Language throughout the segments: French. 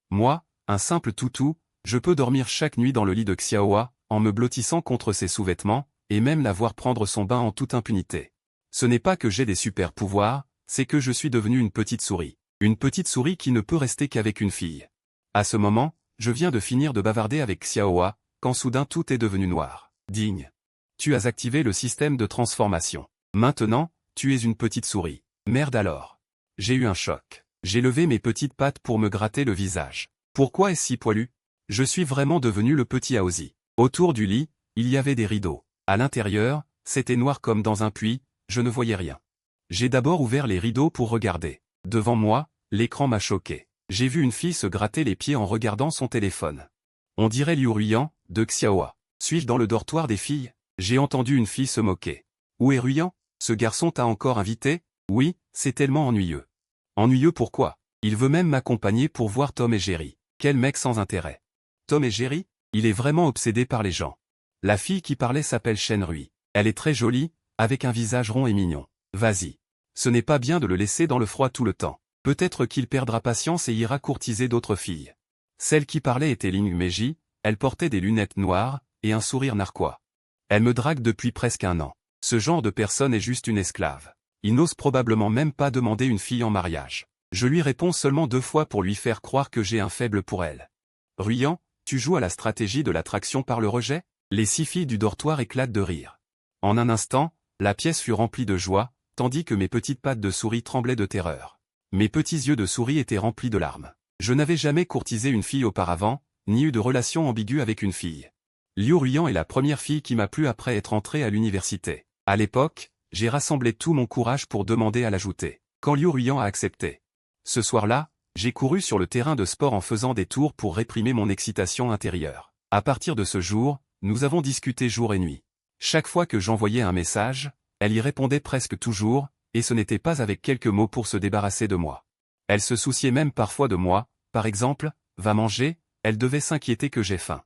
Moi, un simple toutou, je peux dormir chaque nuit dans le lit de Xiaohua, en me blottissant contre ses sous-vêtements, et même la voir prendre son bain en toute impunité. Ce n'est pas que j'ai des super pouvoirs, c'est que je suis devenu une petite souris. Une petite souris qui ne peut rester qu'avec une fille. À ce moment, je viens de finir de bavarder avec Xiaohua, quand soudain tout est devenu noir. Digne. Tu as activé le système de transformation. Maintenant, tu es une petite souris. Merde alors. J'ai eu un choc. J'ai levé mes petites pattes pour me gratter le visage. Pourquoi est-ce si poilu? Je suis vraiment devenu le petit Aozi. Autour du lit, il y avait des rideaux. À l'intérieur, c'était noir comme dans un puits, je ne voyais rien. J'ai d'abord ouvert les rideaux pour regarder. Devant moi, l'écran m'a choqué. J'ai vu une fille se gratter les pieds en regardant son téléphone. On dirait Liu Ruyan, de Xiaohua. Suis-je dans le dortoir des filles? J'ai entendu une fille se moquer. Où est Ruyan? Ce garçon t'a encore invité? Oui, c'est tellement ennuyeux. Ennuyeux pourquoi? Il veut même m'accompagner pour voir Tom et Jerry. Quel mec sans intérêt. Tom et Jerry? Il est vraiment obsédé par les gens. La fille qui parlait s'appelle Shen Rui. Elle est très jolie, avec un visage rond et mignon. Vas-y. Ce n'est pas bien de le laisser dans le froid tout le temps. Peut-être qu'il perdra patience et ira courtiser d'autres filles. Celle qui parlait était Ling Meiji, elle portait des lunettes noires, et un sourire narquois. Elle me drague depuis presque un an. Ce genre de personne est juste une esclave. Il n'ose probablement même pas demander une fille en mariage. Je lui réponds seulement 2 fois pour lui faire croire que j'ai un faible pour elle. Ruyan, tu joues à la stratégie de l'attraction par le rejet? Les 6 filles du dortoir éclatent de rire. En un instant, la pièce fut remplie de joie, tandis que mes petites pattes de souris tremblaient de terreur. Mes petits yeux de souris étaient remplis de larmes. Je n'avais jamais courtisé une fille auparavant, ni eu de relation ambiguë avec une fille. Liu Ruyan est la première fille qui m'a plu après être entrée à l'université. À l'époque, j'ai rassemblé tout mon courage pour demander à l'ajouter. Quand Liu Ruyan a accepté. Ce soir-là, j'ai couru sur le terrain de sport en faisant des tours pour réprimer mon excitation intérieure. À partir de ce jour, nous avons discuté jour et nuit. Chaque fois que j'envoyais un message, elle y répondait presque toujours, et ce n'était pas avec quelques mots pour se débarrasser de moi. Elle se souciait même parfois de moi, par exemple, va manger, elle devait s'inquiéter que j'ai faim.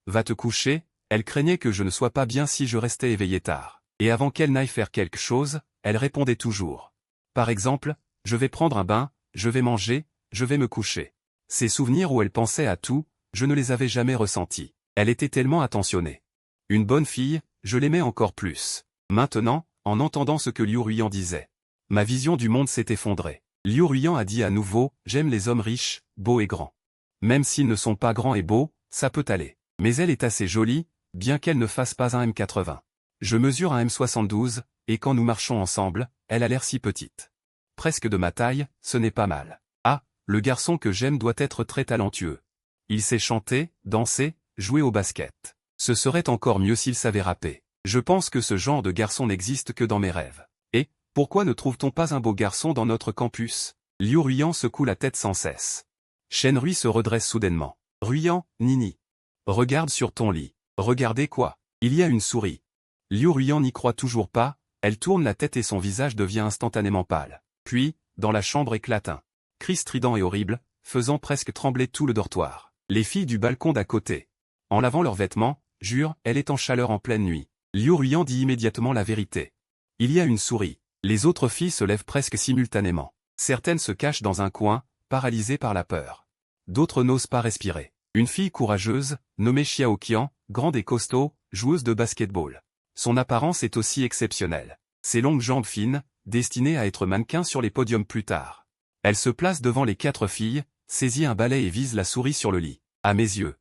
Va te coucher, elle craignait que je ne sois pas bien si je restais éveillé tard. Et avant qu'elle n'aille faire quelque chose, elle répondait toujours. Par exemple, je vais prendre un bain, je vais manger, je vais me coucher. Ces souvenirs où elle pensait à tout, je ne les avais jamais ressentis. Elle était tellement attentionnée. Une bonne fille, je l'aimais encore plus. Maintenant, en entendant ce que Liu Ruyan disait, ma vision du monde s'est effondrée. Liu Ruyan a dit à nouveau, j'aime les hommes riches, beaux et grands. Même s'ils ne sont pas grands et beaux, ça peut aller. Mais elle est assez jolie, bien qu'elle ne fasse pas un m80. Je mesure un m72, et quand nous marchons ensemble, elle a l'air si petite. Presque de ma taille, ce n'est pas mal. Ah, le garçon que j'aime doit être très talentueux. Il sait chanter, danser, jouer au basket. Ce serait encore mieux s'il savait rapper. Je pense que ce genre de garçon n'existe que dans mes rêves. Et, pourquoi ne trouve-t-on pas un beau garçon dans notre campus? Liu Ruyan secoue la tête sans cesse. Shen Rui se redresse soudainement. Ruyan, Nini. Regarde sur ton lit. Regardez quoi? Il y a une souris. Liu Ruyan n'y croit toujours pas, elle tourne la tête et son visage devient instantanément pâle. Puis, dans la chambre éclate un cri strident et horrible, faisant presque trembler tout le dortoir. Les filles du balcon d'à côté. En lavant leurs vêtements, jurent, elle est en chaleur en pleine nuit. Liu Ruyan dit immédiatement la vérité. Il y a une souris. Les autres filles se lèvent presque simultanément. Certaines se cachent dans un coin, paralysées par la peur. D'autres n'osent pas respirer. Une fille courageuse, nommée Xiao Qian, grande et costaud, joueuse de basketball. Son apparence est aussi exceptionnelle. Ses longues jambes fines, destinées à être mannequin sur les podiums plus tard. Elle se place devant les 4 filles, saisit un balai et vise la souris sur le lit. À mes yeux.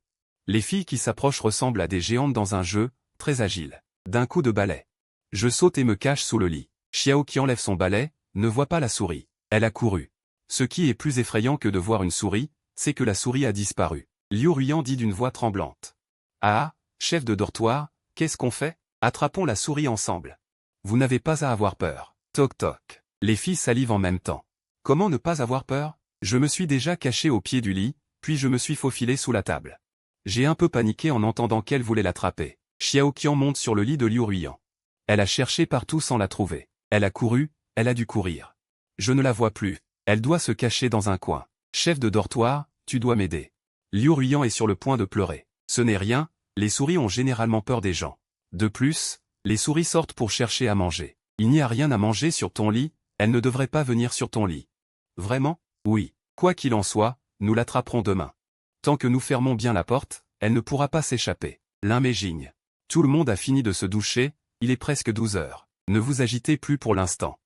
Les filles qui s'approchent ressemblent à des géantes dans un jeu, très agiles. D'un coup de balai. Je saute et me cache sous le lit. Xiao qui enlève son balai, ne voit pas la souris. Elle a couru. Ce qui est plus effrayant que de voir une souris, c'est que la souris a disparu. Liu Ruyan dit d'une voix tremblante. Ah, chef de dortoir, qu'est-ce qu'on fait? Attrapons la souris ensemble. Vous n'avez pas à avoir peur. Toc toc. Les filles salivent en même temps. Comment ne pas avoir peur? Je me suis déjà caché au pied du lit, puis je me suis faufilé sous la table. J'ai un peu paniqué en entendant qu'elle voulait l'attraper. Xiao Qian monte sur le lit de Liu Ruyan. Elle a cherché partout sans la trouver. Elle a couru, elle a dû courir. Je ne la vois plus. Elle doit se cacher dans un coin. Chef de dortoir, tu dois m'aider. Liu Ruyan est sur le point de pleurer. Ce n'est rien, les souris ont généralement peur des gens. De plus, les souris sortent pour chercher à manger. Il n'y a rien à manger sur ton lit, elle ne devrait pas venir sur ton lit. Vraiment? Oui. Quoi qu'il en soit, nous l'attraperons demain. Tant que nous fermons bien la porte, elle ne pourra pas s'échapper. L'un m'égigne. Tout le monde a fini de se doucher, il est presque 12 heures. Ne vous agitez plus pour l'instant.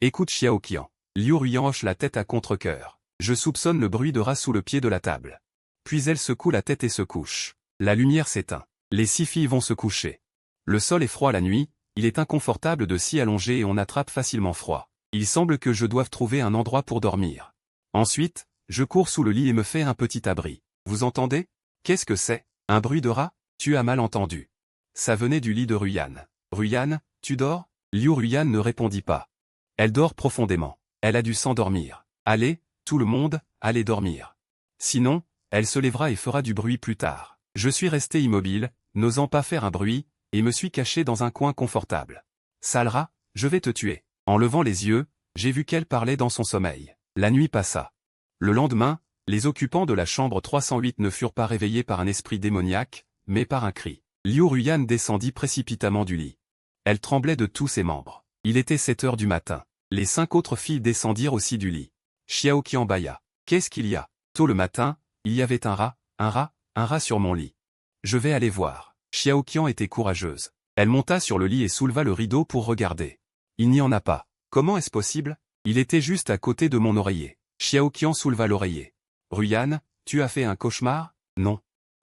Écoute Xiao Qian. Liu Ruyan hoche la tête à contre-cœur. Je soupçonne le bruit de rat sous le pied de la table. Puis elle secoue la tête et se couche. La lumière s'éteint. Les 6 filles vont se coucher. Le sol est froid la nuit, il est inconfortable de s'y allonger et on attrape facilement froid. Il semble que je doive trouver un endroit pour dormir. Ensuite, je cours sous le lit et me fais un petit abri. Vous entendez? Qu'est-ce que c'est? Un bruit de rat? Tu as mal entendu. Ça venait du lit de Ruyan. Ruyan, tu dors? Liu Ruyan ne répondit pas. Elle dort profondément. Elle a dû s'endormir. Allez, tout le monde, allez dormir. Sinon, elle se lèvera et fera du bruit plus tard. Je suis resté immobile, n'osant pas faire un bruit, et me suis caché dans un coin confortable. Sale rat, je vais te tuer. En levant les yeux, j'ai vu qu'elle parlait dans son sommeil. La nuit passa. Le lendemain, les occupants de la chambre 308 ne furent pas réveillés par un esprit démoniaque, mais par un cri. Liu Ruyan descendit précipitamment du lit. Elle tremblait de tous ses membres. Il était 7 heures du matin. Les 5 autres filles descendirent aussi du lit. Xiao Qian bâilla. Qu'est-ce qu'il y a? Tôt le matin, il y avait un rat sur mon lit. Je vais aller voir. Xiao Qian était courageuse. Elle monta sur le lit et souleva le rideau pour regarder. Il n'y en a pas. Comment est-ce possible? Il était juste à côté de mon oreiller. Xiao Qian souleva l'oreiller. Ruyan, tu as fait un cauchemar? Non.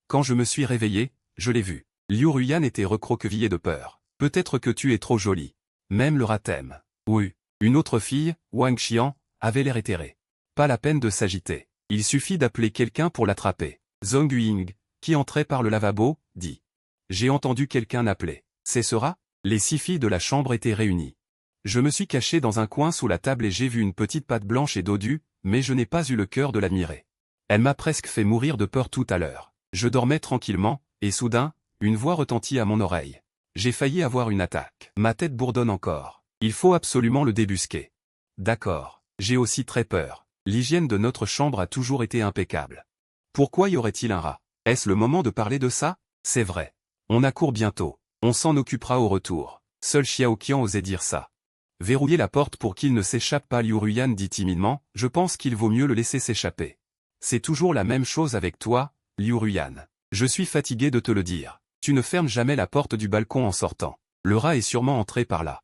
Quand je me suis réveillé, je l'ai vu. Liu Ruyan était recroquevillé de peur. Peut-être que tu es trop jolie. Même le rat t'aime. Oui. Une autre fille, Wang Xian, avait l'air éthéré. Pas la peine de s'agiter. Il suffit d'appeler quelqu'un pour l'attraper. Zhong Ying, qui entrait par le lavabo, dit. J'ai entendu quelqu'un appeler. C'est ce rat? Les 6 filles de la chambre étaient réunies. Je me suis caché dans un coin sous la table et j'ai vu une petite patte blanche et dodue, mais je n'ai pas eu le cœur de l'admirer. Elle m'a presque fait mourir de peur tout à l'heure. Je dormais tranquillement, et soudain, une voix retentit à mon oreille. J'ai failli avoir une attaque. Ma tête bourdonne encore. Il faut absolument le débusquer. D'accord. J'ai aussi très peur. L'hygiène de notre chambre a toujours été impeccable. Pourquoi y aurait-il un rat? Est-ce le moment de parler de ça? C'est vrai. On accourt bientôt. On s'en occupera au retour. Seul Xiao Qian osait dire ça. Verrouillez la porte pour qu'il ne s'échappe pas. Liu Ruyan dit timidement, je pense qu'il vaut mieux le laisser s'échapper. C'est toujours la même chose avec toi, Liu Ruyan. Je suis fatigué de te le dire. Tu ne fermes jamais la porte du balcon en sortant. Le rat est sûrement entré par là.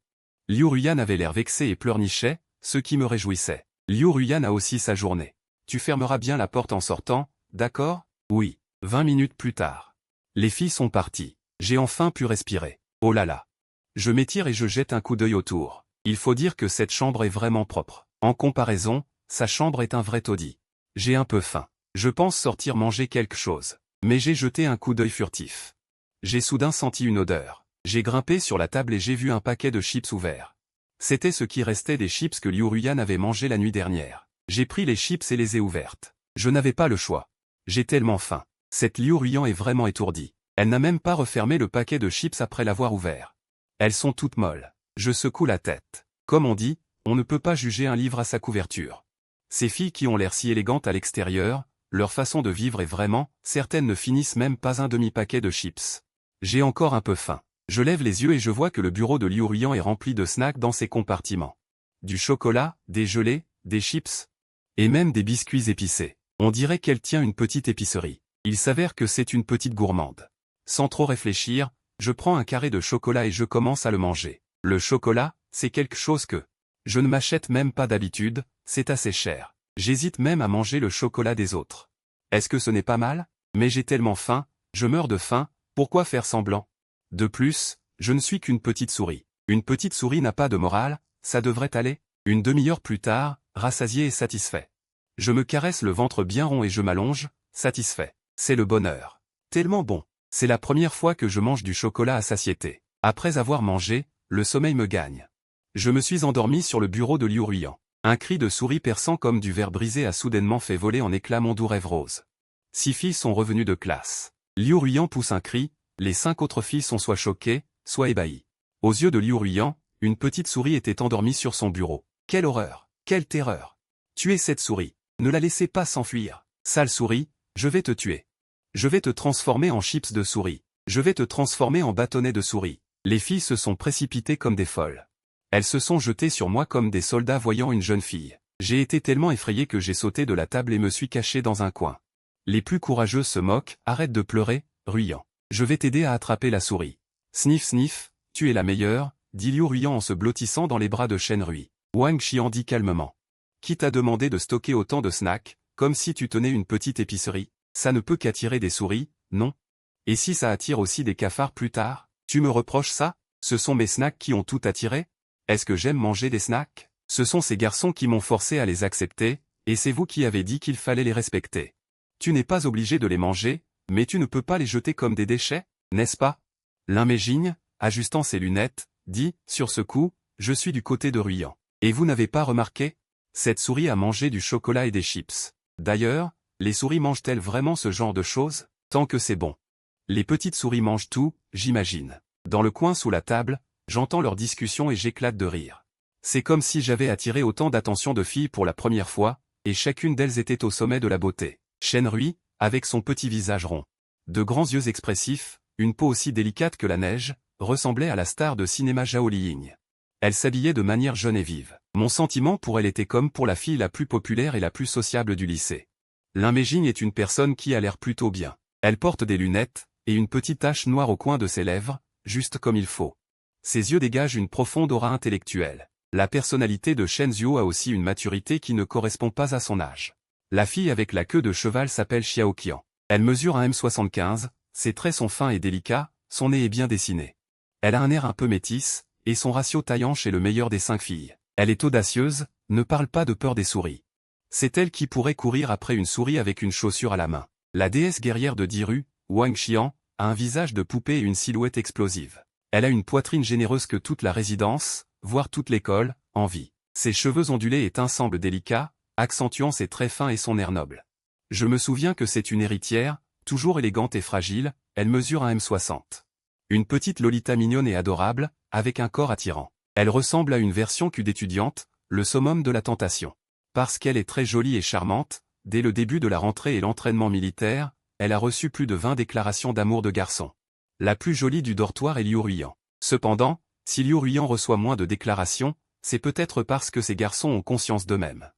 Liu Ruyan avait l'air vexé et pleurnichait, ce qui me réjouissait. Liu Ruyan a aussi sa journée. Tu fermeras bien la porte en sortant, d'accord? Oui. 20 minutes plus tard. Les filles sont parties. J'ai enfin pu respirer. Oh là là. Je m'étire et je jette un coup d'œil autour. Il faut dire que cette chambre est vraiment propre. En comparaison, sa chambre est un vrai taudis. J'ai un peu faim. Je pense sortir manger quelque chose. Mais j'ai jeté un coup d'œil furtif. J'ai soudain senti une odeur. J'ai grimpé sur la table et j'ai vu un paquet de chips ouverts. C'était ce qui restait des chips que Liu Ruyan avait mangé la nuit dernière. J'ai pris les chips et les ai ouvertes. Je n'avais pas le choix. J'ai tellement faim. Cette Liu Ruyan est vraiment étourdie. Elle n'a même pas refermé le paquet de chips après l'avoir ouvert. Elles sont toutes molles. Je secoue la tête. Comme on dit, on ne peut pas juger un livre à sa couverture. Ces filles qui ont l'air si élégantes à l'extérieur, leur façon de vivre est vraiment, certaines ne finissent même pas un demi-paquet de chips. J'ai encore un peu faim. Je lève les yeux et je vois que le bureau de Liu Ruyan est rempli de snacks dans ses compartiments. Du chocolat, des gelées, des chips, et même des biscuits épicés. On dirait qu'elle tient une petite épicerie. Il s'avère que c'est une petite gourmande. Sans trop réfléchir, je prends un carré de chocolat et je commence à le manger. Le chocolat, c'est quelque chose que je ne m'achète même pas d'habitude, c'est assez cher. J'hésite même à manger le chocolat des autres. Est-ce que ce n'est pas mal? Mais j'ai tellement faim, je meurs de faim, pourquoi faire semblant? De plus, je ne suis qu'une petite souris. Une petite souris n'a pas de morale, ça devrait aller. Une demi-heure plus tard, rassasié et satisfait. Je me caresse le ventre bien rond et je m'allonge, satisfait. C'est le bonheur. Tellement bon. C'est la première fois que je mange du chocolat à satiété. Après avoir mangé, le sommeil me gagne. Je me suis endormi sur le bureau de Liu Ruyan. Un cri de souris perçant comme du verre brisé a soudainement fait voler en éclats mon doux rêve rose. 6 filles sont revenues de classe. Liu Ruyan pousse un cri, les 5 autres filles sont soit choquées, soit ébahies. Aux yeux de Liu Ruyan, une petite souris était endormie sur son bureau. Quelle horreur! Quelle terreur! Tuez cette souris. Ne la laissez pas s'enfuir. Sale souris, je vais te tuer. Je vais te transformer en chips de souris. Je vais te transformer en bâtonnet de souris. Les filles se sont précipitées comme des folles. Elles se sont jetées sur moi comme des soldats voyant une jeune fille. J'ai été tellement effrayé que j'ai sauté de la table et me suis caché dans un coin. Les plus courageuses se moquent, arrête de pleurer, Ruyant. Je vais t'aider à attraper la souris. Sniff sniff, tu es la meilleure, dit Liu Ruyant en se blottissant dans les bras de Shenrui. Wang Qian dit calmement. Qui t'a demandé de stocker autant de snacks, comme si tu tenais une petite épicerie? Ça ne peut qu'attirer des souris, non? Et si ça attire aussi des cafards plus tard? Tu me reproches ça? Ce sont mes snacks qui ont tout attiré? Est-ce que j'aime manger des snacks? Ce sont ces garçons qui m'ont forcé à les accepter, et c'est vous qui avez dit qu'il fallait les respecter. Tu n'es pas obligé de les manger, mais tu ne peux pas les jeter comme des déchets, n'est-ce pas? L'Imbégigne, ajustant ses lunettes, dit, sur ce coup, je suis du côté de Ruyant. Et vous n'avez pas remarqué? Cette souris a mangé du chocolat et des chips. D'ailleurs, les souris mangent-elles vraiment ce genre de choses? Tant que c'est bon. Les petites souris mangent tout, j'imagine. Dans le coin sous la table, j'entends leur discussion et j'éclate de rire. C'est comme si j'avais attiré autant d'attention de filles pour la première fois, et chacune d'elles était au sommet de la beauté. Shenrui, avec son petit visage rond, de grands yeux expressifs, une peau aussi délicate que la neige, ressemblait à la star de cinéma Zhao Liying. Elle s'habillait de manière jeune et vive. Mon sentiment pour elle était comme pour la fille la plus populaire et la plus sociable du lycée. L'Imbégigne est une personne qui a l'air plutôt bien. Elle porte des lunettes, et une petite tache noire au coin de ses lèvres, juste comme il faut. Ses yeux dégagent une profonde aura intellectuelle. La personnalité de Shen Zhuo a aussi une maturité qui ne correspond pas à son âge. La fille avec la queue de cheval s'appelle Xiao Qian. Elle mesure 1,75 m, ses traits sont fins et délicats, son nez est bien dessiné. Elle a un air un peu métis, et son ratio taille-hanche est le meilleur des 5 filles. Elle est audacieuse, ne parle pas de peur des souris. C'est elle qui pourrait courir après une souris avec une chaussure à la main. La déesse guerrière de Diru, Wang Qian, a un visage de poupée et une silhouette explosive. Elle a une poitrine généreuse que toute la résidence, voire toute l'école, envie. Ses cheveux ondulés et un semble délicat, accentuant ses traits fins et son air noble. Je me souviens que c'est une héritière, toujours élégante et fragile, elle mesure 1,60 m. Une petite Lolita mignonne et adorable, avec un corps attirant. Elle ressemble à une version Q d'étudiante, le summum de la tentation. Parce qu'elle est très jolie et charmante, dès le début de la rentrée et l'entraînement militaire, elle a reçu plus de 20 déclarations d'amour de garçons. La plus jolie du dortoir est Liu Ruyant. Cependant, si Liu Ruyant reçoit moins de déclarations, c'est peut-être parce que ces garçons ont conscience d'eux-mêmes.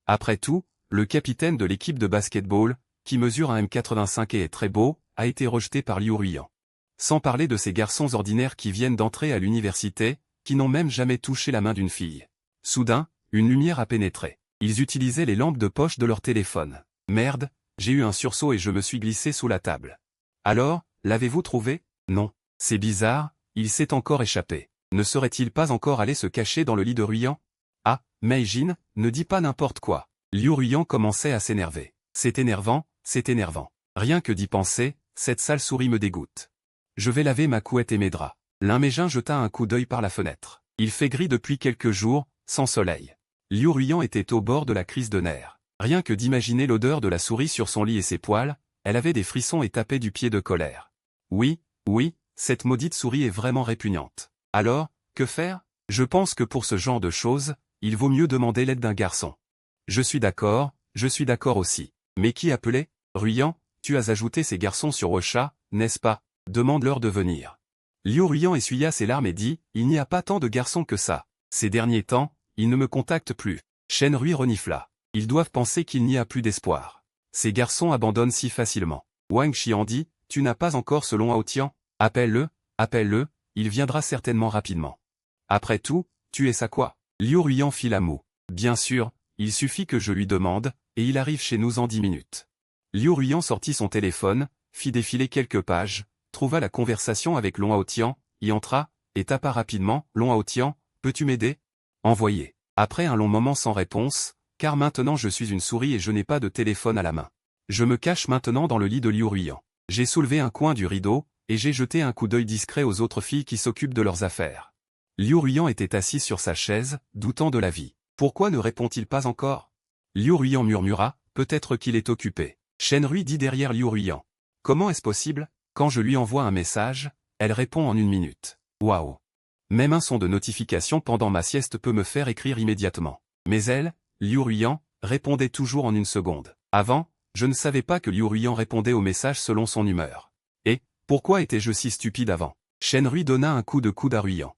Après tout, le capitaine de l'équipe de basketball, qui mesure 1,85 m et est très beau, a été rejeté par Liu Ruyant. Sans parler de ces garçons ordinaires qui viennent d'entrer à l'université, qui n'ont même jamais touché la main d'une fille. Soudain, une lumière a pénétré. Ils utilisaient les lampes de poche de leur téléphone. Merde, j'ai eu un sursaut et je me suis glissé sous la table. Alors, l'avez-vous trouvé? Non. C'est bizarre, il s'est encore échappé. Ne serait-il pas encore allé se cacher dans le lit de Ruyant? Ah, Meijin, ne dis pas n'importe quoi. Liu Ruyant commençait à s'énerver. C'est énervant, c'est énervant. Rien que d'y penser, cette sale souris me dégoûte. Je vais laver ma couette et mes draps. L'Imbégigne jeta un coup d'œil par la fenêtre. Il fait gris depuis quelques jours, sans soleil. Liu Ruyant était au bord de la crise de nerfs. Rien que d'imaginer l'odeur de la souris sur son lit et ses poils, elle avait des frissons et tapait du pied de colère. Oui, cette maudite souris est vraiment répugnante. Alors, que faire? Je pense que pour ce genre de choses, il vaut mieux demander l'aide d'un garçon. Je suis d'accord aussi. Mais qui appelait? Ruyant, tu as ajouté ces garçons sur Ocha, n'est-ce pas? Demande-leur de venir. Liu Ruyant essuya ses larmes et dit, il n'y a pas tant de garçons que ça. Ces derniers temps, ils ne me contactent plus. Shenrui renifla. Ils doivent penser qu'il n'y a plus d'espoir. Ces garçons abandonnent si facilement. Wang Qian dit, tu n'as pas encore ce long Haotian? Appelle-le, il viendra certainement rapidement. Après tout, tu es sa quoi? Liu Ruyant fit la moue. Bien sûr, il suffit que je lui demande, et il arrive chez nous en 10 minutes. Liu Ruyant sortit son téléphone, fit défiler quelques pages, trouva la conversation avec Long Haotian, y entra, et tapa rapidement, Long Haotian, peux-tu m'aider? Envoyé. Après un long moment sans réponse, car maintenant je suis une souris et je n'ai pas de téléphone à la main. Je me cache maintenant dans le lit de Liu Ruyant. J'ai soulevé un coin du rideau, et j'ai jeté un coup d'œil discret aux autres filles qui s'occupent de leurs affaires. Liu Ruyant était assis sur sa chaise, doutant de la vie. Pourquoi ne répond-il pas encore? Liu Ruyant murmura, peut-être qu'il est occupé. Shenrui dit derrière Liu Ruyant. Comment est-ce possible? Quand je lui envoie un message, elle répond en 1 minute. Waouh! Même un son de notification pendant ma sieste peut me faire écrire immédiatement. Mais elle, Liu Ruyant, répondait toujours en 1 seconde. Avant, je ne savais pas que Liu Ruyant répondait aux messages selon son humeur. Et, pourquoi étais-je si stupide avant? Shenrui donna un coup de coude à Ruyant.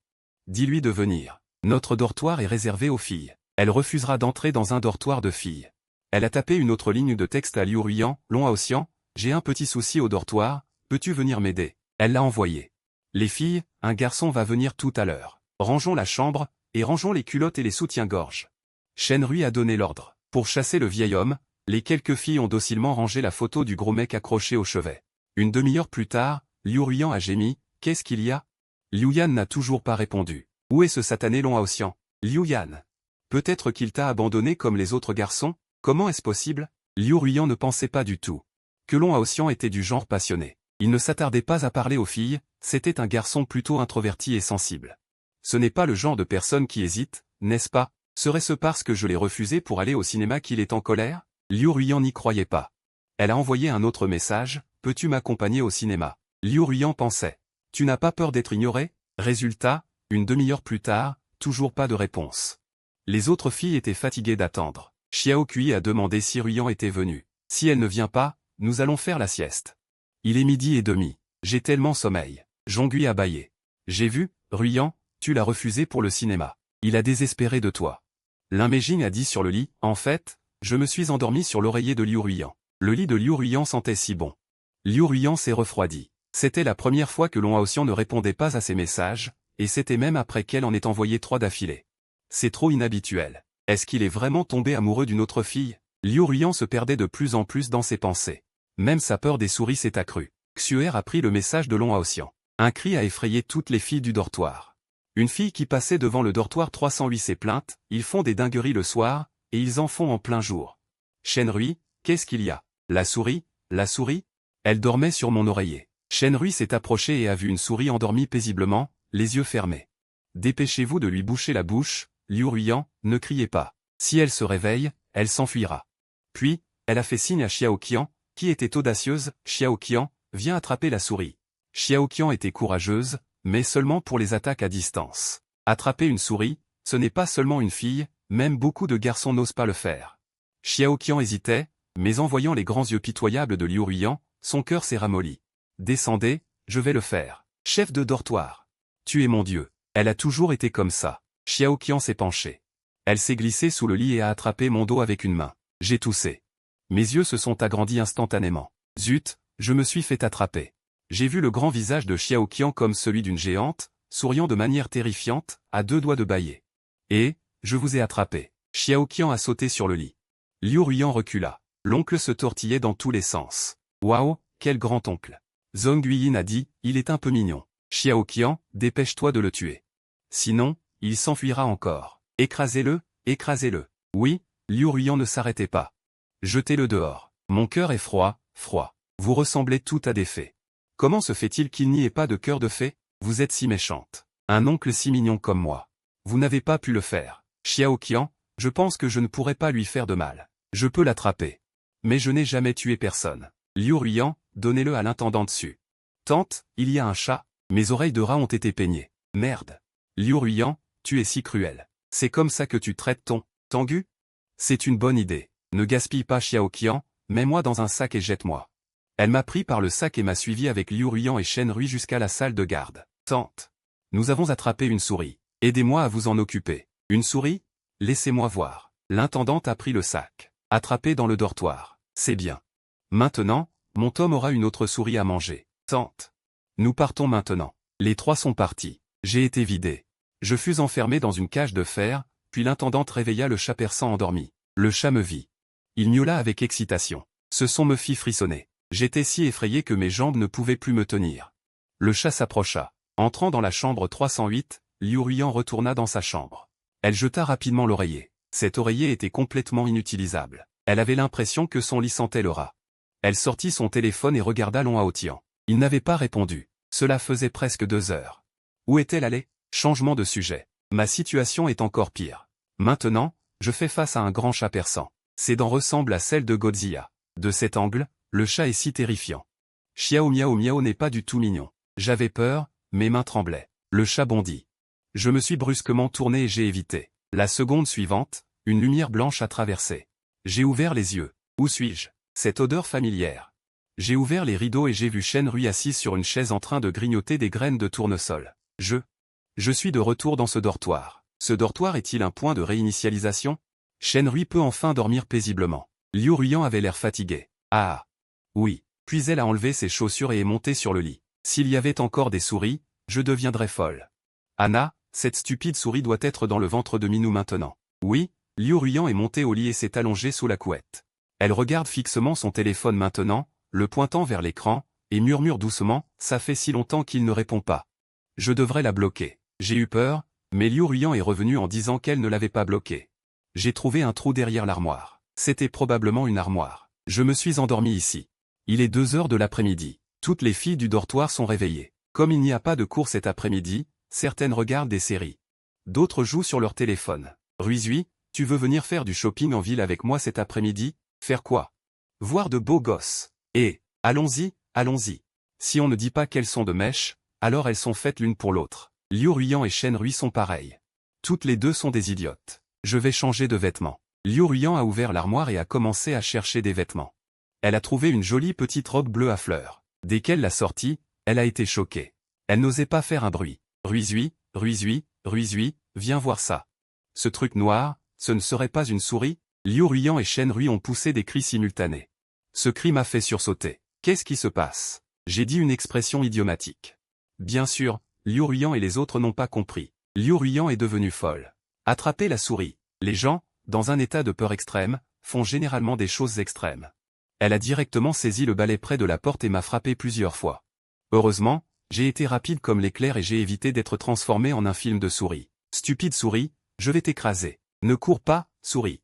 Dis-lui de venir. Notre dortoir est réservé aux filles. Elle refusera d'entrer dans un dortoir de filles. Elle a tapé une autre ligne de texte à Liu Ruiyan, Long Haoxian, j'ai un petit souci au dortoir, peux-tu venir m'aider? Elle l'a envoyé. Les filles, un garçon va venir tout à l'heure. Rangeons la chambre, et rangeons les culottes et les soutiens-gorge. Shen Rui a donné l'ordre. Pour chasser le vieil homme, les quelques filles ont docilement rangé la photo du gros mec accroché au chevet. Une demi-heure plus tard, Liu Ruiyan a gémi, qu'est-ce qu'il y a? Liu Yan n'a toujours pas répondu. Où est ce satané Long Haoxian? Liu Yan. Peut-être qu'il t'a abandonné comme les autres garçons? Comment est-ce possible? Liu Ruiyan ne pensait pas du tout que Long Haoxian était du genre passionné. Il ne s'attardait pas à parler aux filles, c'était un garçon plutôt introverti et sensible. Ce n'est pas le genre de personne qui hésite, n'est-ce pas? Serait-ce parce que je l'ai refusé pour aller au cinéma qu'il est en colère? Liu Ruiyan n'y croyait pas. Elle a envoyé un autre message, peux-tu m'accompagner au cinéma? Liu Ruiyan pensait. Tu n'as pas peur d'être ignoré? Résultat, une demi-heure plus tard, toujours pas de réponse. Les autres filles étaient fatiguées d'attendre. Xiao Kui a demandé si Ruiyan était venue. Si elle ne vient pas, nous allons faire la sieste. Il est 12h30. J'ai tellement sommeil. Zhonghui a bâillé. J'ai vu, Ruiyan, tu l'as refusé pour le cinéma. Il a désespéré de toi. Lin Meijing a dit sur le lit, en fait, je me suis endormi sur l'oreiller de Liu Ruiyan. Le lit de Liu Ruiyan sentait si bon. Liu Ruiyan s'est refroidi. C'était la première fois que Long Haoxian ne répondait pas à ses messages, et c'était même après qu'elle en ait envoyé 3 d'affilée. C'est trop inhabituel. Est-ce qu'il est vraiment tombé amoureux d'une autre fille? Liu Ruiyan se perdait de plus en plus dans ses pensées. Même sa peur des souris s'est accrue. Xuer a pris le message de Long Haoxian. Un cri a effrayé toutes les filles du dortoir. Une fille qui passait devant le dortoir 308 s'est plainte, ils font des dingueries le soir, et ils en font en plein jour. Shen Rui, qu'est-ce qu'il y a? La souris? La souris? Elle dormait sur mon oreiller. Shen Rui s'est approché et a vu une souris endormie paisiblement, les yeux fermés. Dépêchez-vous de lui boucher la bouche, Liu Ruiyan, ne criez pas. Si elle se réveille, elle s'enfuira. Puis, elle a fait signe à Xiao Qian, qui était audacieuse, Xiao Qian, viens attraper la souris. Xiao Qian était courageuse, mais seulement pour les attaques à distance. Attraper une souris, ce n'est pas seulement une fille, même beaucoup de garçons n'osent pas le faire. Xiao Qian hésitait, mais en voyant les grands yeux pitoyables de Liu Ruiyan, son cœur s'est ramolli. Descendez, je vais le faire. Chef de dortoir. Tu es mon Dieu. Elle a toujours été comme ça. Xiao Qian s'est penchée. Elle s'est glissée sous le lit et a attrapé mon dos avec une main. J'ai toussé. Mes yeux se sont agrandis instantanément. Zut, je me suis fait attraper. J'ai vu le grand visage de Xiao Qian comme celui d'une géante, souriant de manière terrifiante, à 2 doigts de bâiller. Et, je vous ai attrapé. Xiao Qian a sauté sur le lit. Liu Ruiyan recula. L'oncle se tortillait dans tous les sens. Waouh, quel grand-oncle. Zhonghui a dit, il est un peu mignon. Xiao Qian, dépêche-toi de le tuer. Sinon, il s'enfuira encore. Écrasez-le, écrasez-le. Oui, Liu Ruiyan ne s'arrêtait pas. Jetez-le dehors. Mon cœur est froid, froid. Vous ressemblez tout à des fées. Comment se fait-il qu'il n'y ait pas de cœur de fée? Vous êtes si méchante. Un oncle si mignon comme moi. Vous n'avez pas pu le faire. Xiao Qian, je pense que je ne pourrais pas lui faire de mal. Je peux l'attraper. Mais je n'ai jamais tué personne. Liu Ruiyan, donnez-le à l'intendant dessus. Tante, il y a un chat. Mes oreilles de rat ont été peignées. Merde. Liu Ruiyan, tu es si cruel. C'est comme ça que tu traites ton Tengu? C'est une bonne idée. Ne gaspille pas Xiao Qian, mets-moi dans un sac et jette-moi. Elle m'a pris par le sac et m'a suivi avec Liu Ruiyan et Shen Rui jusqu'à la salle de garde. Tante. Nous avons attrapé une souris. Aidez-moi à vous en occuper. Une souris? Laissez-moi voir. L'intendante a pris le sac. Attrapé dans le dortoir. C'est bien. Maintenant, mon Tom aura une autre souris à manger. Tante. Nous partons maintenant. Les 3 sont partis. J'ai été vidé. Je fus enfermé dans une cage de fer, puis l'intendante réveilla le chat persan endormi. Le chat me vit. Il miaula avec excitation. Ce son me fit frissonner. J'étais si effrayé que mes jambes ne pouvaient plus me tenir. Le chat s'approcha. Entrant dans la chambre 308, Liu Ruiyan retourna dans sa chambre. Elle jeta rapidement l'oreiller. Cet oreiller était complètement inutilisable. Elle avait l'impression que son lit sentait le rat. Elle sortit son téléphone et regarda Long Haoxian. Il n'avait pas répondu. Cela faisait presque 2 heures. Où est-elle allée? Changement de sujet. Ma situation est encore pire. Maintenant, je fais face à un grand chat persan. Ses dents ressemblent à celles de Godzilla. De cet angle, le chat est si terrifiant. Xiao Miao Miao n'est pas du tout mignon. J'avais peur, mes mains tremblaient. Le chat bondit. Je me suis brusquement tourné et j'ai évité. La seconde suivante, une lumière blanche a traversé. J'ai ouvert les yeux. Où suis-je? Cette odeur familière. J'ai ouvert les rideaux et j'ai vu Shen Rui assise sur une chaise en train de grignoter des graines de tournesol. Je suis de retour dans ce dortoir. Ce dortoir est-il un point de réinitialisation? Shen Rui peut enfin dormir paisiblement. Liu Ruyan avait l'air fatigué. Ah. Oui. Puis elle a enlevé ses chaussures et est montée sur le lit. S'il y avait encore des souris, je deviendrais folle. Anna, cette stupide souris doit être dans le ventre de Minou maintenant. Oui, Liu Ruyan est monté au lit et s'est allongé sous la couette. Elle regarde fixement son téléphone maintenant, le pointant vers l'écran, et murmure doucement, ça fait si longtemps qu'il ne répond pas. Je devrais la bloquer. J'ai eu peur, mais Liu Ruyan est revenue en disant qu'elle ne l'avait pas bloquée. J'ai trouvé un trou derrière l'armoire. C'était probablement une armoire. Je me suis endormi ici. Il est 2 heures de l'après-midi. Toutes les filles du dortoir sont réveillées. Comme il n'y a pas de cours cet après-midi, certaines regardent des séries. D'autres jouent sur leur téléphone. Ruizui, tu veux venir faire du shopping en ville avec moi cet après-midi? Faire quoi? Voir de beaux gosses. Et, allons-y, allons-y. Si on ne dit pas qu'elles sont de mèche, alors elles sont faites l'une pour l'autre. Liu Ruyan et Shen Rui sont pareilles. Toutes les deux sont des idiotes. Je vais changer de vêtements. Liu Ruyan a ouvert l'armoire et a commencé à chercher des vêtements. Elle a trouvé une jolie petite robe bleue à fleurs. Dès qu'elle l'a sortie, elle a été choquée. Elle n'osait pas faire un bruit. Ruizui, Ruizui, Ruizui, viens voir ça. Ce truc noir, ce ne serait pas une souris? Liu Ruyan et Shen Rui ont poussé des cris simultanés. Ce cri m'a fait sursauter. Qu'est-ce qui se passe? J'ai dit une expression idiomatique. Bien sûr, Liu Ruyan et les autres n'ont pas compris. Liu Ruyan est devenue folle. Attraper la souris. Les gens, dans un état de peur extrême, font généralement des choses extrêmes. Elle a directement saisi le balai près de la porte et m'a frappé plusieurs fois. Heureusement, j'ai été rapide comme l'éclair et j'ai évité d'être transformé en un film de souris. Stupide souris, je vais t'écraser. Ne cours pas, souris.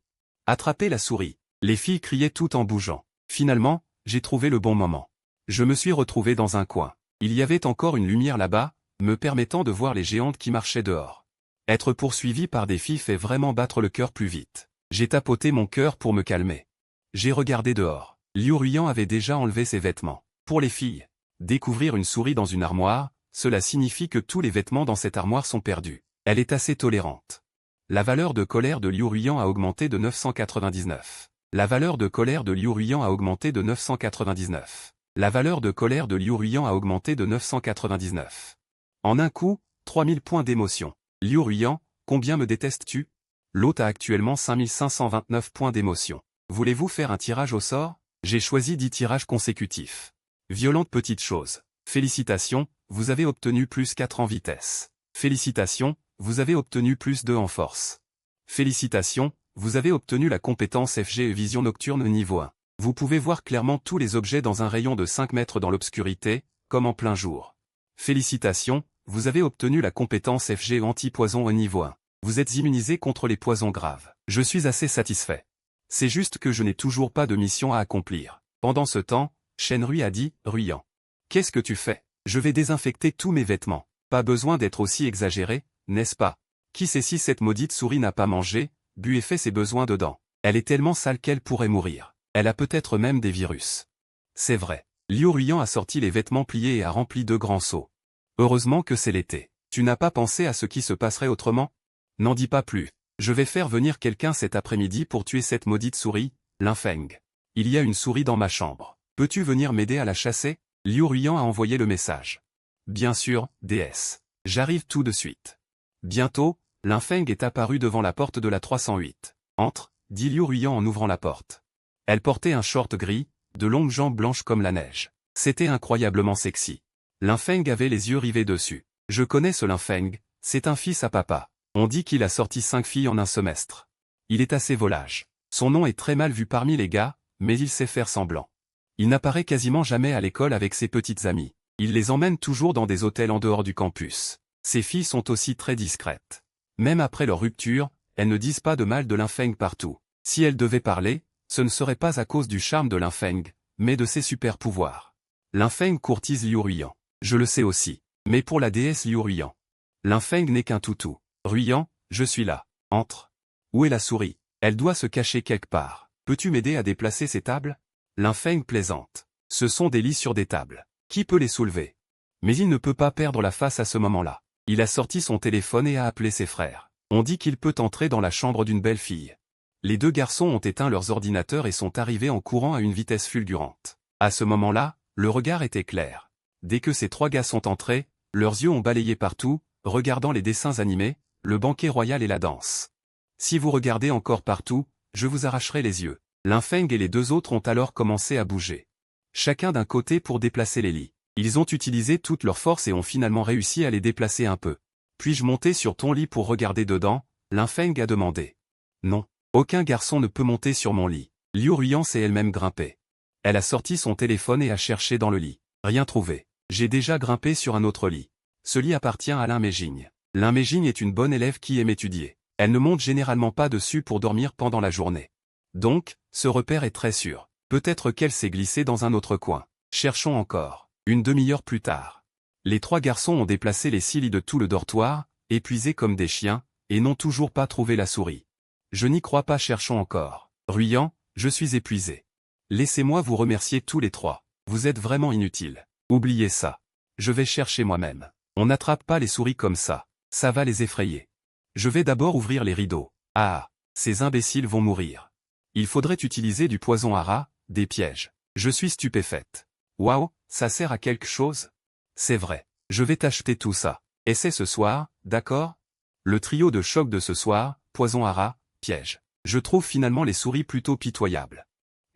Attrapez la souris. Les filles criaient tout en bougeant. Finalement, j'ai trouvé le bon moment. Je me suis retrouvé dans un coin. Il y avait encore une lumière là-bas, me permettant de voir les géantes qui marchaient dehors. Être poursuivi par des filles fait vraiment battre le cœur plus vite. J'ai tapoté mon cœur pour me calmer. J'ai regardé dehors. Liu Ruyan avait déjà enlevé ses vêtements. Pour les filles, découvrir une souris dans une armoire, cela signifie que tous les vêtements dans cette armoire sont perdus. Elle est assez tolérante. La valeur de colère de Liu Ruyan a augmenté de 999. La valeur de colère de Liu Ruyan a augmenté de 999. La valeur de colère de Liu Ruyan a augmenté de 999. En un coup, 3000 points d'émotion. Liu Ruyan, combien me détestes-tu? L'hôte a actuellement 5529 points d'émotion. Voulez-vous faire un tirage au sort? J'ai choisi 10 tirages consécutifs. Violente petite chose. Félicitations, vous avez obtenu plus 4 en vitesse. Félicitations, vous avez obtenu plus 2 en force. Félicitations, vous avez obtenu la compétence FG Vision Nocturne niveau 1. Vous pouvez voir clairement tous les objets dans un rayon de 5 mètres dans l'obscurité, comme en plein jour. Félicitations, vous avez obtenu la compétence FG Anti-Poison au niveau 1. Vous êtes immunisé contre les poisons graves. Je suis assez satisfait. C'est juste que je n'ai toujours pas de mission à accomplir. Pendant ce temps, Shen Rui a dit, Ruyan. Qu'est-ce que tu fais? Je vais désinfecter tous mes vêtements. Pas besoin d'être aussi exagéré, n'est-ce pas? Qui sait si cette maudite souris n'a pas mangé, bu et fait ses besoins dedans. Elle est tellement sale qu'elle pourrait mourir. Elle a peut-être même des virus. C'est vrai. Liu Ruyan a sorti les vêtements pliés et a rempli 2 grands seaux. Heureusement que c'est l'été. Tu n'as pas pensé à ce qui se passerait autrement? N'en dis pas plus. Je vais faire venir quelqu'un cet après-midi pour tuer cette maudite souris, Linfeng. Il y a une souris dans ma chambre. Peux-tu venir m'aider à la chasser? Liu Ruyan a envoyé le message. Bien sûr, déesse. J'arrive tout de suite. Bientôt, Linfeng est apparue devant la porte de la 308. Entre, dit Liu Ruyan en ouvrant la porte. Elle portait un short gris, de longues jambes blanches comme la neige. C'était incroyablement sexy. Linfeng avait les yeux rivés dessus. Je connais ce Linfeng, c'est un fils à papa. On dit qu'il a sorti 5 filles en un semestre. Il est assez volage. Son nom est très mal vu parmi les gars, mais il sait faire semblant. Il n'apparaît quasiment jamais à l'école avec ses petites amies. Il les emmène toujours dans des hôtels en dehors du campus. Ces filles sont aussi très discrètes. Même après leur rupture, elles ne disent pas de mal de Linfeng partout. Si elles devaient parler, ce ne serait pas à cause du charme de Linfeng, mais de ses super pouvoirs. Linfeng courtise Liu Ruyan. Je le sais aussi. Mais pour la déesse Liu Ruyan. Linfeng n'est qu'un toutou. Ruyan, je suis là. Entre. Où est la souris? Elle doit se cacher quelque part. Peux-tu m'aider à déplacer ces tables? Linfeng plaisante. Ce sont des lits sur des tables. Qui peut les soulever? Mais il ne peut pas perdre la face à ce moment-là. Il a sorti son téléphone et a appelé ses frères. On dit qu'il peut entrer dans la chambre d'une belle fille. Les 2 garçons ont éteint leurs ordinateurs et sont arrivés en courant à une vitesse fulgurante. À ce moment-là, le regard était clair. Dès que ces 3 gars sont entrés, leurs yeux ont balayé partout, regardant les dessins animés, le banquet royal et la danse. Si vous regardez encore partout, je vous arracherai les yeux. Linfeng et les deux autres ont alors commencé à bouger. Chacun d'un côté pour déplacer les lits. Ils ont utilisé toute leur force et ont finalement réussi à les déplacer un peu. Puis-je monter sur ton lit pour regarder dedans? Linfeng a demandé. Non. Aucun garçon ne peut monter sur mon lit. Liu Ruian s'est elle-même grimpée. Elle a sorti son téléphone et a cherché dans le lit. Rien trouvé. J'ai déjà grimpé sur un autre lit. Ce lit appartient à Lin Meijing. Lin Meijing est une bonne élève qui aime étudier. Elle ne monte généralement pas dessus pour dormir pendant la journée. Donc, ce repère est très sûr. Peut-être qu'elle s'est glissée dans un autre coin. Cherchons encore. Une demi-heure plus tard. Les trois garçons ont déplacé les 6 lits de tout le dortoir, épuisés comme des chiens, et n'ont toujours pas trouvé la souris. Je n'y crois pas, cherchons encore. Ruian, je suis épuisé. Laissez-moi vous remercier tous les trois. Vous êtes vraiment inutiles. Oubliez ça. Je vais chercher moi-même. On n'attrape pas les souris comme ça. Ça va les effrayer. Je vais d'abord ouvrir les rideaux. Ah, ces imbéciles vont mourir. Il faudrait utiliser du poison à rats, des pièges. Je suis stupéfaite. Waouh, ça sert à quelque chose? C'est vrai. Je vais t'acheter tout ça. Et c'est ce soir, d'accord? Le trio de choc de ce soir, poison à rats, piège. Je trouve finalement les souris plutôt pitoyables.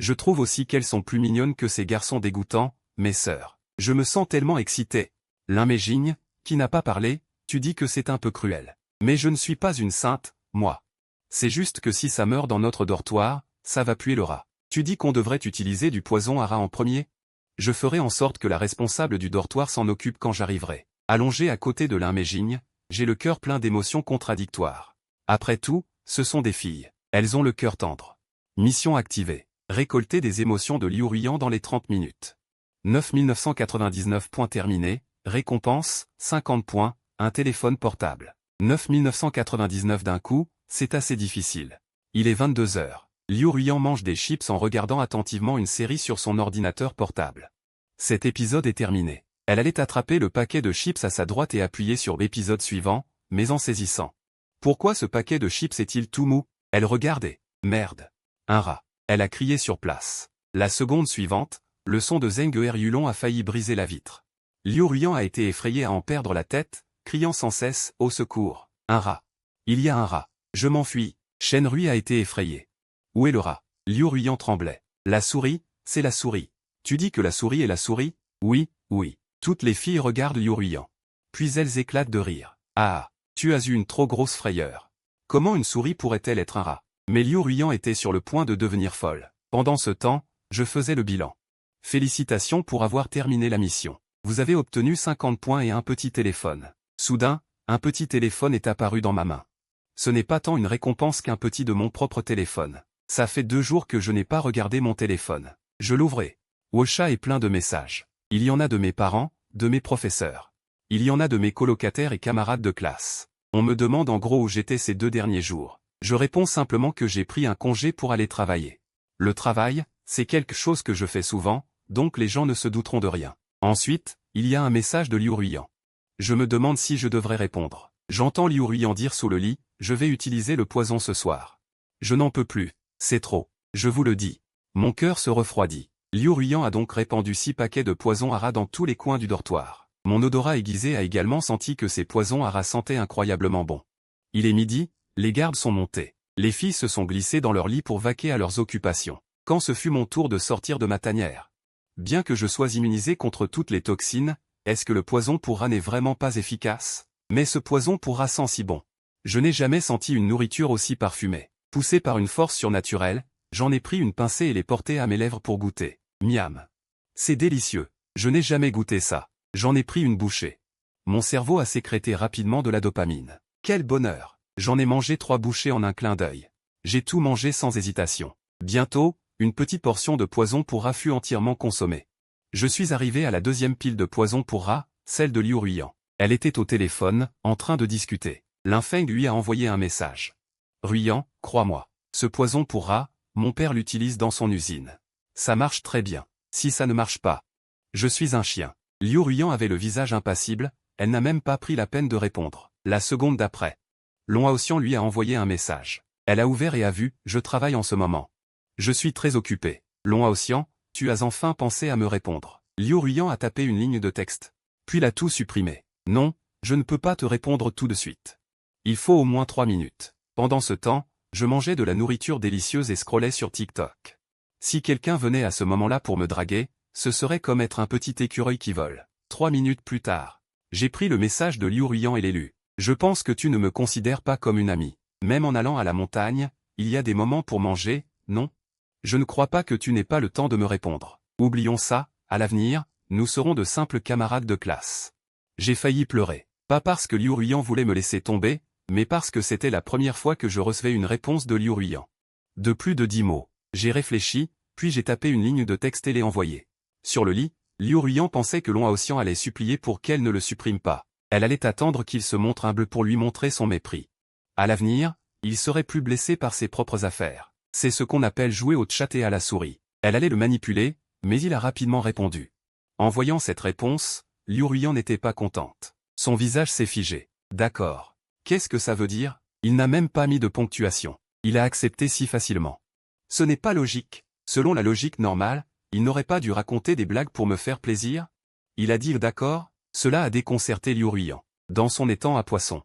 Je trouve aussi qu'elles sont plus mignonnes que ces garçons dégoûtants, mes sœurs. Je me sens tellement excité. Lin Meijing, qui n'a pas parlé, tu dis que c'est un peu cruel. Mais je ne suis pas une sainte, moi. C'est juste que si ça meurt dans notre dortoir, ça va puer le rat. Tu dis qu'on devrait utiliser du poison à rat en premier? Je ferai en sorte que la responsable du dortoir s'en occupe quand j'arriverai. Allongé à côté de Lin Meijing, j'ai le cœur plein d'émotions contradictoires. Après tout, ce sont des filles. Elles ont le cœur tendre. Mission activée. Récolter des émotions de Liu Ruian dans les 30 minutes. 9999 points terminés. Récompense, 50 points, un téléphone portable. 9999 d'un coup, c'est assez difficile. Il est 22 heures. Liu Ruian mange des chips en regardant attentivement une série sur son ordinateur portable. Cet épisode est terminé. Elle allait attraper le paquet de chips à sa droite et appuyer sur l'épisode suivant, mais en saisissant. Pourquoi ce paquet de chips est-il tout mou? Elle regardait. Merde. Un rat. Elle a crié sur place. La seconde suivante, le son de Zheng Yulong a failli briser la vitre. Liu Ruian a été effrayé à en perdre la tête, criant sans cesse « Au secours ! Un rat ! Il y a un rat ! Je m'enfuis !» Shen Rui a été effrayé. Où est le rat? Liu Ruian tremblait. La souris, c'est la souris. Tu dis que la souris est la souris? Oui, oui. Toutes les filles regardent Liu Ruian. Puis elles éclatent de rire. Ah, tu as eu une trop grosse frayeur. Comment une souris pourrait-elle être un rat? Mais Liu Ruian était sur le point de devenir folle. Pendant ce temps, je faisais le bilan. Félicitations pour avoir terminé la mission. Vous avez obtenu 50 points et un petit téléphone. Soudain, un petit téléphone est apparu dans ma main. Ce n'est pas tant une récompense qu'un petit de mon propre téléphone. Ça fait 2 jours que je n'ai pas regardé mon téléphone. Je l'ouvrais. Wosha est plein de messages. Il y en a de mes parents, de mes professeurs. Il y en a de mes colocataires et camarades de classe. On me demande en gros où j'étais ces 2 derniers jours. Je réponds simplement que j'ai pris un congé pour aller travailler. Le travail, c'est quelque chose que je fais souvent, donc les gens ne se douteront de rien. Ensuite, il y a un message de Liu Ruian. Je me demande si je devrais répondre. J'entends Liu Ruian dire sous le lit, je vais utiliser le poison ce soir. Je n'en peux plus, c'est trop, je vous le dis. Mon cœur se refroidit. Liu Ruian a donc répandu 6 paquets de poison à rat dans tous les coins du dortoir. Mon odorat aiguisé a également senti que ces poisons à rat sentaient incroyablement bon. Il est midi, les gardes sont montés. Les filles se sont glissées dans leur lit pour vaquer à leurs occupations. Quand ce fut mon tour de sortir de ma tanière. Bien que je sois immunisé contre toutes les toxines, est-ce que le poison pour rat n'est vraiment pas efficace? Mais ce poison pour rat sent si bon. Je n'ai jamais senti une nourriture aussi parfumée. Poussé par une force surnaturelle, j'en ai pris une pincée et l'ai portée à mes lèvres pour goûter. Miam. C'est délicieux. Je n'ai jamais goûté ça. J'en ai pris une bouchée. Mon cerveau a sécrété rapidement de la dopamine. Quel bonheur. J'en ai mangé 3 bouchées en un clin d'œil. J'ai tout mangé sans hésitation. Bientôt, une petite portion de poison pour rat fut entièrement consommée. Je suis arrivé à la 2e pile de poison pour rat, celle de Liu Ruian. Elle était au téléphone, en train de discuter. Linfeng lui a envoyé un message. Ruian, crois-moi. Ce poison pour rat, mon père l'utilise dans son usine. Ça marche très bien. Si ça ne marche pas. Je suis un chien. Liu Ruian avait le visage impassible, elle n'a même pas pris la peine de répondre. La seconde d'après. Long Haotian lui a envoyé un message. Elle a ouvert et a vu, je travaille en ce moment. Je suis très occupé. Long Haotian, tu as enfin pensé à me répondre. Liu Ruian a tapé une ligne de texte. Puis l'a tout supprimé. Non, je ne peux pas te répondre tout de suite. Il faut au moins 3 minutes. Pendant ce temps, je mangeais de la nourriture délicieuse et scrollais sur TikTok. Si quelqu'un venait à ce moment-là pour me draguer, ce serait comme être un petit écureuil qui vole. 3 minutes plus tard. J'ai pris le message de Liu Ruiyan et l'ai lu. Je pense que tu ne me considères pas comme une amie. Même en allant à la montagne, il y a des moments pour manger, non? Je ne crois pas que tu n'aies pas le temps de me répondre. Oublions ça, à l'avenir, nous serons de simples camarades de classe. J'ai failli pleurer. Pas parce que Liu Ruiyan voulait me laisser tomber, mais parce que c'était la première fois que je recevais une réponse de Liu Ruiyan. De plus de 10 mots. J'ai réfléchi, puis j'ai tapé une ligne de texte et l'ai envoyée. Sur le lit, Liu Ruiyan pensait que Long Haoxian allait supplier pour qu'elle ne le supprime pas. Elle allait attendre qu'il se montre humble pour lui montrer son mépris. À l'avenir, il serait plus blessé par ses propres affaires. C'est ce qu'on appelle jouer au chat et à la souris. Elle allait le manipuler, mais il a rapidement répondu. En voyant cette réponse, Liu Ruiyan n'était pas contente. Son visage s'est figé. D'accord. Qu'est-ce que ça veut dire? Il n'a même pas mis de ponctuation. Il a accepté si facilement. Ce n'est pas logique. Selon la logique normale, il n'aurait pas dû raconter des blagues pour me faire plaisir? Il a dit d'accord, cela a déconcerté Liu Ruiyan. Dans son étang à poissons.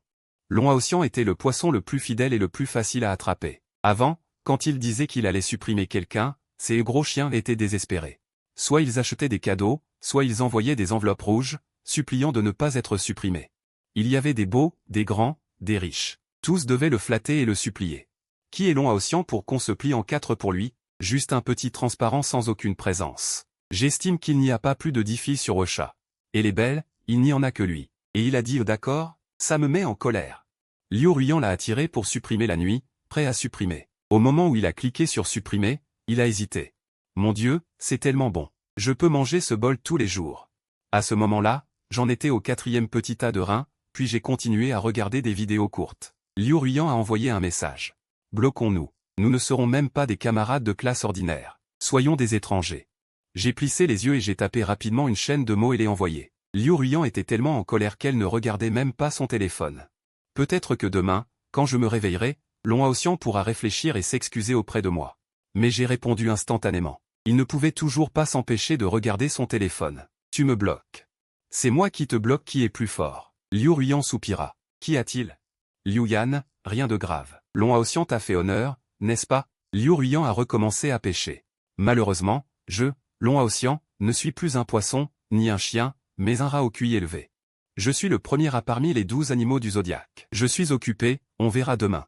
Long Haoxian était le poisson le plus fidèle et le plus facile à attraper. Avant, quand il disait qu'il allait supprimer quelqu'un, ces gros chiens étaient désespérés. Soit ils achetaient des cadeaux, soit ils envoyaient des enveloppes rouges, suppliant de ne pas être supprimés. Il y avait des beaux, des grands, des riches. Tous devaient le flatter et le supplier. Qui est Long Haoxian pour qu'on se plie en 4 pour lui? Juste un petit transparent sans aucune présence. J'estime qu'il n'y a pas plus de 10 filles sur Ocha. Et les belles, il n'y en a que lui. Et il a dit d'accord, ça me met en colère. Liu Ruiyan l'a attiré pour supprimer la nuit, prêt à supprimer. Au moment où il a cliqué sur supprimer, il a hésité. Mon Dieu, c'est tellement bon. Je peux manger ce bol tous les jours. À ce moment-là, j'en étais au 4e petit tas de reins, puis j'ai continué à regarder des vidéos courtes. Liu Ruiyan a envoyé un message. Bloquons-nous. Nous ne serons même pas des camarades de classe ordinaire. Soyons des étrangers. J'ai plissé les yeux et j'ai tapé rapidement une chaîne de mots et l'ai envoyé. Liu Ruiyan était tellement en colère qu'elle ne regardait même pas son téléphone. Peut-être que demain, quand je me réveillerai, Long Haoxian pourra réfléchir et s'excuser auprès de moi. Mais j'ai répondu instantanément. Il ne pouvait toujours pas s'empêcher de regarder son téléphone. Tu me bloques. C'est moi qui te bloque qui est plus fort. Liu Ruiyan soupira. Qu'y a-t-il? Liu Yan, rien de grave. Long Haoxian t'a fait honneur, n'est-ce pas? Liu Ruiyan a recommencé à pêcher. Malheureusement, Long Haoxian, ne suis plus un poisson, ni un chien, mais un rat au cuit élevé. Je suis le premier rat parmi les 12 animaux du zodiaque. Je suis occupé, on verra demain.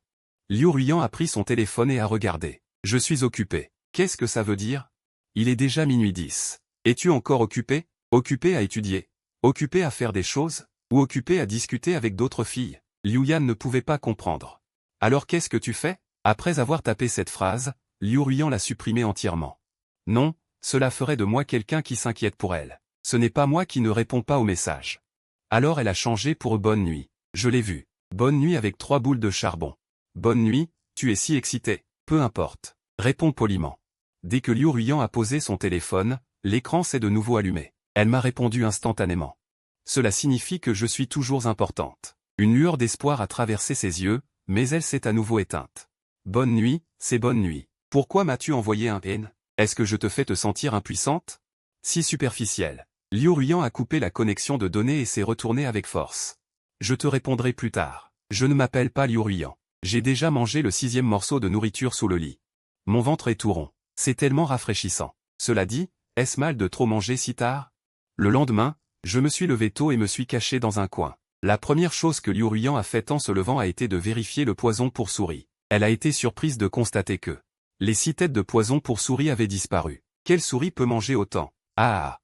Liu Ruiyan a pris son téléphone et a regardé. Je suis occupé. Qu'est-ce que ça veut dire? Il est déjà minuit 10. Es-tu encore occupé? Occupé à étudier? Occupé à faire des choses? Ou occupé à discuter avec d'autres filles? Liu Yan ne pouvait pas comprendre. Alors qu'est-ce que tu fais? Après avoir tapé cette phrase, Liu Ruiyan l'a supprimée entièrement. Non, cela ferait de moi quelqu'un qui s'inquiète pour elle. Ce n'est pas moi qui ne réponds pas aux messages. Alors elle a changé pour bonne nuit. Je l'ai vu. Bonne nuit avec 3 boules de charbon. Bonne nuit, tu es si excité. Peu importe. Réponds poliment. Dès que Liu Ruiyan a posé son téléphone, l'écran s'est de nouveau allumé. Elle m'a répondu instantanément. Cela signifie que je suis toujours importante. Une lueur d'espoir a traversé ses yeux, mais elle s'est à nouveau éteinte. Bonne nuit, c'est bonne nuit. Pourquoi m'as-tu envoyé un N? Est-ce que je te fais te sentir impuissante? Si superficielle. Liu Ruiyan a coupé la connexion de données et s'est retourné avec force. Je te répondrai plus tard. Je ne m'appelle pas Liu Ruiyan. J'ai déjà mangé le 6e morceau de nourriture sous le lit. Mon ventre est tout rond. C'est tellement rafraîchissant. Cela dit, est-ce mal de trop manger si tard? Le lendemain, je me suis levé tôt et me suis caché dans un coin. La première chose que Liu Ruiyan a fait en se levant a été de vérifier le poison pour souris. Elle a été surprise de constater que les 6 têtes de poison pour souris avaient disparu. Quelle souris peut manger autant? Ah!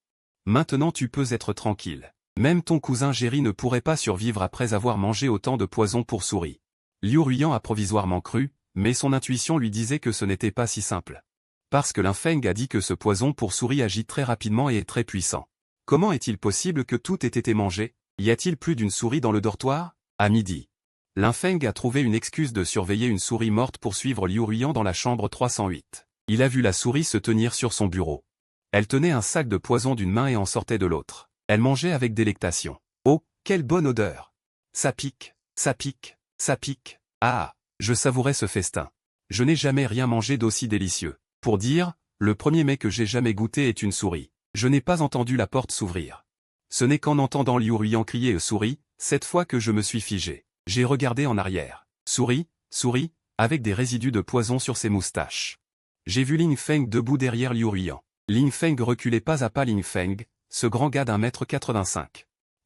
Maintenant tu peux être tranquille. Même ton cousin Jerry ne pourrait pas survivre après avoir mangé autant de poison pour souris. Liu Ruiyan a provisoirement cru, mais son intuition lui disait que ce n'était pas si simple. Parce que Linfeng a dit que ce poison pour souris agit très rapidement et est très puissant. Comment est-il possible que tout ait été mangé? Y a-t-il plus d'une souris dans le dortoir? À midi. Linfeng a trouvé une excuse de surveiller une souris morte pour suivre Liu Ruiyan dans la chambre 308. Il a vu la souris se tenir sur son bureau. Elle tenait un sac de poison d'une main et en sortait de l'autre. Elle mangeait avec délectation. Oh, quelle bonne odeur! Ça pique, ça pique, ça pique. Ah! Je savourais ce festin. Je n'ai jamais rien mangé d'aussi délicieux. Pour dire, le premier mets que j'ai jamais goûté est une souris. Je n'ai pas entendu la porte s'ouvrir. Ce n'est qu'en entendant Liu Ruiyan crier souris, cette fois que je me suis figé. J'ai regardé en arrière. Souris, souris, avec des résidus de poison sur ses moustaches. J'ai vu Ling Feng debout derrière Liu Ruiyan. Ling Feng reculait pas à pas. Ling Feng, ce grand gars d'1,85 m.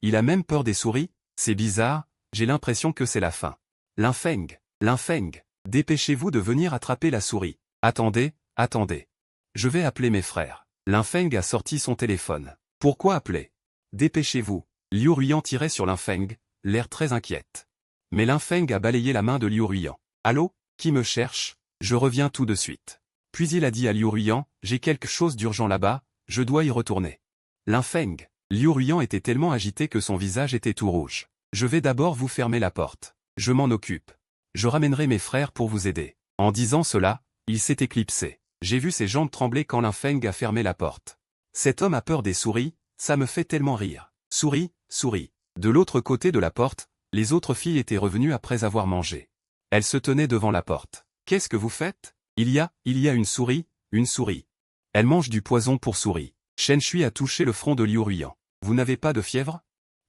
Il a même peur des souris, c'est bizarre, j'ai l'impression que c'est la fin. Lin Feng, dépêchez-vous de venir attraper la souris. Attendez, attendez. Je vais appeler mes frères. Lin Feng a sorti son téléphone. Pourquoi appeler? Dépêchez-vous. Liu Ruiyan tirait sur Lin Feng, l'air très inquiète. Mais Lin Feng a balayé la main de Liu Ruiyan. Allô, qui me cherche? Je reviens tout de suite. Puis il a dit à Liu Ruiyan, j'ai quelque chose d'urgent là-bas, je dois y retourner. Lin Feng. Liu Ruiyan était tellement agité que son visage était tout rouge. Je vais d'abord vous fermer la porte. Je m'en occupe. Je ramènerai mes frères pour vous aider. En disant cela, il s'est éclipsé. J'ai vu ses jambes trembler quand Lin Feng a fermé la porte. Cet homme a peur des souris, ça me fait tellement rire. Souris, souris. De l'autre côté de la porte, les autres filles étaient revenues après avoir mangé. Elles se tenaient devant la porte. Qu'est-ce que vous faites? Il y a une souris, une souris. Elle mange du poison pour souris. Shen Shui a touché le front de Liu Ruiyan. Vous n'avez pas de fièvre?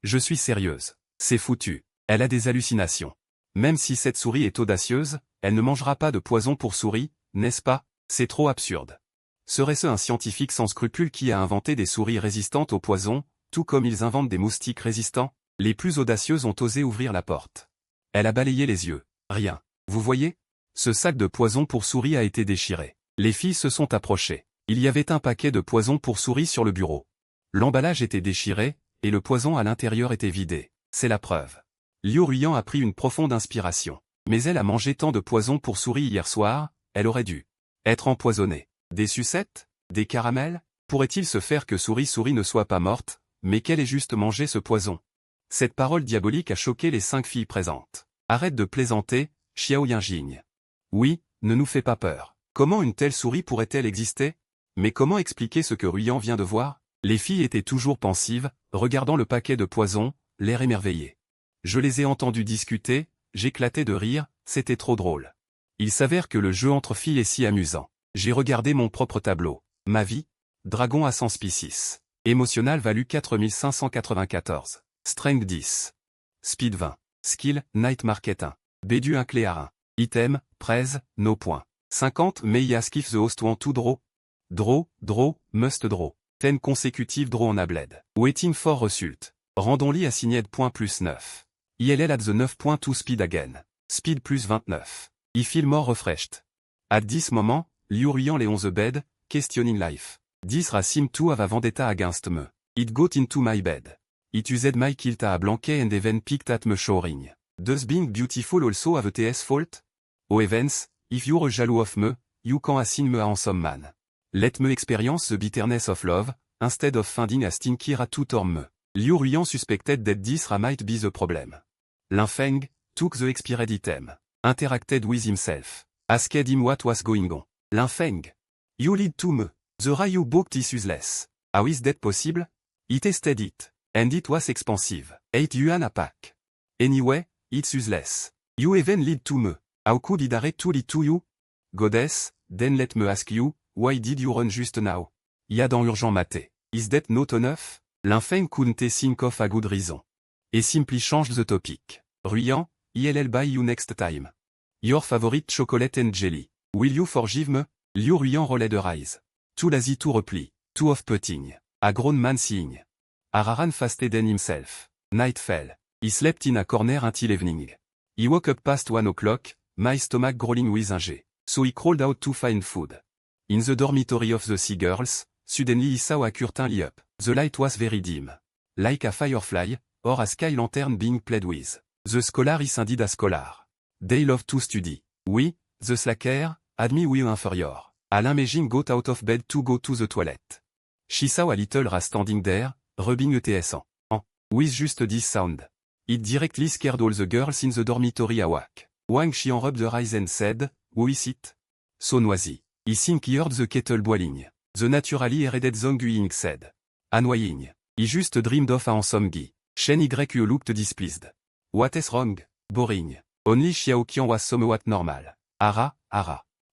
Je suis sérieuse. C'est foutu. Elle a des hallucinations. Même si cette souris est audacieuse, elle ne mangera pas de poison pour souris, n'est-ce pas? C'est trop absurde. Serait-ce un scientifique sans scrupules qui a inventé des souris résistantes au poison, tout comme ils inventent des moustiques résistants? Les plus audacieuses ont osé ouvrir la porte. Elle a balayé les yeux. Rien. Vous voyez? Ce sac de poison pour souris a été déchiré. Les filles se sont approchées. Il y avait un paquet de poison pour souris sur le bureau. L'emballage était déchiré, et le poison à l'intérieur était vidé. C'est la preuve. Liu Ruiyan a pris une profonde inspiration. Mais elle a mangé tant de poison pour souris hier soir, elle aurait dû être empoisonnée. Des sucettes? Des caramels? Pourrait-il se faire que souris ne soit pas morte, mais qu'elle ait juste mangé ce poison? Cette parole diabolique a choqué les 5 filles présentes. Arrête de plaisanter, Xiao Yinjing. Oui, ne nous fais pas peur. Comment une telle souris pourrait-elle exister? Mais comment expliquer ce que Ruiyan vient de voir? Les filles étaient toujours pensives, regardant le paquet de poison, l'air émerveillé. Je les ai entendues discuter, j'éclatais de rire, c'était trop drôle. Il s'avère que le jeu entre filles est si amusant. J'ai regardé mon propre tableau. Ma vie? Dragon à 100 species. Émotional value 4594. Strength 10. Speed 20. Skill, Night Market 1. Bédu 1 clé à 1. Item, Prez, no point. 50 Meiya skip the host want to draw. Draw, must draw. 10 consécutive draw on a bled. Waiting for result. Rendons-li assigned point plus 9. ILL at the 9.2 speed again. Speed plus 29. I feel more refreshed. At this moment, Liu Ruiyan lay on the bed, questioning life. This seem to have a vendetta against me. It got into my bed. It used my kilt a blanket and even picked at me showering. Does being beautiful also have a TS fault? Oh Evans, if you're jaloux of me, you can assign me a handsome man. Let me experience the bitterness of love, instead of finding a stinky rat to torm me. Liu Ruiyan suspected that this might be the problem. Lin Feng took the expired item. Interacted with himself. Asked him what was going on. Lin Feng. You lied to me. The ray you bought is useless. How is that possible? He tested it. And it was expensive. 8 yuan a pack. Anyway, it's useless. You even lied to me. How could he dare to lie to you? Goddess, then let me ask you, why did you run just now? Y'a dans urgent maté. Is that not enough? Lin Feng couldn't think of a good reason. Et simply change the topic. Ruiyan, I'll buy you next time. Your favorite chocolate and jelly. Will you forgive me? Liu Ruiyan rolled her eyes. Too lazy to reply. Too off-putting. A grown man seeing. Araran fasted in himself. Night fell. He slept in a corner until evening. He woke up past 1 o'clock, my stomach growling with hunger. So he crawled out to find food. In the dormitory of the sea girls, suddenly he saw a curtain lit up. The light was very dim. Like a firefly, or a sky lantern being played with. The scholar is indeed a scholar. They love to study. Oui, the slacker, admit we inferior. Alain Mejing got out of bed to go to the toilet. She saw a little rat standing there, rubbing ets en. With just this sound. It directly scared all the girls in the dormitory awake. Wang Xian rubbed their eyes and said, who is it? So noisy. I think he heard the kettle boiling. The naturally hereded Zhong said. Annoying. He just dreamed of a handsome guy. Shen Yu looked displeased. What is wrong? Boring. Only Xiao Qian was somewhat normal. Ara.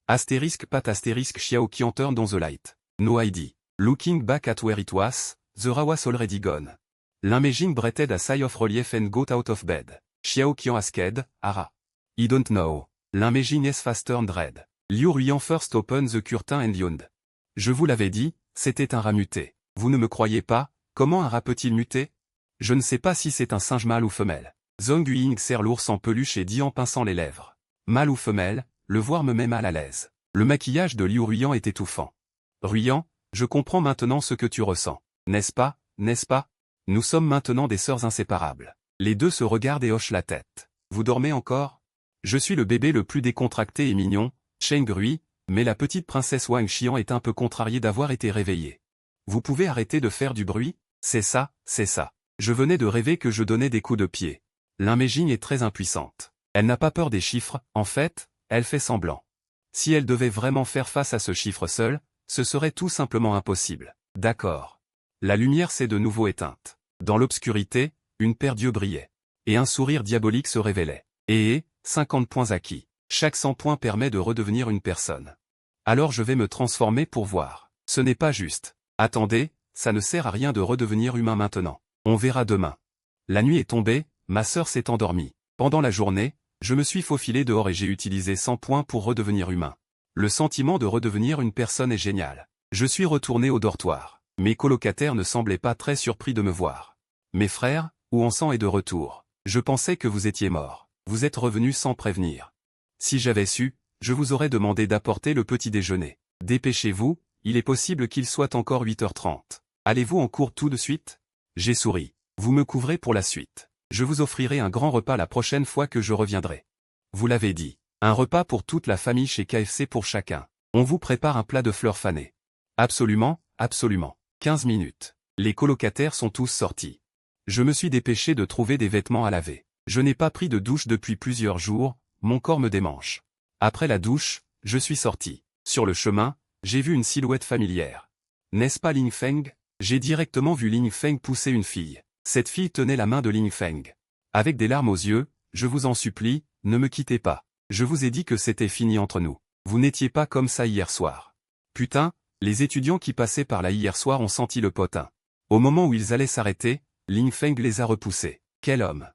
Asterisk pat asterisk Xiao Qian turned on the light. No ID. Looking back at where it was, the rat was already gone. Lin Mejing breathed a sigh of relief and got out of bed. Xiao Qian asked, Ara. I don't know. Lin Mejing is fast turned red. Liu Ruyan first open the curtain and yawned. Je vous l'avais dit, c'était un rat muté. Vous ne me croyez pas, comment un rat peut-il muter? Je ne sais pas si c'est un singe mâle ou femelle. Zhong Ying serre l'ours en peluche et dit en pinçant les lèvres. Mâle ou femelle, le voir me met mal à l'aise. Le maquillage de Liu Ruyan est étouffant. Ruyan, je comprends maintenant ce que tu ressens. N'est-ce pas, n'est-ce pas? Nous sommes maintenant des sœurs inséparables. Les deux se regardent et hochent la tête. Vous dormez encore? Je suis le bébé le plus décontracté et mignon, Cheng Rui, mais la petite princesse Wang Xian est un peu contrariée d'avoir été réveillée. Vous pouvez arrêter de faire du bruit? C'est ça, c'est ça. Je venais de rêver que je donnais des coups de pied. L'Inméging est très impuissante. Elle n'a pas peur des chiffres, en fait, elle fait semblant. Si elle devait vraiment faire face à ce chiffre seul, ce serait tout simplement impossible. D'accord. La lumière s'est de nouveau éteinte. Dans l'obscurité, une paire d'yeux brillait. Et un sourire diabolique se révélait. 50 points acquis. Chaque 100 points permet de redevenir une personne. Alors je vais me transformer pour voir. Ce n'est pas juste. Attendez, ça ne sert à rien de redevenir humain maintenant. On verra demain. La nuit est tombée, ma sœur s'est endormie. Pendant la journée, je me suis faufilé dehors et j'ai utilisé 100 points pour redevenir humain. Le sentiment de redevenir une personne est génial. Je suis retourné au dortoir. Mes colocataires ne semblaient pas très surpris de me voir. Mes frères, Huanshan est de retour. Je pensais que vous étiez mort. Vous êtes revenus sans prévenir. Si j'avais su, je vous aurais demandé d'apporter le petit déjeuner. Dépêchez-vous, il est possible qu'il soit encore 8h30. Allez-vous en cours tout de suite? J'ai souri. Vous me couvrez pour la suite. Je vous offrirai un grand repas la prochaine fois que je reviendrai. Vous l'avez dit. Un repas pour toute la famille chez KFC pour chacun. On vous prépare un plat de fleurs fanées. Absolument, absolument. 15 minutes. Les colocataires sont tous sortis. Je me suis dépêché de trouver des vêtements à laver. Je n'ai pas pris de douche depuis plusieurs jours, mon corps me démange. Après la douche, je suis sorti. Sur le chemin, j'ai vu une silhouette familière. N'est-ce pas Ling Feng? J'ai directement vu Ling Feng pousser une fille. Cette fille tenait la main de Ling Feng. Avec des larmes aux yeux, je vous en supplie, ne me quittez pas. Je vous ai dit que c'était fini entre nous. Vous n'étiez pas comme ça hier soir. Putain, les étudiants qui passaient par là hier soir ont senti le potin. Au moment où ils allaient s'arrêter, Ling Feng les a repoussés. Quel homme!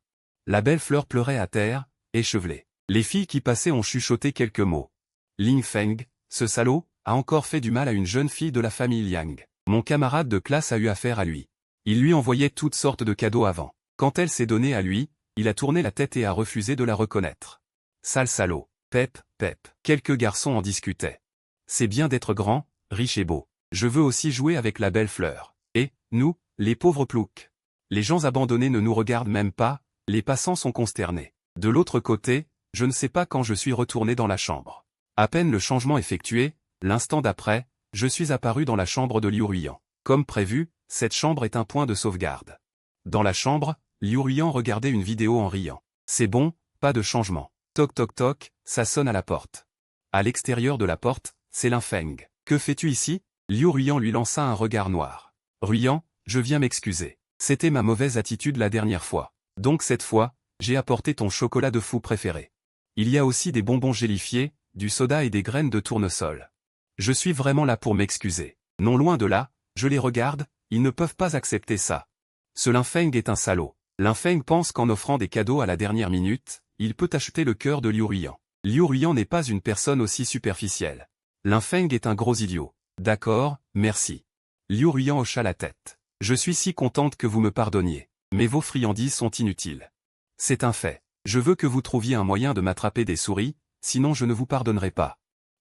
La belle fleur pleurait à terre, échevelée. Les filles qui passaient ont chuchoté quelques mots. Ling Feng, ce salaud, a encore fait du mal à une jeune fille de la famille Liang. Mon camarade de classe a eu affaire à lui. Il lui envoyait toutes sortes de cadeaux avant. Quand elle s'est donnée à lui, il a tourné la tête et a refusé de la reconnaître. Sale salaud. Pep, pep. Quelques garçons en discutaient. C'est bien d'être grand, riche et beau. Je veux aussi jouer avec la belle fleur. Et, nous, les pauvres ploucs. Les gens abandonnés ne nous regardent même pas, les passants sont consternés. De l'autre côté, je ne sais pas quand je suis retourné dans la chambre. À peine le changement effectué, l'instant d'après, je suis apparu dans la chambre de Liu Ruyan. Comme prévu, cette chambre est un point de sauvegarde. Dans la chambre, Liu Ruyan regardait une vidéo en riant. C'est bon, pas de changement. Toc toc toc, ça sonne à la porte. À l'extérieur de la porte, c'est Ling Feng. Que fais-tu ici? Liu Ruyan lui lança un regard noir. Ruyan, je viens m'excuser. C'était ma mauvaise attitude la dernière fois. Donc cette fois, j'ai apporté ton chocolat de fou préféré. Il y a aussi des bonbons gélifiés, du soda et des graines de tournesol. Je suis vraiment là pour m'excuser. Non loin de là, je les regarde, ils ne peuvent pas accepter ça. Ce Ling Feng est un salaud. Ling Feng pense qu'en offrant des cadeaux à la dernière minute, il peut acheter le cœur de Liu Ruyan. Liu Ruyan n'est pas une personne aussi superficielle. Ling Feng est un gros idiot. D'accord, merci. Liu Ruyan hocha la tête. Je suis si contente que vous me pardonniez. Mais vos friandises sont inutiles. C'est un fait. Je veux que vous trouviez un moyen de m'attraper des souris, sinon je ne vous pardonnerai pas.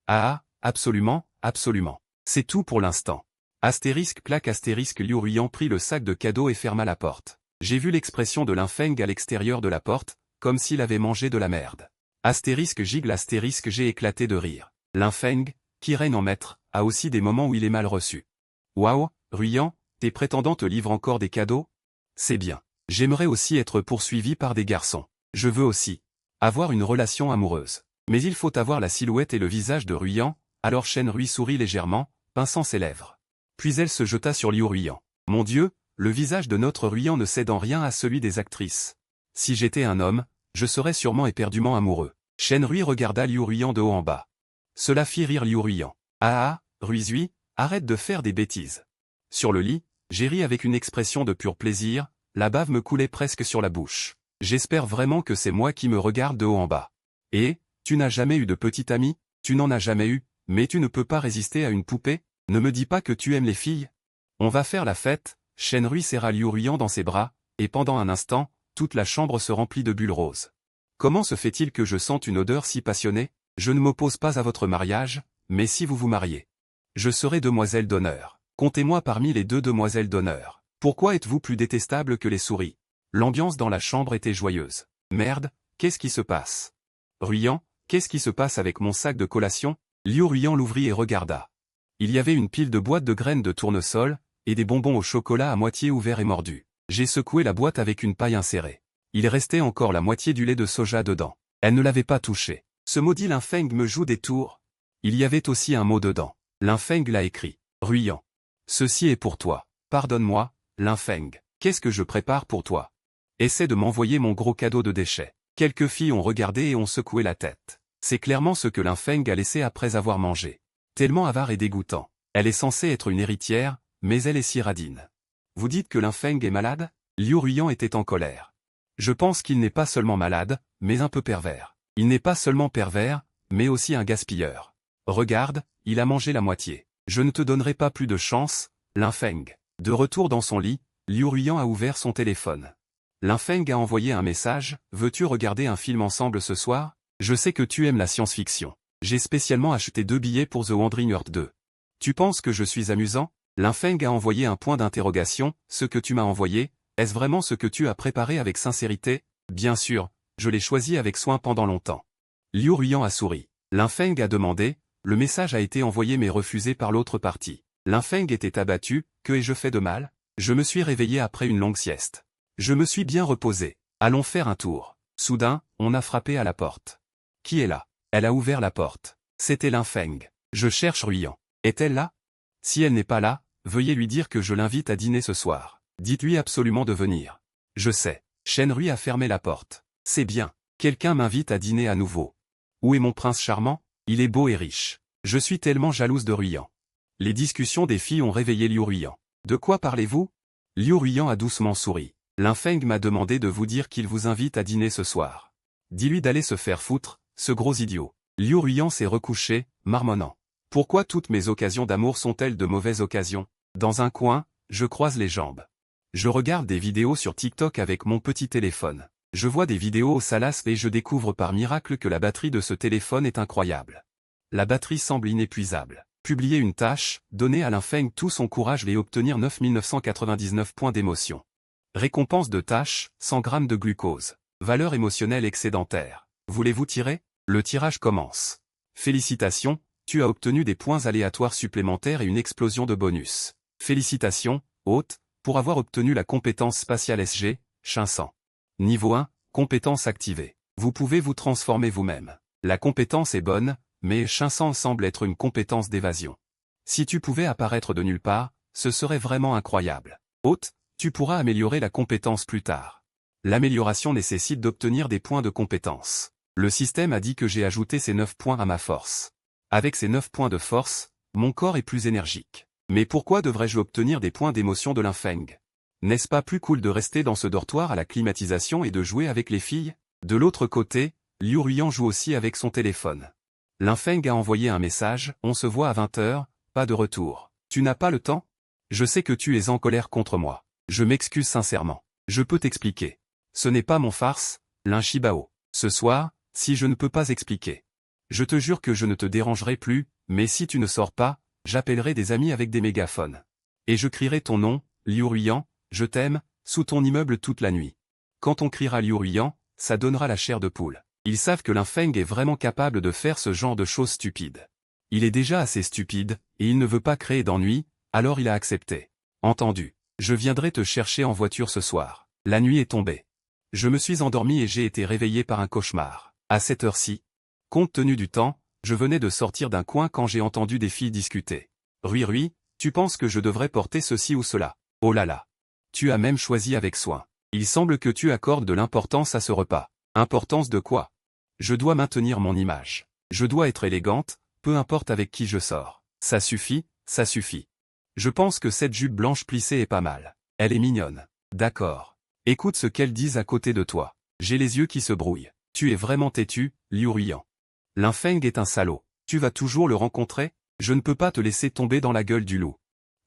Ah, absolument, absolument. C'est tout pour l'instant. Astérisque claque astérisque Liu Ruyan prit le sac de cadeaux et ferma la porte. J'ai vu l'expression de Ling Feng à l'extérieur de la porte, comme s'il avait mangé de la merde. Astérisque gigle astérisque j'ai éclaté de rire. Ling Feng, qui règne en maître, a aussi des moments où il est mal reçu. Waouh, Ruyan, tes prétendants te livrent encore des cadeaux? C'est bien. J'aimerais aussi être poursuivi par des garçons. Je veux aussi avoir une relation amoureuse. Mais il faut avoir la silhouette et le visage de Ruyan, alors Chen Rui sourit légèrement, pinçant ses lèvres. Puis elle se jeta sur Liu Ruyan. Mon Dieu, le visage de notre Ruyan ne cède en rien à celui des actrices. Si j'étais un homme, je serais sûrement éperdument amoureux. Chen Rui regarda Liu Ruyan de haut en bas. Cela fit rire Liu Ruyan. Ah ah, Ruizui, arrête de faire des bêtises. Sur le lit, j'ai ri avec une expression de pur plaisir, la bave me coulait presque sur la bouche. J'espère vraiment que c'est moi qui me regarde de haut en bas. Et, tu n'as jamais eu de petite amie? Tu n'en as jamais eu, mais tu ne peux pas résister à une poupée? Ne me dis pas que tu aimes les filles. On va faire la fête. Shenrui serra Liu Ruyan dans ses bras, et pendant un instant, toute la chambre se remplit de bulles roses. Comment se fait-il que je sente une odeur si passionnée? Je ne m'oppose pas à votre mariage, mais si vous vous mariez, je serai demoiselle d'honneur. Comptez-moi parmi les 2 demoiselles d'honneur. Pourquoi êtes-vous plus détestable que les souris? L'ambiance dans la chambre était joyeuse. Merde, qu'est-ce qui se passe? Ruyan, qu'est-ce qui se passe avec mon sac de collation? Liu Ruyan l'ouvrit et regarda. Il y avait une pile de boîtes de graines de tournesol, et des bonbons au chocolat à moitié ouverts et mordus. J'ai secoué la boîte avec une paille insérée. Il restait encore la moitié du lait de soja dedans. Elle ne l'avait pas touché. Ce maudit Linfeng me joue des tours. Il y avait aussi un mot dedans. Linfeng l'a écrit. Ruyan. Ceci est pour toi. Pardonne-moi, Linfeng. Qu'est-ce que je prépare pour toi? Essaie de m'envoyer mon gros cadeau de déchets. Quelques filles ont regardé et ont secoué la tête. C'est clairement ce que Linfeng a laissé après avoir mangé. Tellement avare et dégoûtant. Elle est censée être une héritière, mais elle est si radine. Vous dites que Linfeng est malade? Liu Ruyan était en colère. Je pense qu'il n'est pas seulement malade, mais un peu pervers. Il n'est pas seulement pervers, mais aussi un gaspilleur. Regarde, il a mangé la moitié. Je ne te donnerai pas plus de chance, Linfeng. De retour dans son lit, Liu Ruyan a ouvert son téléphone. Linfeng a envoyé un message. Veux-tu regarder un film ensemble ce soir? Je sais que tu aimes la science-fiction. J'ai spécialement acheté 2 billets pour The Wandering Earth 2. Tu penses que je suis amusant? Linfeng a envoyé un point d'interrogation. Ce que tu m'as envoyé, est-ce vraiment ce que tu as préparé avec sincérité? Bien sûr, je l'ai choisi avec soin pendant longtemps. Liu Ruyan a souri. Linfeng a demandé. Le message a été envoyé mais refusé par l'autre partie. Linfeng était abattu. Que ai-je fait de mal? Je me suis réveillé après une longue sieste. Je me suis bien reposé. Allons faire un tour. Soudain, on a frappé à la porte. Qui est là? Elle a ouvert la porte. C'était Linfeng. Je cherche Ruyan. Est-elle là? Si elle n'est pas là, veuillez lui dire que je l'invite à dîner ce soir. Dites-lui absolument de venir. Je sais. Shenrui a fermé la porte. C'est bien. Quelqu'un m'invite à dîner à nouveau. Où est mon prince charmant? Il est beau et riche. Je suis tellement jalouse de Ruyan. Les discussions des filles ont réveillé Liu Ruyan. De quoi parlez-vous? Liu Ruyan a doucement souri. Linfeng m'a demandé de vous dire qu'il vous invite à dîner ce soir. Dis-lui d'aller se faire foutre, ce gros idiot. Liu Ruyan s'est recouché, marmonnant. Pourquoi toutes mes occasions d'amour sont-elles de mauvaises occasions? Dans un coin, je croise les jambes. Je regarde des vidéos sur TikTok avec mon petit téléphone. Je vois des vidéos au Salas et je découvre par miracle que la batterie de ce téléphone est incroyable. La batterie semble inépuisable. Publier une tâche, donner à Linfeng tout son courage et obtenir 9999 points d'émotion. Récompense de tâche, 100 grammes de glucose. Valeur émotionnelle excédentaire. Voulez-vous tirer? Le tirage commence. Félicitations, tu as obtenu des points aléatoires supplémentaires et une explosion de bonus. Félicitations, hôte, pour avoir obtenu la compétence spatiale SG, 500. Niveau 1, compétence activée. Vous pouvez vous transformer vous-même. La compétence est bonne, mais 500 semble être une compétence d'évasion. Si tu pouvais apparaître de nulle part, ce serait vraiment incroyable. Hôte, tu pourras améliorer la compétence plus tard. L'amélioration nécessite d'obtenir des points de compétence. Le système a dit que j'ai ajouté ces 9 points à ma force. Avec ces 9 points de force, mon corps est plus énergique. Mais pourquoi devrais-je obtenir des points d'émotion de Linfeng? N'est-ce pas plus cool de rester dans ce dortoir à la climatisation et de jouer avec les filles? De l'autre côté, Liu Ruyan joue aussi avec son téléphone. Linfeng a envoyé un message, on se voit à 20h, pas de retour. Tu n'as pas le temps? Je sais que tu es en colère contre moi. Je m'excuse sincèrement. Je peux t'expliquer. Ce n'est pas mon farce, Lin Shibao. Ce soir, si je ne peux pas expliquer. Je te jure que je ne te dérangerai plus, mais si tu ne sors pas, j'appellerai des amis avec des mégaphones. Et je crierai ton nom, Liu Ruyan, je t'aime, sous ton immeuble toute la nuit. Quand on criera Liu Ruyan, ça donnera la chair de poule. Ils savent que Linfeng est vraiment capable de faire ce genre de choses stupides. Il est déjà assez stupide, et il ne veut pas créer d'ennui, alors il a accepté. Entendu. Je viendrai te chercher en voiture ce soir. La nuit est tombée. Je me suis endormi et j'ai été réveillé par un cauchemar. À cette heure-ci, compte tenu du temps, je venais de sortir d'un coin quand j'ai entendu des filles discuter. Rui, tu penses que je devrais porter ceci ou cela? Oh là là. Tu as même choisi avec soin. Il semble que tu accordes de l'importance à ce repas. Importance de quoi? Je dois maintenir mon image. Je dois être élégante, peu importe avec qui je sors. Ça suffit, ça suffit. Je pense que cette jupe blanche plissée est pas mal. Elle est mignonne. D'accord. Écoute ce qu'elles disent à côté de toi. J'ai les yeux qui se brouillent. Tu es vraiment têtu, Liu Ruyan. Linfeng est un salaud. Tu vas toujours le rencontrer? Je ne peux pas te laisser tomber dans la gueule du loup.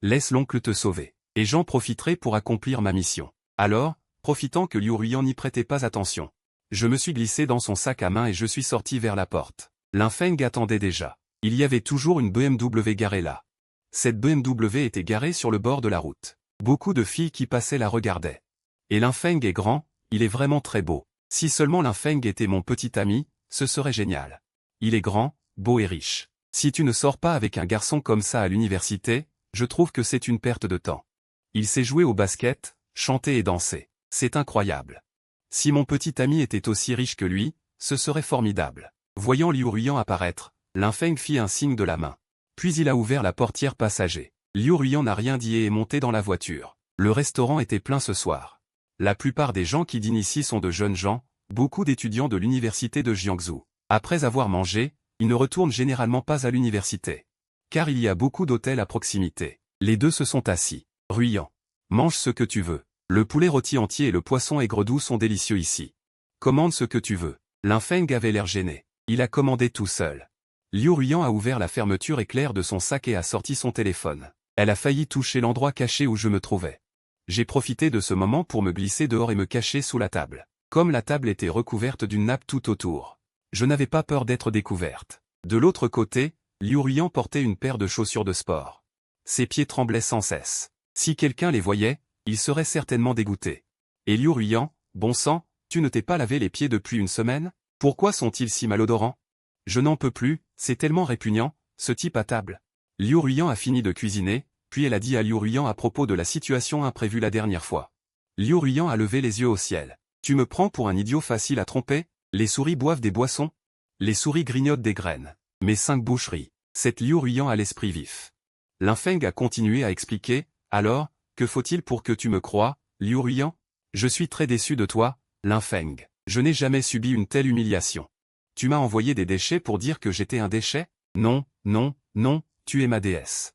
Laisse l'oncle te sauver. Et j'en profiterai pour accomplir ma mission. Alors, profitant que Liu Ruiyan n'y prêtait pas attention, je me suis glissé dans son sac à main et je suis sorti vers la porte. Lin Feng attendait déjà. Il y avait toujours une BMW garée là. Cette BMW était garée sur le bord de la route. Beaucoup de filles qui passaient la regardaient. Et Lin Feng est grand, il est vraiment très beau. Si seulement Lin Feng était mon petit ami, ce serait génial. Il est grand, beau et riche. Si tu ne sors pas avec un garçon comme ça à l'université, je trouve que c'est une perte de temps. Il sait jouer au basket, chanter et danser. C'est incroyable. Si mon petit ami était aussi riche que lui, ce serait formidable. Voyant Liu Ruiyan apparaître, Lin Feng fit un signe de la main. Puis il a ouvert la portière passager. Liu Ruiyan n'a rien dit et est monté dans la voiture. Le restaurant était plein ce soir. La plupart des gens qui dînent ici sont de jeunes gens, beaucoup d'étudiants de l'université de Jiangsu. Après avoir mangé, ils ne retournent généralement pas à l'université. Car il y a beaucoup d'hôtels à proximité. Les deux se sont assis. Ruiyan. Mange ce que tu veux. Le poulet rôti entier et le poisson aigre-doux sont délicieux ici. Commande ce que tu veux. Lin Feng avait l'air gêné. Il a commandé tout seul. Liu Ruiyan a ouvert la fermeture éclair de son sac et a sorti son téléphone. Elle a failli toucher l'endroit caché où je me trouvais. J'ai profité de ce moment pour me glisser dehors et me cacher sous la table. Comme la table était recouverte d'une nappe tout autour, je n'avais pas peur d'être découverte. De l'autre côté, Liu Ruiyan portait une paire de chaussures de sport. Ses pieds tremblaient sans cesse. Si quelqu'un les voyait, il serait certainement dégoûté. Et Liu Ruiyan, bon sang, tu ne t'es pas lavé les pieds depuis une semaine? Pourquoi sont-ils si malodorants? Je n'en peux plus, c'est tellement répugnant, ce type à table. Liu Ruiyan a fini de cuisiner, puis elle a dit à Liu Ruiyan à propos de la situation imprévue la dernière fois. Liu Ruiyan a levé les yeux au ciel. Tu me prends pour un idiot facile à tromper? Les souris boivent des boissons? Les souris grignotent des graines. Mes 5 boucheries. Cette Liu Ruiyan a l'esprit vif. Lin Feng a continué à expliquer. Alors, que faut-il pour que tu me croies, Liu Ruiyan? Je suis très déçu de toi, Lin Feng. Je n'ai jamais subi une telle humiliation. Tu m'as envoyé des déchets pour dire que j'étais un déchet? Non, non, non, tu es ma déesse.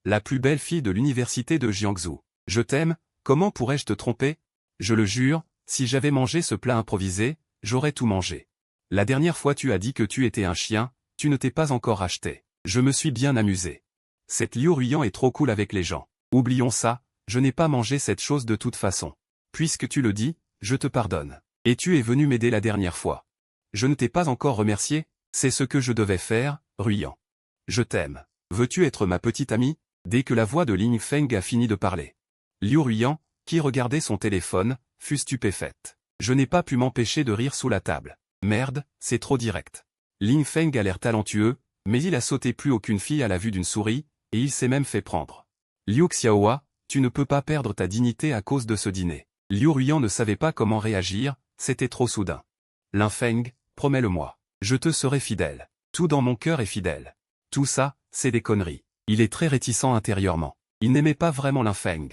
La plus belle fille de l'université de Jiangsu. Je t'aime, comment pourrais-je te tromper? Je le jure, si j'avais mangé ce plat improvisé, j'aurais tout mangé. La dernière fois tu as dit que tu étais un chien, tu ne t'es pas encore acheté. Je me suis bien amusé. Cette Liu Ruiyan est trop cool avec les gens. Oublions ça, je n'ai pas mangé cette chose de toute façon. Puisque tu le dis, je te pardonne. Et tu es venu m'aider la dernière fois. Je ne t'ai pas encore remercié, c'est ce que je devais faire, Ruiyan. Je t'aime. Veux-tu être ma petite amie? Dès que la voix de Lin Feng a fini de parler, Liu Ruiyan, qui regardait son téléphone, fut stupéfaite. Je n'ai pas pu m'empêcher de rire sous la table. Merde, c'est trop direct. Lin Feng a l'air talentueux, mais il a sauté plus aucune fille à la vue d'une souris, et il s'est même fait prendre. Liu Xiaohua, tu ne peux pas perdre ta dignité à cause de ce dîner. Liu Ruiyan ne savait pas comment réagir, c'était trop soudain. Lin Feng, promets-le-moi. Je te serai fidèle. Tout dans mon cœur est fidèle. Tout ça, c'est des conneries. Il est très réticent intérieurement. Il n'aimait pas vraiment Lin Feng.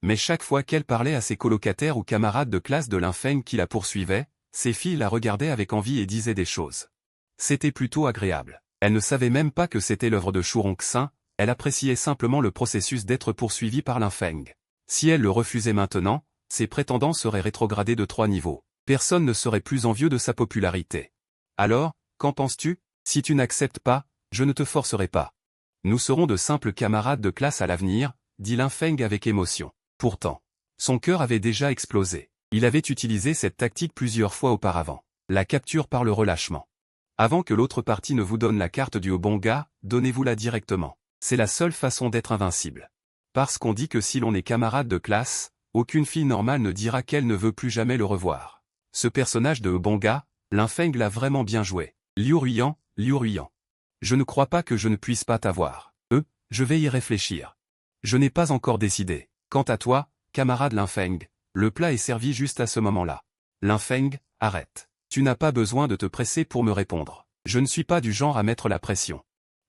Mais chaque fois qu'elle parlait à ses colocataires ou camarades de classe de Lin Feng qui la poursuivaient, ses filles la regardaient avec envie et disaient des choses. C'était plutôt agréable. Elle ne savait même pas que c'était l'œuvre de Shu Rongxin, elle appréciait simplement le processus d'être poursuivie par Lin Feng. Si elle le refusait maintenant, ses prétendants seraient rétrogradés de 3 niveaux. Personne ne serait plus envieux de sa popularité. Alors, qu'en penses-tu? Si tu n'acceptes pas, je ne te forcerai pas. Nous serons de simples camarades de classe à l'avenir, dit Lin Feng avec émotion. Pourtant, son cœur avait déjà explosé. Il avait utilisé cette tactique plusieurs fois auparavant. La capture par le relâchement. Avant que l'autre partie ne vous donne la carte du bon gars, donnez-vous-la directement. C'est la seule façon d'être invincible. Parce qu'on dit que si l'on est camarade de classe, aucune fille normale ne dira qu'elle ne veut plus jamais le revoir. Ce personnage de bon gars, Lin Feng l'a vraiment bien joué. Liu Ruiyan, Liu Ruiyan. Je ne crois pas que je ne puisse pas t'avoir. Je vais y réfléchir. Je n'ai pas encore décidé. Quant à toi, camarade Lin Feng, le plat est servi juste à ce moment-là. Lin Feng, arrête. Tu n'as pas besoin de te presser pour me répondre. Je ne suis pas du genre à mettre la pression.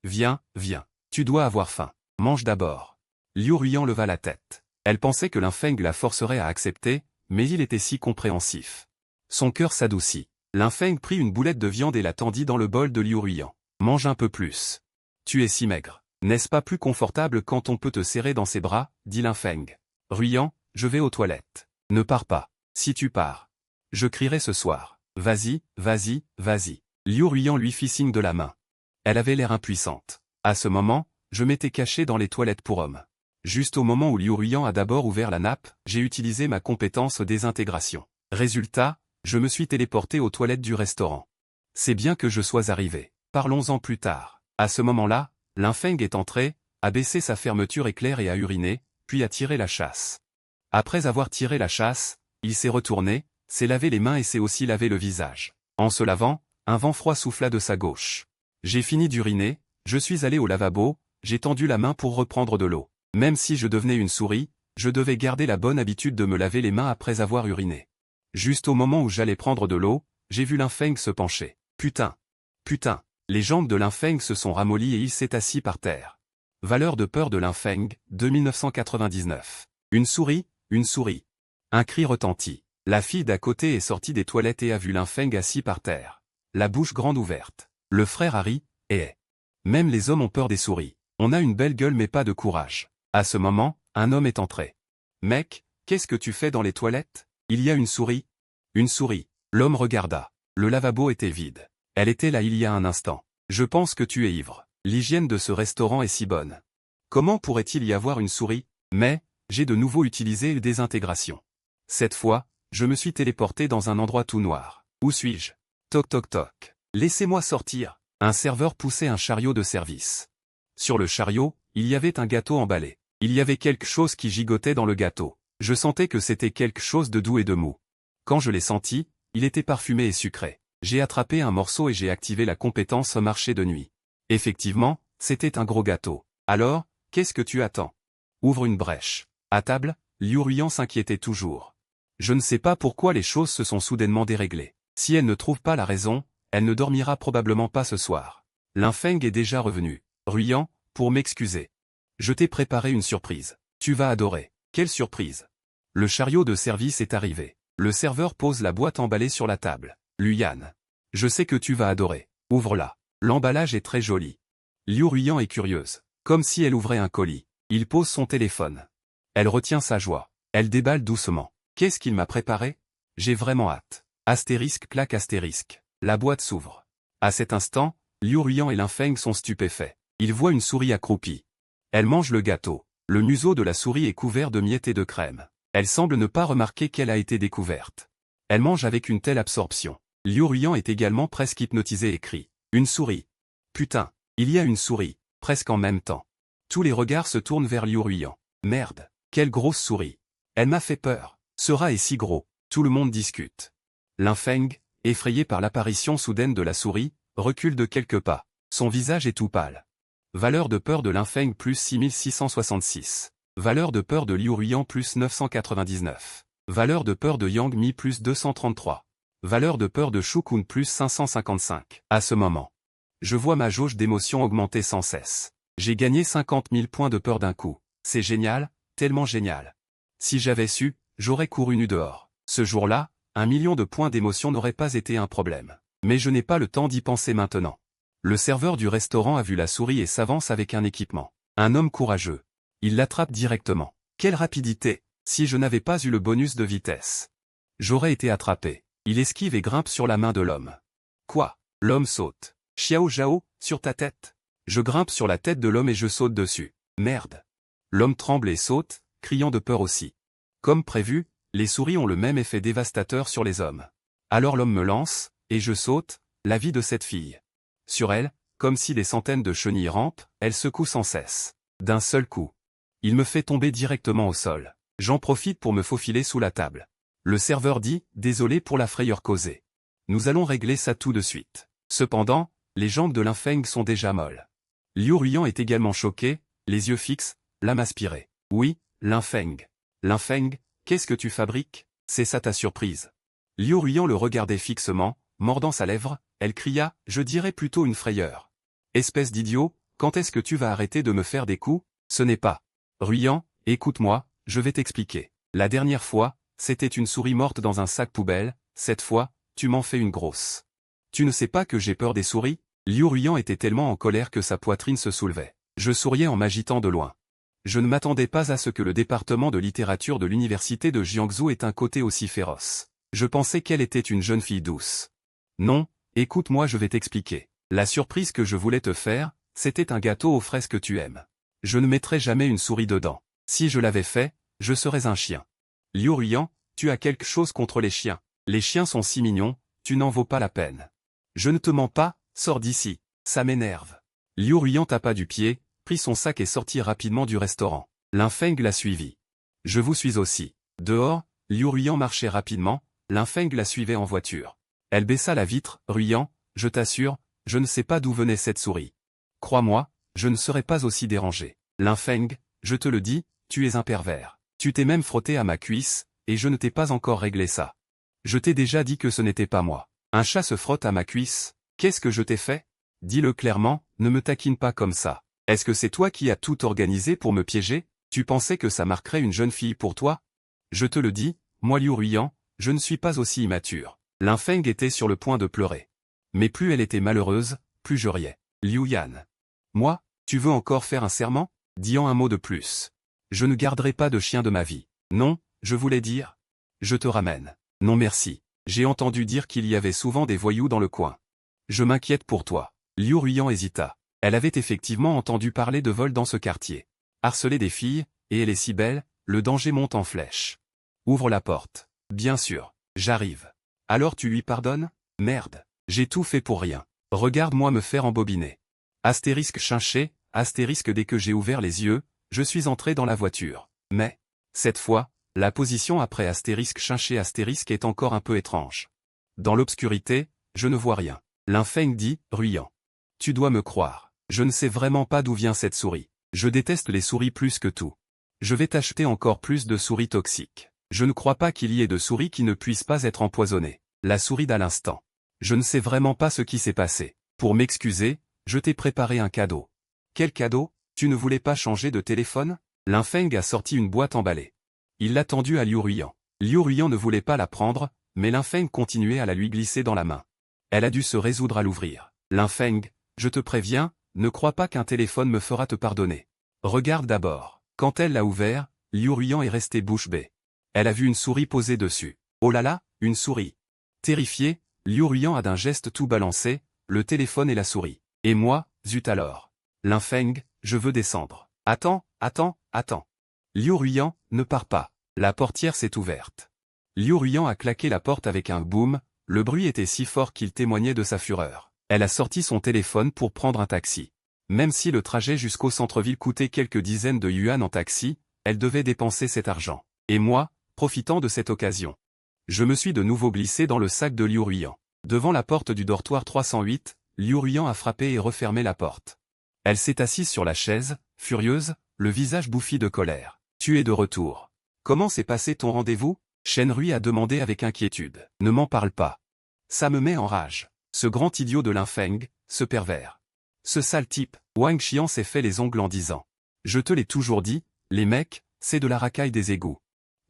Viens, viens. Tu dois avoir faim. Mange d'abord. Liu Ruiyan leva la tête. Elle pensait que Lin Feng la forcerait à accepter, mais il était si compréhensif. Son cœur s'adoucit. Lin Feng prit une boulette de viande et la tendit dans le bol de Liu Ruiyan. Mange un peu plus. Tu es si maigre. N'est-ce pas plus confortable quand on peut te serrer dans ses bras, dit Lin Feng. Ruiyan, je vais aux toilettes. Ne pars pas. Si tu pars, je crierai ce soir. Vas-y, vas-y, vas-y. Liu Ruiyan lui fit signe de la main. Elle avait l'air impuissante. À ce moment, je m'étais caché dans les toilettes pour hommes. Juste au moment où Liu Ruyan a d'abord ouvert la nappe, j'ai utilisé ma compétence désintégration. Résultat, je me suis téléporté aux toilettes du restaurant. C'est bien que je sois arrivé. Parlons-en plus tard. À ce moment-là, Lin Feng est entré, a baissé sa fermeture éclair et a uriné, puis a tiré la chasse. Après avoir tiré la chasse, il s'est retourné, s'est lavé les mains et s'est aussi lavé le visage. En se lavant, un vent froid souffla de sa gauche. J'ai fini d'uriner, je suis allé au lavabo, j'ai tendu la main pour reprendre de l'eau. Même si je devenais une souris, je devais garder la bonne habitude de me laver les mains après avoir uriné. Juste au moment où j'allais prendre de l'eau, j'ai vu Lin Feng se pencher. Putain! Putain! Les jambes de Lin Feng se sont ramollies et il s'est assis par terre. Valeur de peur de Lin Feng, 2999. Une souris, une souris. Un cri retentit. La fille d'à côté est sortie des toilettes et a vu Lin Feng assis par terre. La bouche grande ouverte. Le frère Harry, et même les hommes ont peur des souris. On a une belle gueule mais pas de courage. À ce moment, un homme est entré. Mec, qu'est-ce que tu fais dans les toilettes? Il y a une souris. Une souris. L'homme regarda. Le lavabo était vide. Elle était là il y a un instant. Je pense que tu es ivre. L'hygiène de ce restaurant est si bonne. Comment pourrait-il y avoir une souris? Mais, j'ai de nouveau utilisé une désintégration. Cette fois, je me suis téléporté dans un endroit tout noir. Où suis-je? Toc toc toc. Laissez-moi sortir. Un serveur poussait un chariot de service. Sur le chariot, il y avait un gâteau emballé. Il y avait quelque chose qui gigotait dans le gâteau. Je sentais que c'était quelque chose de doux et de mou. Quand je l'ai senti, il était parfumé et sucré. J'ai attrapé un morceau et j'ai activé la compétence marché de nuit. Effectivement, c'était un gros gâteau. Alors, qu'est-ce que tu attends? Ouvre une brèche. À table, Liu Ruyan s'inquiétait toujours. Je ne sais pas pourquoi les choses se sont soudainement déréglées. Si elle ne trouve pas la raison, elle ne dormira probablement pas ce soir. Lin Feng est déjà revenu. Ruyan, pour m'excuser. Je t'ai préparé une surprise. Tu vas adorer. Quelle surprise? Le chariot de service est arrivé. Le serveur pose la boîte emballée sur la table. Luyan. Je sais que tu vas adorer. Ouvre-la. L'emballage est très joli. Liu Ruyan est curieuse. Comme si elle ouvrait un colis. Il pose son téléphone. Elle retient sa joie. Elle déballe doucement. Qu'est-ce qu'il m'a préparé? J'ai vraiment hâte. Astérisque claque astérisque. La boîte s'ouvre. À cet instant, Liu Ruyan et Lin Feng sont stupéfaits. Ils voient une souris accroupie. Elle mange le gâteau. Le museau de la souris est couvert de miettes et de crème. Elle semble ne pas remarquer qu'elle a été découverte. Elle mange avec une telle absorption. Liu Ruyan est également presque hypnotisé et crie. Une souris. Putain, il y a une souris, presque en même temps. Tous les regards se tournent vers Liu Ruyan. Merde, quelle grosse souris. Elle m'a fait peur. Ce rat est si gros. Tout le monde discute. Lin Feng, effrayé par l'apparition soudaine de la souris, recule de quelques pas. Son visage est tout pâle. Valeur de peur de Lin Feng plus 6666. Valeur de peur de Liu Ruyan plus 999. Valeur de peur de Yang Mi plus 233. Valeur de peur de Shu Kun plus 555. À ce moment, je vois ma jauge d'émotion augmenter sans cesse. J'ai gagné 50 000 points de peur d'un coup. C'est génial, tellement génial. Si j'avais su, j'aurais couru nu dehors. Ce jour-là, 1 million de points d'émotion n'aurait pas été un problème. Mais je n'ai pas le temps d'y penser maintenant. Le serveur du restaurant a vu la souris et s'avance avec un équipement. Un homme courageux. Il l'attrape directement. Quelle rapidité! Si je n'avais pas eu le bonus de vitesse, j'aurais été attrapé. Il esquive et grimpe sur la main de l'homme. Quoi? L'homme saute. Xiao Zhao, sur ta tête. Je grimpe sur la tête de l'homme et je saute dessus. Merde. L'homme tremble et saute, criant de peur aussi. Comme prévu, les souris ont le même effet dévastateur sur les hommes. Alors l'homme me lance, et je saute, la vie de cette fille. Sur elle, comme si des centaines de chenilles rampent, elle secoue sans cesse. D'un seul coup. Il me fait tomber directement au sol. J'en profite pour me faufiler sous la table. Le serveur dit, désolé pour la frayeur causée. Nous allons régler ça tout de suite. Cependant, les jambes de Lin Feng sont déjà molles. Liu Ruyan est également choqué, les yeux fixes, l'âme aspirée. Oui, Lin Feng. Lin Feng, qu'est-ce que tu fabriques? C'est ça ta surprise. Liu Ruyan le regardait fixement, mordant sa lèvre, elle cria, je dirais plutôt une frayeur. Espèce d'idiot, quand est-ce que tu vas arrêter de me faire des coups? Ce n'est pas. Ruyan, écoute-moi, je vais t'expliquer. La dernière fois, c'était une souris morte dans un sac poubelle, cette fois, tu m'en fais une grosse. Tu ne sais pas que j'ai peur des souris? Liu Ruyan était tellement en colère que sa poitrine se soulevait. Je souriais en m'agitant de loin. Je ne m'attendais pas à ce que le département de littérature de l'université de Jiangsu ait un côté aussi féroce. Je pensais qu'elle était une jeune fille douce. Non, écoute-moi je vais t'expliquer. La surprise que je voulais te faire, c'était un gâteau aux fraises que tu aimes. Je ne mettrais jamais une souris dedans. Si je l'avais fait, je serais un chien. Liu Ruian, tu as quelque chose contre les chiens. Les chiens sont si mignons, tu n'en vaux pas la peine. Je ne te mens pas, sors d'ici, ça m'énerve. Liu Ruian tapa du pied, prit son sac et sortit rapidement du restaurant. Lin Feng la suivit. Je vous suis aussi. Dehors, Liu Ruian marchait rapidement, Lin Feng la suivait en voiture. Elle baissa la vitre, Ruian, je t'assure, je ne sais pas d'où venait cette souris. Crois-moi, je ne serai pas aussi dérangé. Lin Feng, je te le dis, tu es un pervers. Tu t'es même frotté à ma cuisse, et je ne t'ai pas encore réglé ça. Je t'ai déjà dit que ce n'était pas moi. Un chat se frotte à ma cuisse, qu'est-ce que je t'ai fait? Dis-le clairement, ne me taquine pas comme ça. Est-ce que c'est toi qui as tout organisé pour me piéger? Tu pensais que ça marquerait une jeune fille pour toi? Je te le dis, moi Liu Ruian, je ne suis pas aussi immature. Lin Feng était sur le point de pleurer. Mais plus elle était malheureuse, plus je riais. Liu Yan. Moi, tu veux encore faire un serment? Dis-en un mot de plus. Je ne garderai pas de chien de ma vie. Non, je voulais dire. Je te ramène. Non merci. J'ai entendu dire qu'il y avait souvent des voyous dans le coin. Je m'inquiète pour toi. Liu Ruian hésita. Elle avait effectivement entendu parler de vol dans ce quartier. Harceler des filles, et elle est si belle, le danger monte en flèche. Ouvre la porte. Bien sûr, j'arrive. Alors tu lui pardonnes? Merde, j'ai tout fait pour rien. Regarde-moi me faire embobiner. Astérisque chinché, astérisque dès que j'ai ouvert les yeux, je suis entré dans la voiture. Mais, cette fois, la position après astérisque chinché astérisque est encore un peu étrange. Dans l'obscurité, je ne vois rien. Lin Feng dit, Ruian. Tu dois me croire. Je ne sais vraiment pas d'où vient cette souris. Je déteste les souris plus que tout. Je vais t'acheter encore plus de souris toxiques. Je ne crois pas qu'il y ait de souris qui ne puissent pas être empoisonnées. La souris d'à l'instant. Je ne sais vraiment pas ce qui s'est passé. Pour m'excuser, je t'ai préparé un cadeau. Quel cadeau? Tu ne voulais pas changer de téléphone? Lin Feng a sorti une boîte emballée. Il l'a tendue à Liu Ruian. Liu Ruian ne voulait pas la prendre, mais Lin Feng continuait à la lui glisser dans la main. Elle a dû se résoudre à l'ouvrir. Lin Feng, je te préviens, ne crois pas qu'un téléphone me fera te pardonner. Regarde d'abord. Quand elle l'a ouvert, Liu Ruian est resté bouche bée. Elle a vu une souris posée dessus. Oh là là, une souris. Terrifié, Liu Ruian a d'un geste tout balancé, le téléphone et la souris. Et moi, zut alors. Lin Feng, je veux descendre. Attends. Liu Ruian, ne pars pas. La portière s'est ouverte. Liu Ruian a claqué la porte avec un boom, le bruit était si fort qu'il témoignait de sa fureur. Elle a sorti son téléphone pour prendre un taxi. Même si le trajet jusqu'au centre-ville coûtait quelques dizaines de yuan en taxi, elle devait dépenser cet argent. Et moi, profitant de cette occasion, je me suis de nouveau glissé dans le sac de Liu Ruian. Devant la porte du dortoir 308, Liu Ruian a frappé et refermé la porte. Elle s'est assise sur la chaise, furieuse, le visage bouffi de colère. Tu es de retour. Comment s'est passé ton rendez-vous? Shen Rui a demandé avec inquiétude. Ne m'en parle pas. Ça me met en rage. Ce grand idiot de Lin Feng, ce pervers. Ce sale type, Wang Xian s'est fait les ongles en disant. Je te l'ai toujours dit, les mecs, c'est de la racaille des égouts.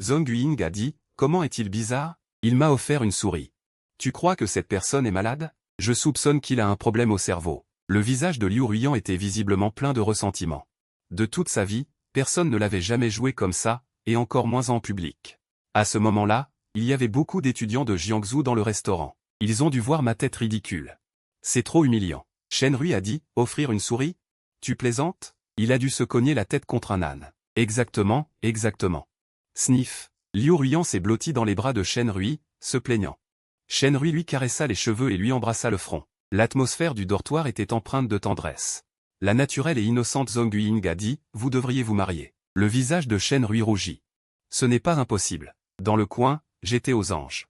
Zhong Ying a dit, comment est-il bizarre? Il m'a offert une souris. Tu crois que cette personne est malade? Je soupçonne qu'il a un problème au cerveau. Le visage de Liu Ruian était visiblement plein de ressentiment. De toute sa vie, personne ne l'avait jamais joué comme ça, et encore moins en public. À ce moment-là, il y avait beaucoup d'étudiants de Jiangsu dans le restaurant. Ils ont dû voir ma tête ridicule. C'est trop humiliant. Shen Rui a dit, offrir une souris? Tu plaisantes? Il a dû se cogner la tête contre un âne. Exactement. Sniff. Liu Ruian s'est blotti dans les bras de Shen Rui, se plaignant. Shen Rui lui caressa les cheveux et lui embrassa le front. L'atmosphère du dortoir était empreinte de tendresse. La naturelle et innocente Zhong Ying a dit, vous devriez vous marier. Le visage de Shen Rui rougit. Ce n'est pas impossible. Dans le coin, j'étais aux anges.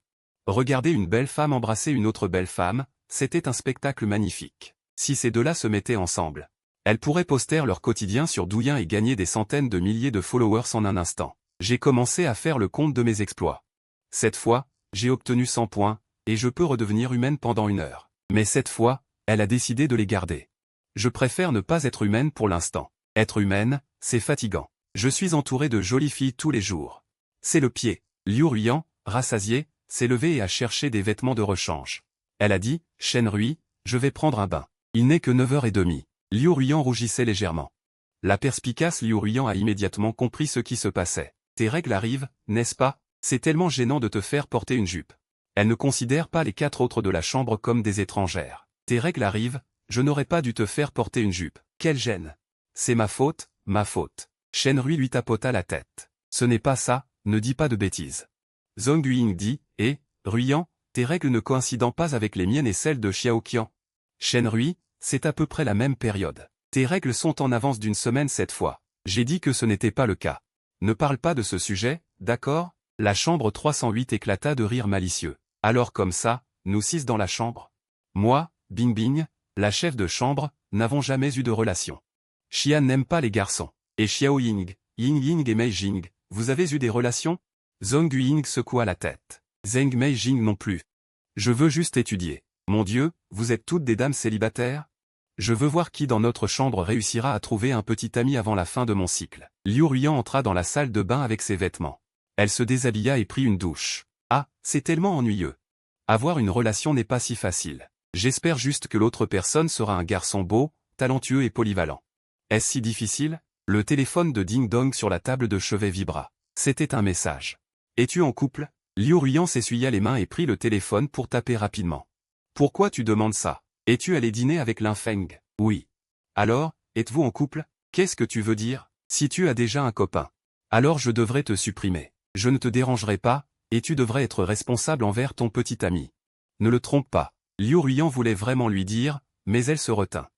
Regarder une belle femme embrasser une autre belle femme, c'était un spectacle magnifique. Si ces deux-là se mettaient ensemble, elles pourraient poster leur quotidien sur Douyin et gagner des centaines de milliers de followers en un instant. J'ai commencé à faire le compte de mes exploits. Cette fois, j'ai obtenu 100 points, et je peux redevenir humaine pendant 1 heure. Mais cette fois, elle a décidé de les garder. Je préfère ne pas être humaine pour l'instant. Être humaine, c'est fatigant. Je suis entouré de jolies filles tous les jours. C'est le pied. Liu Ruian, rassasié, s'est levé et a cherché des vêtements de rechange. Elle a dit, Shen Rui, je vais prendre un bain. Il n'est que 9h30. Liu Ruian rougissait légèrement. La perspicace Liu Ruian a immédiatement compris ce qui se passait. Tes règles arrivent, n'est-ce pas? C'est tellement gênant de te faire porter une jupe. Elle ne considère pas les 4 autres de la chambre comme des étrangères. Tes règles arrivent, Je n'aurais pas dû te faire porter une jupe. Quelle gêne. C'est ma faute, ma faute. Shenrui lui tapota la tête. Ce n'est pas ça, ne dis pas de bêtises. Zhong Ying dit, Ruyan, tes règles ne coïncidant pas avec les miennes et celles de Xiaoqian. Shenrui, c'est à peu près la même période. Tes règles sont en avance d'une semaine cette fois. J'ai dit que ce n'était pas le cas. Ne parle pas de ce sujet, d'accord? La chambre 308 éclata de rire malicieux. Alors comme ça, nous 6 dans la chambre? Moi, Bing Bing, la chef de chambre, n'avons jamais eu de relation. Xian n'aime pas les garçons. Et Xiao Ying, Ying Ying et Mei Jing, vous avez eu des relations? Zhong Ying secoua la tête. Zheng Mei Jing non plus. Je veux juste étudier. Mon Dieu, vous êtes toutes des dames célibataires? Je veux voir qui dans notre chambre réussira à trouver un petit ami avant la fin de mon cycle. Liu Ruyan entra dans la salle de bain avec ses vêtements. Elle se déshabilla et prit une douche. Ah, c'est tellement ennuyeux. Avoir une relation n'est pas si facile. J'espère juste que l'autre personne sera un garçon beau, talentueux et polyvalent. Est-ce si difficile? Le téléphone de Ding Dong sur la table de chevet vibra. C'était un message. Es-tu en couple? Liu Ruyan s'essuya les mains et prit le téléphone pour taper rapidement. Pourquoi tu demandes ça? Es-tu allé dîner avec Lin Feng? Oui. Alors, êtes-vous en couple? Qu'est-ce que tu veux dire? Si tu as déjà un copain. Alors je devrais te supprimer. Je ne te dérangerai pas, et tu devrais être responsable envers ton petit ami. Ne le trompe pas. Liu Ruyan voulait vraiment lui dire, mais elle se retint.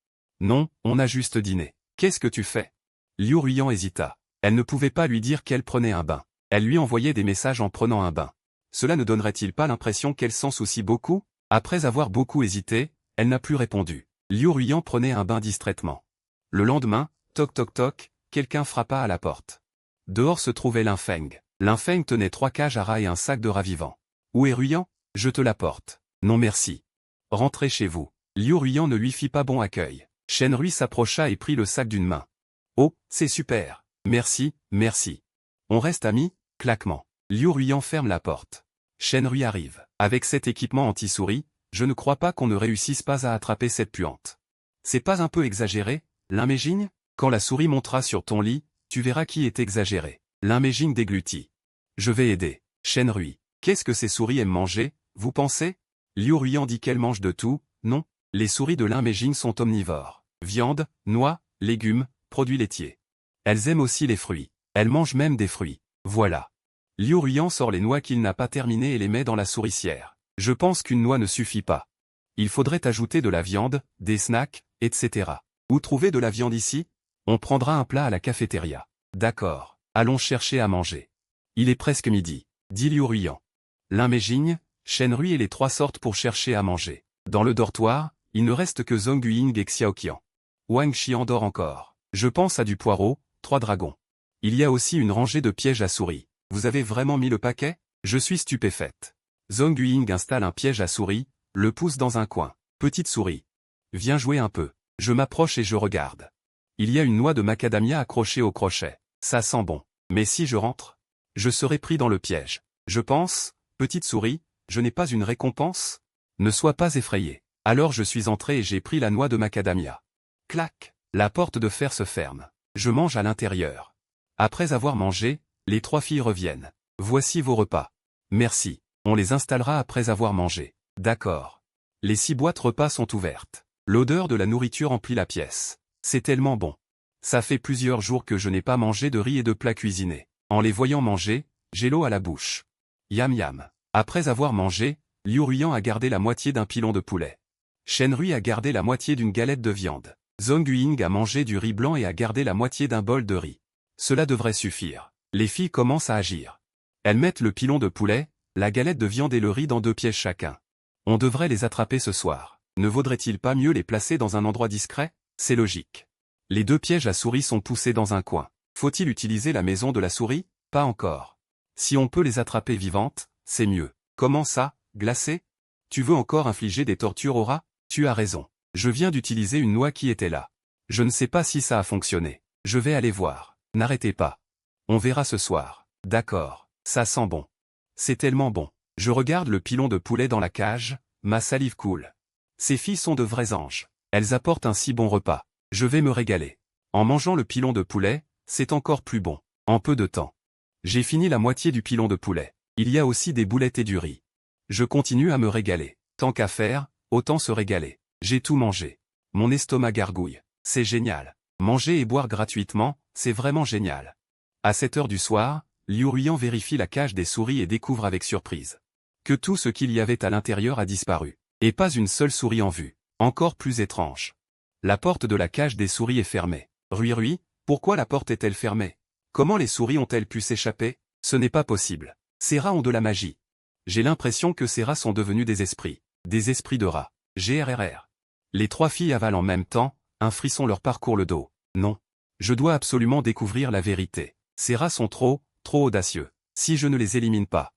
Non, on a juste dîné. Qu'est-ce que tu fais? Liu Ruyan hésita. Elle ne pouvait pas lui dire qu'elle prenait un bain. Elle lui envoyait des messages en prenant un bain. Cela ne donnerait-il pas l'impression qu'elle s'en soucie beaucoup? Après avoir beaucoup hésité, elle n'a plus répondu. Liu Ruyan prenait un bain distraitement. Le lendemain, toc toc toc, quelqu'un frappa à la porte. Dehors se trouvait Lin Feng. Lin Feng tenait 3 cages à rats et un sac de rats vivants. Où est Ruyan? Je te l'apporte. Non merci. Rentrez chez vous. Liu Ruyan ne lui fit pas bon accueil. Shenrui s'approcha et prit le sac d'une main. Oh, c'est super. Merci, merci. On reste amis? Claquement. Liu Ruyan ferme la porte. Shenrui arrive. Avec cet équipement anti-souris, je ne crois pas qu'on ne réussisse pas à attraper cette puante. C'est pas un peu exagéré, Lin Meijing? Quand la souris montera sur ton lit, tu verras qui est exagéré. Lin Meijing déglutit. Je vais aider. Shenrui. Qu'est-ce que ces souris aiment manger, vous pensez? Liu Ruyan dit qu'elles mangent de tout, non? Les souris de Lin Meijing sont omnivores. Viande, noix, légumes, produits laitiers. Elles aiment aussi les fruits. Elles mangent même des fruits. Voilà. Liu Ruyan sort les noix qu'il n'a pas terminées et les met dans la souricière. Je pense qu'une noix ne suffit pas. Il faudrait ajouter de la viande, des snacks, etc. Où trouver de la viande ici? On prendra un plat à la cafétéria. D'accord. Allons chercher à manger. Il est presque midi, dit Liu Ruyan. Lin Meijing, Shenrui et les 3 sortent pour chercher à manger. Dans le dortoir, il ne reste que Zhong Ying et Xiaoqian. Wang Xian dort encore. Je pense à du poireau, 3 dragons. Il y a aussi une rangée de pièges à souris. Vous avez vraiment mis le paquet? Je suis stupéfaite. Zhong Ying installe un piège à souris, le pousse dans un coin. Petite souris. Viens jouer un peu. Je m'approche et je regarde. Il y a une noix de macadamia accrochée au crochet. Ça sent bon. Mais si je rentre? Je serai pris dans le piège. Je pense, petite souris, je n'ai pas une récompense? Ne sois pas effrayé. Alors je suis entré et j'ai pris la noix de macadamia. Clac. La porte de fer se ferme. Je mange à l'intérieur. Après avoir mangé, les 3 filles reviennent. Voici vos repas. Merci. On les installera après avoir mangé. D'accord. Les 6 boîtes repas sont ouvertes. L'odeur de la nourriture emplit la pièce. C'est tellement bon. Ça fait plusieurs jours que je n'ai pas mangé de riz et de plats cuisinés. En les voyant manger, j'ai l'eau à la bouche. Yam yam. Après avoir mangé, Liu Ruyan a gardé la moitié d'un pilon de poulet. Shenrui a gardé la moitié d'une galette de viande. Zhong Ying a mangé du riz blanc et a gardé la moitié d'un bol de riz. Cela devrait suffire. Les filles commencent à agir. Elles mettent le pilon de poulet, la galette de viande et le riz dans 2 pièges chacun. On devrait les attraper ce soir. Ne vaudrait-il pas mieux les placer dans un endroit discret? C'est logique. Les 2 pièges à souris sont poussés dans un coin. Faut-il utiliser la maison de la souris? Pas encore. Si on peut les attraper vivantes, c'est mieux. Comment ça, glacées? Tu veux encore infliger des tortures aux rats? Tu as raison. Je viens d'utiliser une noix qui était là. Je ne sais pas si ça a fonctionné. Je vais aller voir. N'arrêtez pas. On verra ce soir. D'accord. Ça sent bon. C'est tellement bon. Je regarde le pilon de poulet dans la cage, ma salive coule. Ces filles sont de vrais anges. Elles apportent un si bon repas. Je vais me régaler. En mangeant le pilon de poulet, c'est encore plus bon. En peu de temps. J'ai fini la moitié du pilon de poulet. Il y a aussi des boulettes et du riz. Je continue à me régaler. Tant qu'à faire, autant se régaler. J'ai tout mangé. Mon estomac gargouille. C'est génial. Manger et boire gratuitement, c'est vraiment génial. À 7 heures du soir, Liu Ruiyan vérifie la cage des souris et découvre avec surprise que tout ce qu'il y avait à l'intérieur a disparu. Et pas une seule souris en vue. Encore plus étrange. La porte de la cage des souris est fermée. Rui, pourquoi la porte est-elle fermée? Comment les souris ont-elles pu s'échapper? Ce n'est pas possible. Ces rats ont de la magie. J'ai l'impression que ces rats sont devenus des esprits. Des esprits de rats. GRRR. Les trois filles avalent en même temps, un frisson leur parcourt le dos. Non. Je dois absolument découvrir la vérité. Ces rats sont trop audacieux. Si je ne les élimine pas,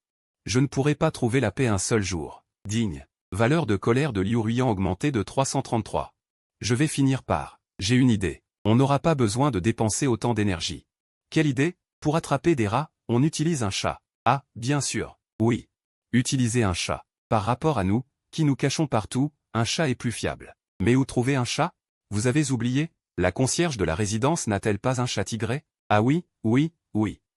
je ne pourrai pas trouver la paix un seul jour. Digne. Valeur de colère de Liu Ruiyan augmentée de 333. Je vais finir par. J'ai une idée. On n'aura pas besoin de dépenser autant d'énergie. Quelle idée? Pour attraper des rats, on utilise un chat. Ah, bien sûr. Oui. Utiliser un chat. Par rapport à nous, qui nous cachons partout, un chat est plus fiable. Mais où trouver un chat? Vous avez oublié? La concierge de la résidence n'a-t-elle pas un chat tigré? Ah oui.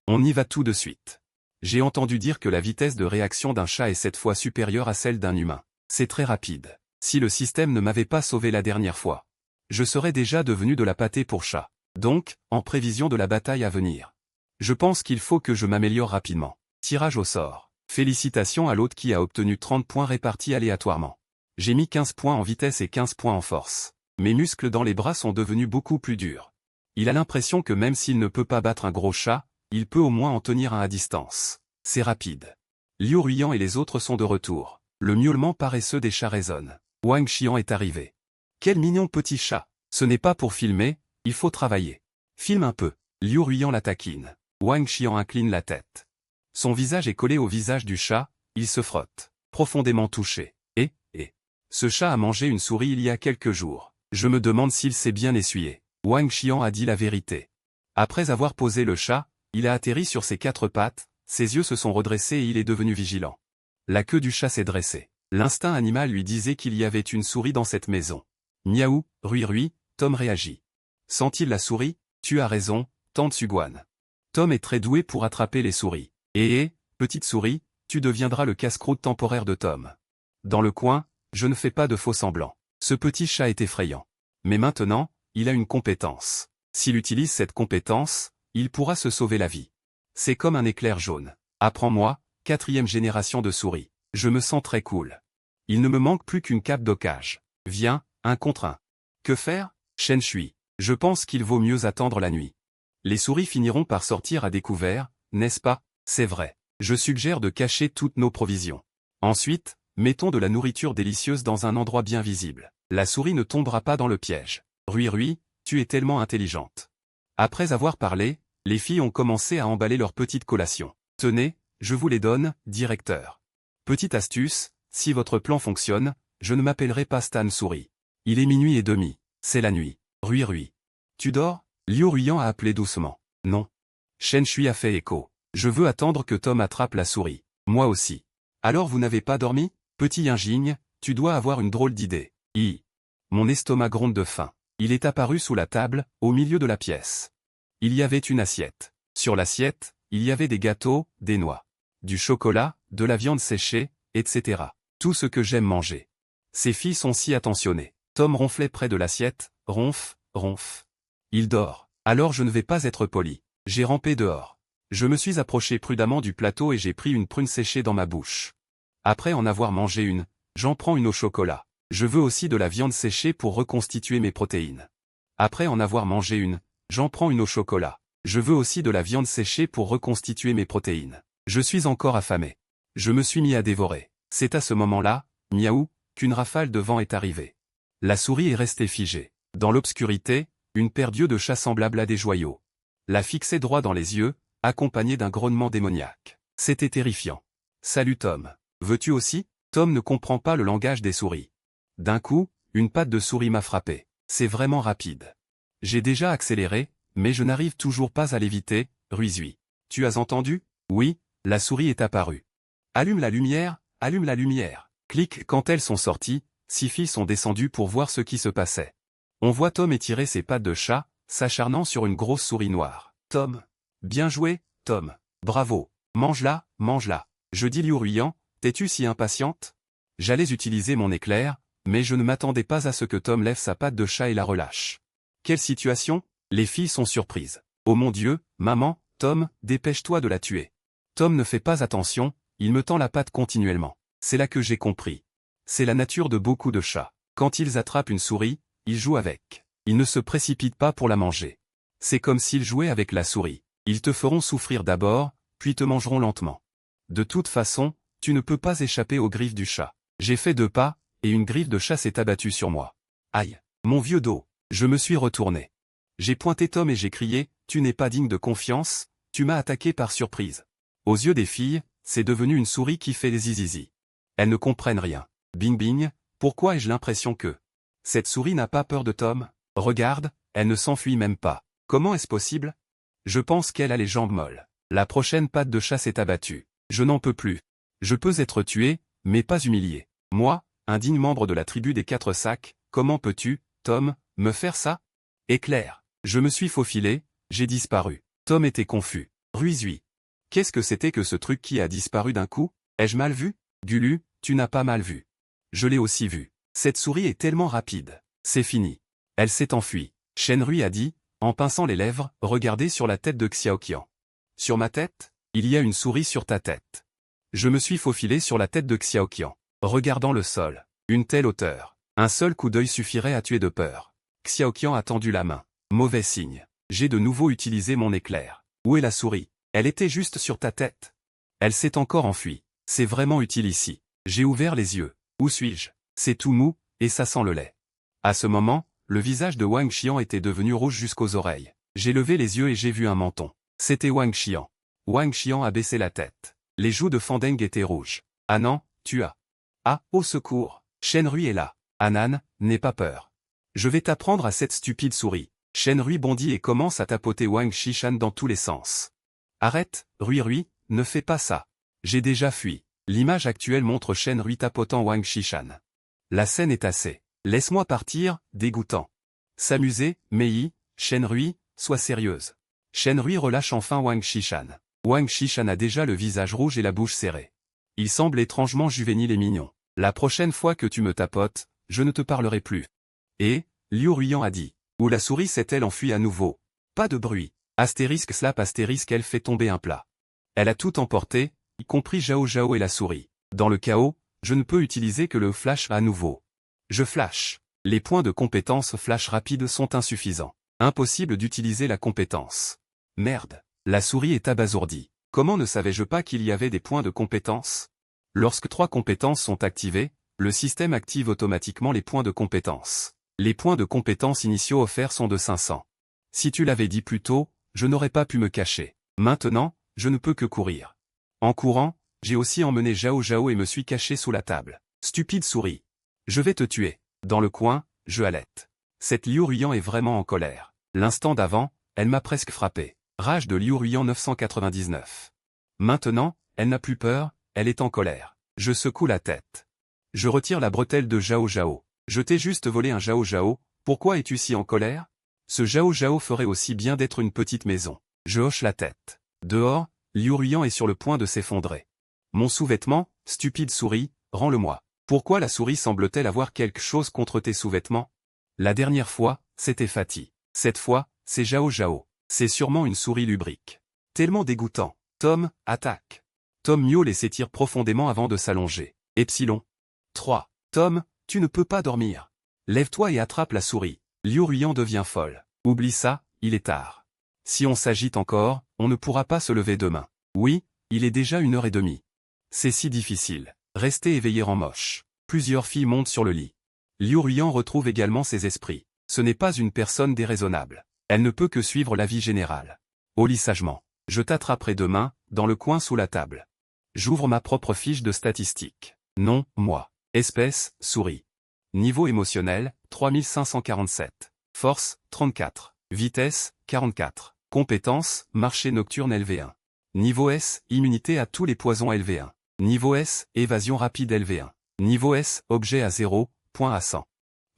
On y va tout de suite. J'ai entendu dire que la vitesse de réaction d'un chat est 7 fois supérieure à celle d'un humain. C'est très rapide. Si le système ne m'avait pas sauvé la dernière fois, je serais déjà devenu de la pâtée pour chat. Donc, en prévision de la bataille à venir, je pense qu'il faut que je m'améliore rapidement. Tirage au sort. Félicitations à l'autre qui a obtenu 30 points répartis aléatoirement. J'ai mis 15 points en vitesse et 15 points en force. Mes muscles dans les bras sont devenus beaucoup plus durs. Il a l'impression que même s'il ne peut pas battre un gros chat, il peut au moins en tenir un à distance. C'est rapide. Liu Ruiyan et les autres sont de retour. Le miaulement paresseux des chats résonne. Wang Xian est arrivé. Quel mignon petit chat. Ce n'est pas pour filmer, il faut travailler. Filme un peu. Liu Ruiyan la taquine. Wang Xian incline la tête. Son visage est collé au visage du chat, il se frotte. Profondément touché. Ce chat a mangé une souris il y a quelques jours. Je me demande s'il s'est bien essuyé. Wang Xian a dit la vérité. Après avoir posé le chat, il a atterri sur ses 4 pattes, ses yeux se sont redressés et il est devenu vigilant. La queue du chat s'est dressée. L'instinct animal lui disait qu'il y avait une souris dans cette maison. Miaou, Rui, Tom réagit. Sent-il la souris? Tu as raison, tante Suguan. Tom est très doué pour attraper les souris. Petite souris, tu deviendras le casse-croûte temporaire de Tom. Dans le coin, je ne fais pas de faux semblants. Ce petit chat est effrayant. Mais maintenant, il a une compétence. S'il utilise cette compétence, il pourra se sauver la vie. C'est comme un éclair jaune. Apprends-moi, 4e génération de souris. Je me sens très cool. Il ne me manque plus qu'une cape d'ocage. Viens, 1 contre 1. Que faire? Shen Shui. Je pense qu'il vaut mieux attendre la nuit. Les souris finiront par sortir à découvert, n'est-ce pas? C'est vrai. Je suggère de cacher toutes nos provisions. Ensuite, mettons de la nourriture délicieuse dans un endroit bien visible. La souris ne tombera pas dans le piège. Rui, tu es tellement intelligente. Après avoir parlé, les filles ont commencé à emballer leur petite collation. Tenez, je vous les donne, directeur. Petite astuce, si votre plan fonctionne, je ne m'appellerai pas Stan Souris. Il est minuit et demi, c'est la nuit. Rui. Tu dors? Liu Ruiyan a appelé doucement. Non. Shen Shui a fait écho. Je veux attendre que Tom attrape la souris. Moi aussi. Alors vous n'avez pas dormi? Petit Yinjing, tu dois avoir une drôle d'idée. Mon estomac gronde de faim. Il est apparu sous la table, au milieu de la pièce. Il y avait une assiette. Sur l'assiette, il y avait des gâteaux, des noix, du chocolat, de la viande séchée, etc. Tout ce que j'aime manger. Ces filles sont si attentionnées. Tom ronflait près de l'assiette, ronf. Il dort. Alors je ne vais pas être poli. J'ai rampé dehors. Je me suis approché prudemment du plateau et j'ai pris une prune séchée dans ma bouche. Après en avoir mangé une, j'en prends une au chocolat. Je veux aussi de la viande séchée pour reconstituer mes protéines. Après en avoir mangé une, j'en prends une au chocolat. Je veux aussi de la viande séchée pour reconstituer mes protéines. Je suis encore affamé. Je me suis mis à dévorer. C'est à ce moment-là, miaou, qu'une rafale de vent est arrivée. La souris est restée figée. Dans l'obscurité, une paire d'yeux de chat semblable à des joyaux la fixait droit dans les yeux, accompagné d'un grognement démoniaque. C'était terrifiant. Salut Tom. Veux-tu aussi? Tom ne comprend pas le langage des souris. D'un coup, une patte de souris m'a frappé. C'est vraiment rapide. J'ai déjà accéléré, mais je n'arrive toujours pas à l'éviter, Ruizui. Tu as entendu? Oui, la souris est apparue. Allume la lumière, allume la lumière. Clic. Quand elles sont sorties, 6 filles sont descendues pour voir ce qui se passait. On voit Tom étirer ses pattes de chat, s'acharnant sur une grosse souris noire. Tom. Bien joué, Tom. Bravo. Mange-la, mange-la. Je dis Liu Ruiyan, t'es-tu si impatiente? J'allais utiliser mon éclair, Mais je ne m'attendais pas à ce que Tom lève sa patte de chat et la relâche. Quelle situation? Les filles sont surprises. Oh mon Dieu, maman, Tom, dépêche-toi de la tuer. Tom ne fait pas attention, il me tend la patte continuellement. C'est là que j'ai compris. C'est la nature de beaucoup de chats. Quand ils attrapent une souris, ils jouent avec. Ils ne se précipitent pas pour la manger. C'est comme s'ils jouaient avec la souris. Ils te feront souffrir d'abord, puis te mangeront lentement. De toute façon, tu ne peux pas échapper aux griffes du chat. J'ai fait 2 pas, et une griffe de chat s'est abattue sur moi. Aïe! Mon vieux dos! Je me suis retourné. J'ai pointé Tom et j'ai crié, « Tu n'es pas digne de confiance, tu m'as attaqué par surprise. » Aux yeux des filles, c'est devenu une souris qui fait des zizizi. Elles ne comprennent rien. Bing bing, pourquoi ai-je l'impression que... Cette souris n'a pas peur de Tom? Regarde, elle ne s'enfuit même pas. Comment est-ce possible? Je pense qu'elle a les jambes molles. La prochaine patte de chat s'est abattue. Je n'en peux plus. Je peux être tué, mais pas humilié. Moi, un digne membre de la tribu des 4 sacs, comment peux-tu, Tom, me faire ça? Éclair. Je me suis faufilé, j'ai disparu. Tom était confus. Ruisui. Qu'est-ce que c'était que ce truc qui a disparu d'un coup? Ai-je mal vu? Gulu, tu n'as pas mal vu. Je l'ai aussi vu. Cette souris est tellement rapide. C'est fini. Elle s'est enfuie. Shenrui a dit, en pinçant les lèvres, regardez sur la tête de Xiaoqian. Sur ma tête? Il y a une souris sur ta tête. Je me suis faufilé sur la tête de Xiaoqian, regardant le sol. Une telle hauteur. Un seul coup d'œil suffirait à tuer de peur. Xiaoqian a tendu la main. Mauvais signe. J'ai de nouveau utilisé mon éclair. Où est la souris? Elle était juste sur ta tête. Elle s'est encore enfuie. C'est vraiment utile ici. J'ai ouvert les yeux. Où suis-je? C'est tout mou, et ça sent le lait. À ce moment, le visage de Wang Xian était devenu rouge jusqu'aux oreilles. J'ai levé les yeux et j'ai vu un menton. C'était Wang Xian. Wang Xian a baissé la tête. Les joues de Fandeng étaient rouges. Ah non, tu as. Ah, au secours. Shenrui est là. Anan, n'aie pas peur. Je vais t'apprendre à cette stupide souris. Shenrui bondit et commence à tapoter Wang Shishan dans tous les sens. Arrête, Rui, ne fais pas ça. J'ai déjà fui. L'image actuelle montre Shenrui tapotant Wang Shishan. La scène est assez. Laisse-moi partir, dégoûtant. S'amuser, Mei, Shenrui, sois sérieuse. Shenrui relâche enfin Wang Shishan. Wang Shishan a déjà le visage rouge et la bouche serrée. Il semble étrangement juvénile et mignon. La prochaine fois que tu me tapotes, je ne te parlerai plus. Et, Liu Ruian a dit. Où la souris s'est-elle enfuie à nouveau? Pas de bruit. Astérisque slap astérisque elle fait tomber un plat. Elle a tout emporté, y compris Zhao Zhao et la souris. Dans le chaos, je ne peux utiliser que le flash à nouveau. Je flash. Les points de compétence flash rapide sont insuffisants. Impossible d'utiliser la compétence. Merde. La souris est abasourdie. Comment ne savais-je pas qu'il y avait des points de compétence? Lorsque 3 compétences sont activées, le système active automatiquement les points de compétence. Les points de compétence initiaux offerts sont de 500. Si tu l'avais dit plus tôt, je n'aurais pas pu me cacher. Maintenant, je ne peux que courir. En courant, j'ai aussi emmené Zhao Zhao et me suis caché sous la table. Stupide souris. Je vais te tuer. Dans le coin, je halète. Cette Liu Ruian est vraiment en colère. L'instant d'avant, elle m'a presque frappé. Rage de Liu Ruian 999. Maintenant, elle n'a plus peur, elle est en colère. Je secoue la tête. Je retire la bretelle de Zhao Zhao. Je t'ai juste volé un Zhao Zhao, pourquoi es-tu si en colère? Ce Zhao Zhao ferait aussi bien d'être une petite maison. Je hoche la tête. Dehors, Liu Ruian est sur le point de s'effondrer. Mon sous-vêtement, stupide souris, rends-le-moi. Pourquoi la souris semble-t-elle avoir quelque chose contre tes sous-vêtements? La dernière fois, c'était Fatih. Cette fois, c'est Zhao Zhao. C'est sûrement une souris lubrique. Tellement dégoûtant. Tom, attaque. Tom miaule et s'étire profondément avant de s'allonger. Epsilon. 3. Tom, tu ne peux pas dormir. Lève-toi et attrape la souris. Liu Ruian devient folle. Oublie ça, il est tard. Si on s'agite encore, on ne pourra pas se lever demain. Oui, il est déjà 1h30. C'est si difficile. Rester éveillé rend moche. Plusieurs filles montent sur le lit. Liu Ruian retrouve également ses esprits. Ce n'est pas une personne déraisonnable. Elle ne peut que suivre l'avis général. Au lit sagement. Je t'attraperai demain, dans le coin sous la table. J'ouvre ma propre fiche de statistiques. Non, moi. Espèce, souris. Niveau émotionnel, 3547. Force, 34. Vitesse, 44. Compétences, marché nocturne LV1. Niveau S, immunité à tous les poisons LV1. Niveau S, évasion rapide LV1. Niveau S, objet à 0, point à 100.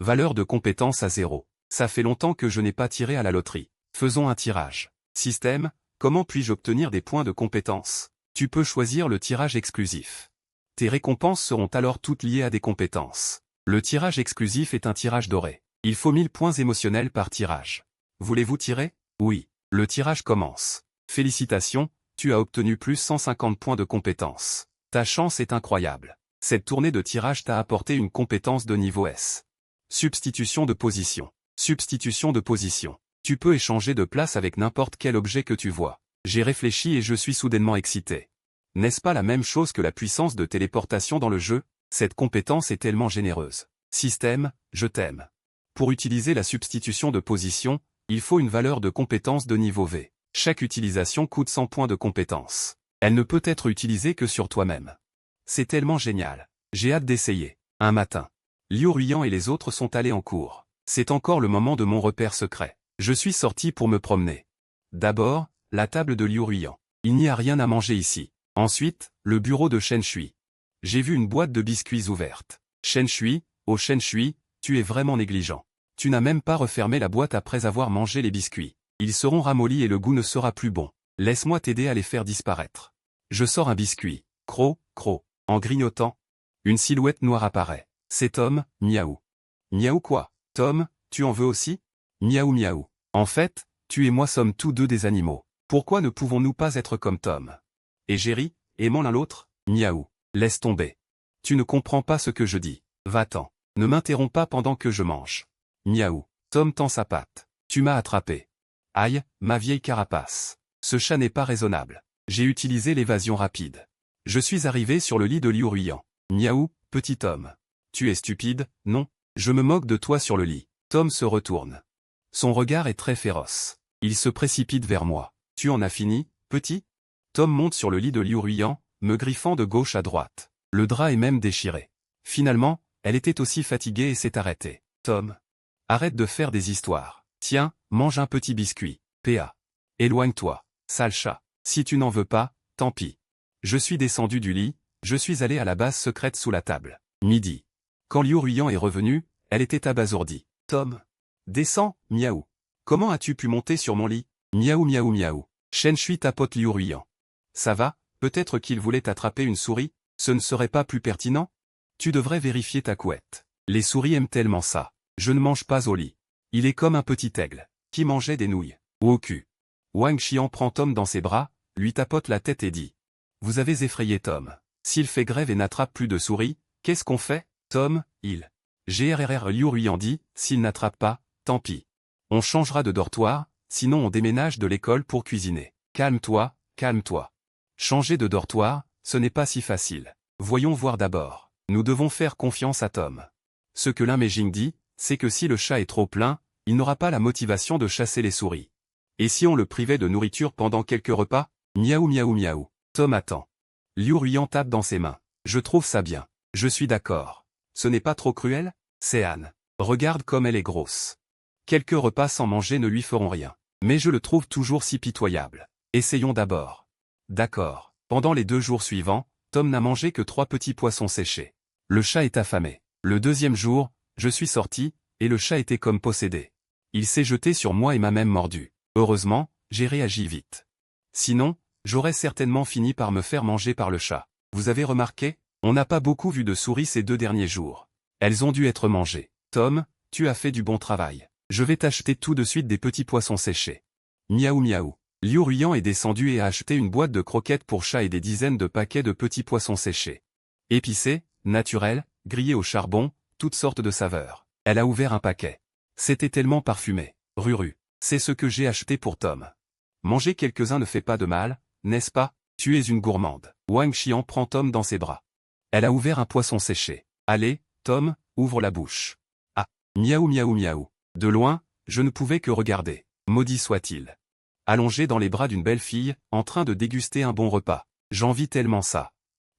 Valeur de compétence à 0. Ça fait longtemps que je n'ai pas tiré à la loterie. Faisons un tirage. Système, comment puis-je obtenir des points de compétence? Tu peux choisir le tirage exclusif. Tes récompenses seront alors toutes liées à des compétences. Le tirage exclusif est un tirage doré. Il faut 1000 points émotionnels par tirage. Voulez-vous tirer? Oui. Le tirage commence. Félicitations, tu as obtenu plus 150 points de compétence. Ta chance est incroyable. Cette tournée de tirage t'a apporté une compétence de niveau S. Substitution de position. Substitution de position. Tu peux échanger de place avec n'importe quel objet que tu vois. J'ai réfléchi et je suis soudainement excité. N'est-ce pas la même chose que la puissance de téléportation dans le jeu? Cette compétence est tellement généreuse. Système, je t'aime. Pour utiliser la substitution de position, il faut une valeur de compétence de niveau V. Chaque utilisation coûte 100 points de compétence. Elle ne peut être utilisée que sur toi-même. C'est tellement génial. J'ai hâte d'essayer. Un matin, Liu Ruiyan et les autres sont allés en cours. C'est encore le moment de mon repère secret. Je suis sorti pour me promener. D'abord, la table de Liu Ruiyan. Il n'y a rien à manger ici. Ensuite, le bureau de Shen Shui. J'ai vu une boîte de biscuits ouverte. Shen Shui, oh Shen Shui, tu es vraiment négligent. Tu n'as même pas refermé la boîte après avoir mangé les biscuits. Ils seront ramollis et le goût ne sera plus bon. Laisse-moi t'aider à les faire disparaître. Je sors un biscuit. Cro, cro. En grignotant, une silhouette noire apparaît. C'est Tom, miaou. Miaou quoi? Tom, tu en veux aussi? Miaou miaou. En fait, tu et moi sommes tous deux des animaux. Pourquoi ne pouvons-nous pas être comme Tom et Jerry, aimant l'un l'autre? Miaou. Laisse tomber. Tu ne comprends pas ce que je dis. Va-t'en. Ne m'interromps pas pendant que je mange. Miaou. Tom tend sa patte. Tu m'as attrapé. Aïe, ma vieille carapace. Ce chat n'est pas raisonnable. J'ai utilisé l'évasion rapide. Je suis arrivé sur le lit de Liu Ruiyan. Miaou, petit homme. Tu es stupide, non? Je me moque de toi sur le lit. Tom se retourne. Son regard est très féroce. Il se précipite vers moi. Tu en as fini, petit? Tom monte sur le lit de Liu Ruiyan, me griffant de gauche à droite. Le drap est même déchiré. Finalement, elle était aussi fatiguée et s'est arrêtée. Tom. Arrête de faire des histoires. Tiens, mange un petit biscuit. PA. Éloigne-toi, sale chat. Si tu n'en veux pas, tant pis. Je suis descendu du lit, je suis allé à la base secrète sous la table. Midi. Quand Liu Ruiyan est revenu, elle était abasourdie. Tom. Descends, miaou. Comment as-tu pu monter sur mon lit? Miaou miaou miaou. Shen Shui tapote Liu Ruiyan. Ça va, peut-être qu'il voulait attraper une souris, ce ne serait pas plus pertinent? Tu devrais vérifier ta couette. Les souris aiment tellement ça. Je ne mange pas au lit. Il est comme un petit aigle, qui mangeait des nouilles. Ou au cul. Wang Xian prend Tom dans ses bras, lui tapote la tête et dit. Vous avez effrayé Tom. S'il fait grève et n'attrape plus de souris, qu'est-ce qu'on fait? Tom, il. GRRR Liu Ruiyan dit, s'il n'attrape pas, tant pis. On changera de dortoir, sinon on déménage de l'école pour cuisiner. Calme-toi, calme-toi. Changer de dortoir, ce n'est pas si facile. Voyons voir d'abord. Nous devons faire confiance à Tom. Ce que l'Inmejing dit, c'est que si le chat est trop plein, il n'aura pas la motivation de chasser les souris. Et si on le privait de nourriture pendant quelques repas? Miaou miaou miaou. Tom attend. Liu Ruiyan tape dans ses mains. Je trouve ça bien. Je suis d'accord. Ce n'est pas trop cruel? C'est Anne. Regarde comme elle est grosse. Quelques repas sans manger ne lui feront rien. Mais je le trouve toujours si pitoyable. Essayons d'abord. D'accord. Pendant les 2 jours suivants, Tom n'a mangé que 3 petits poissons séchés. Le chat est affamé. Le deuxième jour, je suis sorti, et le chat était comme possédé. Il s'est jeté sur moi et m'a même mordu. Heureusement, j'ai réagi vite. Sinon, j'aurais certainement fini par me faire manger par le chat. Vous avez remarqué? On n'a pas beaucoup vu de souris ces 2 derniers jours. Elles ont dû être mangées. Tom, tu as fait du bon travail. Je vais t'acheter tout de suite des petits poissons séchés. Miaou miaou. Liu Ruiyan est descendu et a acheté une boîte de croquettes pour chat et des dizaines de paquets de petits poissons séchés. Épicés, naturels, grillés au charbon, toutes sortes de saveurs. Elle a ouvert un paquet. C'était tellement parfumé. Ruru. C'est ce que j'ai acheté pour Tom. Manger quelques-uns ne fait pas de mal, n'est-ce pas? Tu es une gourmande. Wang Xian prend Tom dans ses bras. Elle a ouvert un poisson séché. Allez, Tom, ouvre la bouche. Ah, miaou miaou miaou. De loin, je ne pouvais que regarder. Maudit soit-il. Allongé dans les bras d'une belle fille, en train de déguster un bon repas. J'envie tellement ça.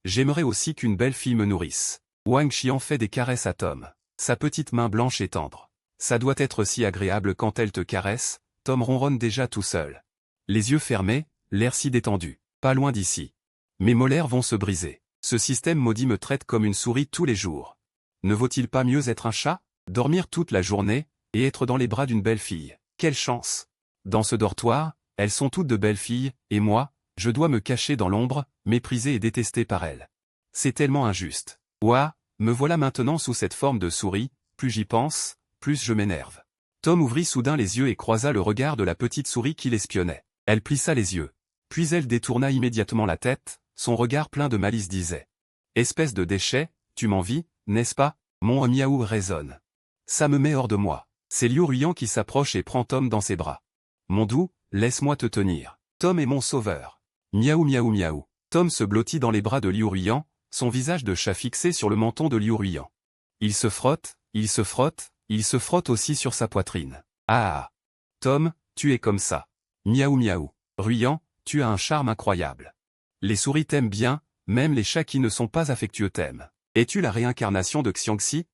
J'aimerais aussi qu'une belle fille me nourrisse. Wang Xian fait des caresses à Tom. Sa petite main blanche et tendre. Ça doit être si agréable quand elle te caresse. Tom ronronne déjà tout seul. Les yeux fermés, l'air si détendu. Pas loin d'ici. Mes molaires vont se briser. Ce système maudit me traite comme une souris tous les jours. Ne vaut-il pas mieux être un chat? Dormir toute la journée, et être dans les bras d'une belle fille. Quelle chance! Dans ce dortoir, elles sont toutes de belles filles, et moi, je dois me cacher dans l'ombre, méprisé et détesté par elles. C'est tellement injuste. Ouah, me voilà maintenant sous cette forme de souris, plus j'y pense, plus je m'énerve. Tom ouvrit soudain les yeux et croisa le regard de la petite souris qui l'espionnait. Elle plissa les yeux. Puis elle détourna immédiatement la tête, son regard plein de malice disait. Espèce de déchet, tu m'envies, n'est-ce pas? Mon miaou résonne. Ça me met hors de moi. C'est Liu Ruyan qui s'approche et prend Tom dans ses bras. Mon doux, laisse-moi te tenir. Tom est mon sauveur. Miaou miaou miaou. Tom se blottit dans les bras de Liu Ruyan, son visage de chat fixé sur le menton de Liu Ruyan. Il se frotte, il se frotte, il se frotte aussi sur sa poitrine. Ah! Tom, tu es comme ça. Miaou miaou. Ruyan, tu as un charme incroyable. Les souris t'aiment bien, même les chats qui ne sont pas affectueux t'aiment. Es-tu la réincarnation de Xiangxi?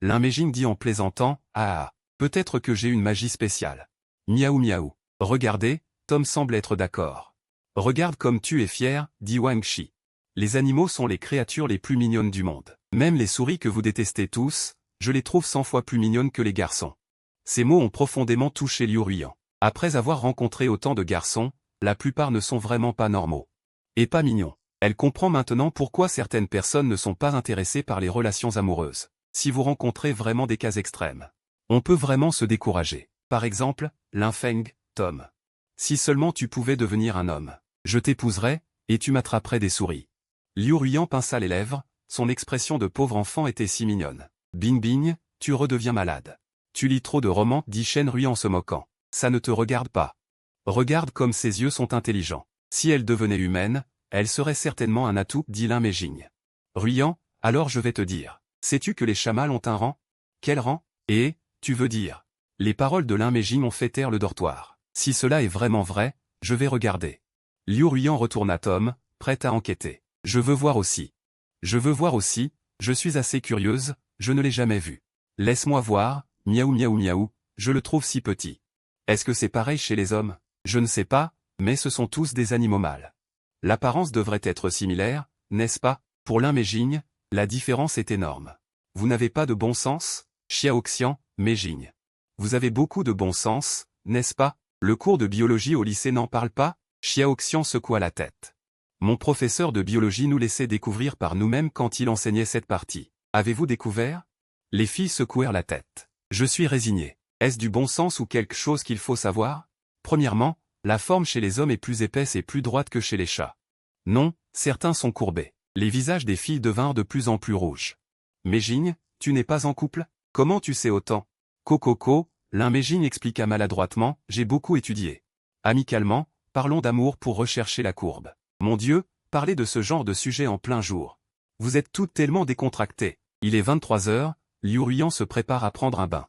L'Inméging dit en plaisantant, ah! Peut-être que j'ai une magie spéciale. Miaou miaou. Regardez, Tom semble être d'accord. Regarde comme tu es fier, dit Wang Shi. Les animaux sont les créatures les plus mignonnes du monde. Même les souris que vous détestez tous, je les trouve 100 fois plus mignonnes que les garçons. Ces mots ont profondément touché Liu Ruyan. Après avoir rencontré autant de garçons, la plupart ne sont vraiment pas normaux. Et pas mignons. Elle comprend maintenant pourquoi certaines personnes ne sont pas intéressées par les relations amoureuses. Si vous rencontrez vraiment des cas extrêmes, on peut vraiment se décourager. Par exemple, Linfeng, Tom. Si seulement tu pouvais devenir un homme, je t'épouserais, et tu m'attraperais des souris. Liu Ruyan pinça les lèvres, son expression de pauvre enfant était si mignonne. Bing bing, tu redeviens malade. Tu lis trop de romans, dit Shen Rui en se moquant. Ça ne te regarde pas. Regarde comme ses yeux sont intelligents. Si elle devenait humaine, elle serait certainement un atout, dit l'Inméging. Ruyan, alors je vais te dire. Sais-tu que les chats mâles ont un rang? Quel rang? Et, tu veux dire? Les paroles de l'Inméging ont fait taire le dortoir. Si cela est vraiment vrai, je vais regarder. Liu Ruyan retourna Tom, prête à enquêter. Je veux voir aussi. Je veux voir aussi, je suis assez curieuse, je ne l'ai jamais vu. Laisse-moi voir, miaou miaou miaou, je le trouve si petit. Est-ce que c'est pareil chez les hommes? Je ne sais pas, mais ce sont tous des animaux mâles. L'apparence devrait être similaire, n'est-ce pas? Pour l'Inméging, la différence est énorme. Vous n'avez pas de bon sens? Xiaoxian, Méging. Vous avez beaucoup de bon sens, n'est-ce pas? Le cours de biologie au lycée n'en parle pas? Xiaoxian secoua la tête. Mon professeur de biologie nous laissait découvrir par nous-mêmes quand il enseignait cette partie. Avez-vous découvert? Les filles secouèrent la tête. Je suis résigné. Est-ce du bon sens ou quelque chose qu'il faut savoir? Premièrement, la forme chez les hommes est plus épaisse et plus droite que chez les chats. Non, certains sont courbés. Les visages des filles devinrent de plus en plus rouges. Méging, tu n'es pas en couple? Comment tu sais autant? Cococo, l'Inméging expliqua maladroitement, j'ai beaucoup étudié. Amicalement, parlons d'amour pour rechercher la courbe. Mon Dieu, parlez de ce genre de sujet en plein jour. Vous êtes toutes tellement décontractées. Il est 23 heures, Liu Ruyan se prépare à prendre un bain.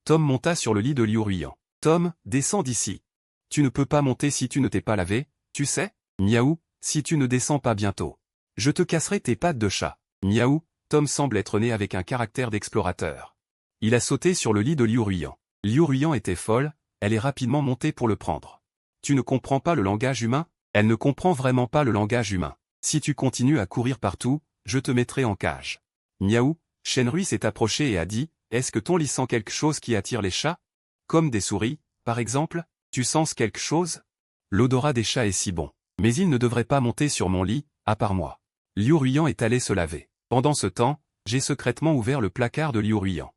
Tom monta sur le lit de Liu Ruyan. Tom, descends d'ici. Tu ne peux pas monter si tu ne t'es pas lavé, tu sais? Miaou, si tu ne descends pas bientôt. Je te casserai tes pattes de chat. Miaou, Tom semble être né avec un caractère d'explorateur. Il a sauté sur le lit de Liu Ruyan. Liu Ruyan était folle, elle est rapidement montée pour le prendre. Tu ne comprends pas le langage humain? Elle ne comprend vraiment pas le langage humain. Si tu continues à courir partout, je te mettrai en cage. Miaou, Shenrui s'est approché et a dit, est-ce que ton lit sent quelque chose qui attire les chats? Comme des souris, par exemple? Tu sens quelque chose? L'odorat des chats est si bon. Mais il ne devrait pas monter sur mon lit, à part moi. Liu Ruyan est allé se laver. Pendant ce temps, j'ai secrètement ouvert le placard de Liu Ruyan.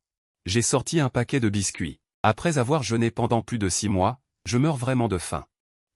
J'ai sorti un paquet de biscuits. Après avoir jeûné pendant plus de 6 mois, je meurs vraiment de faim.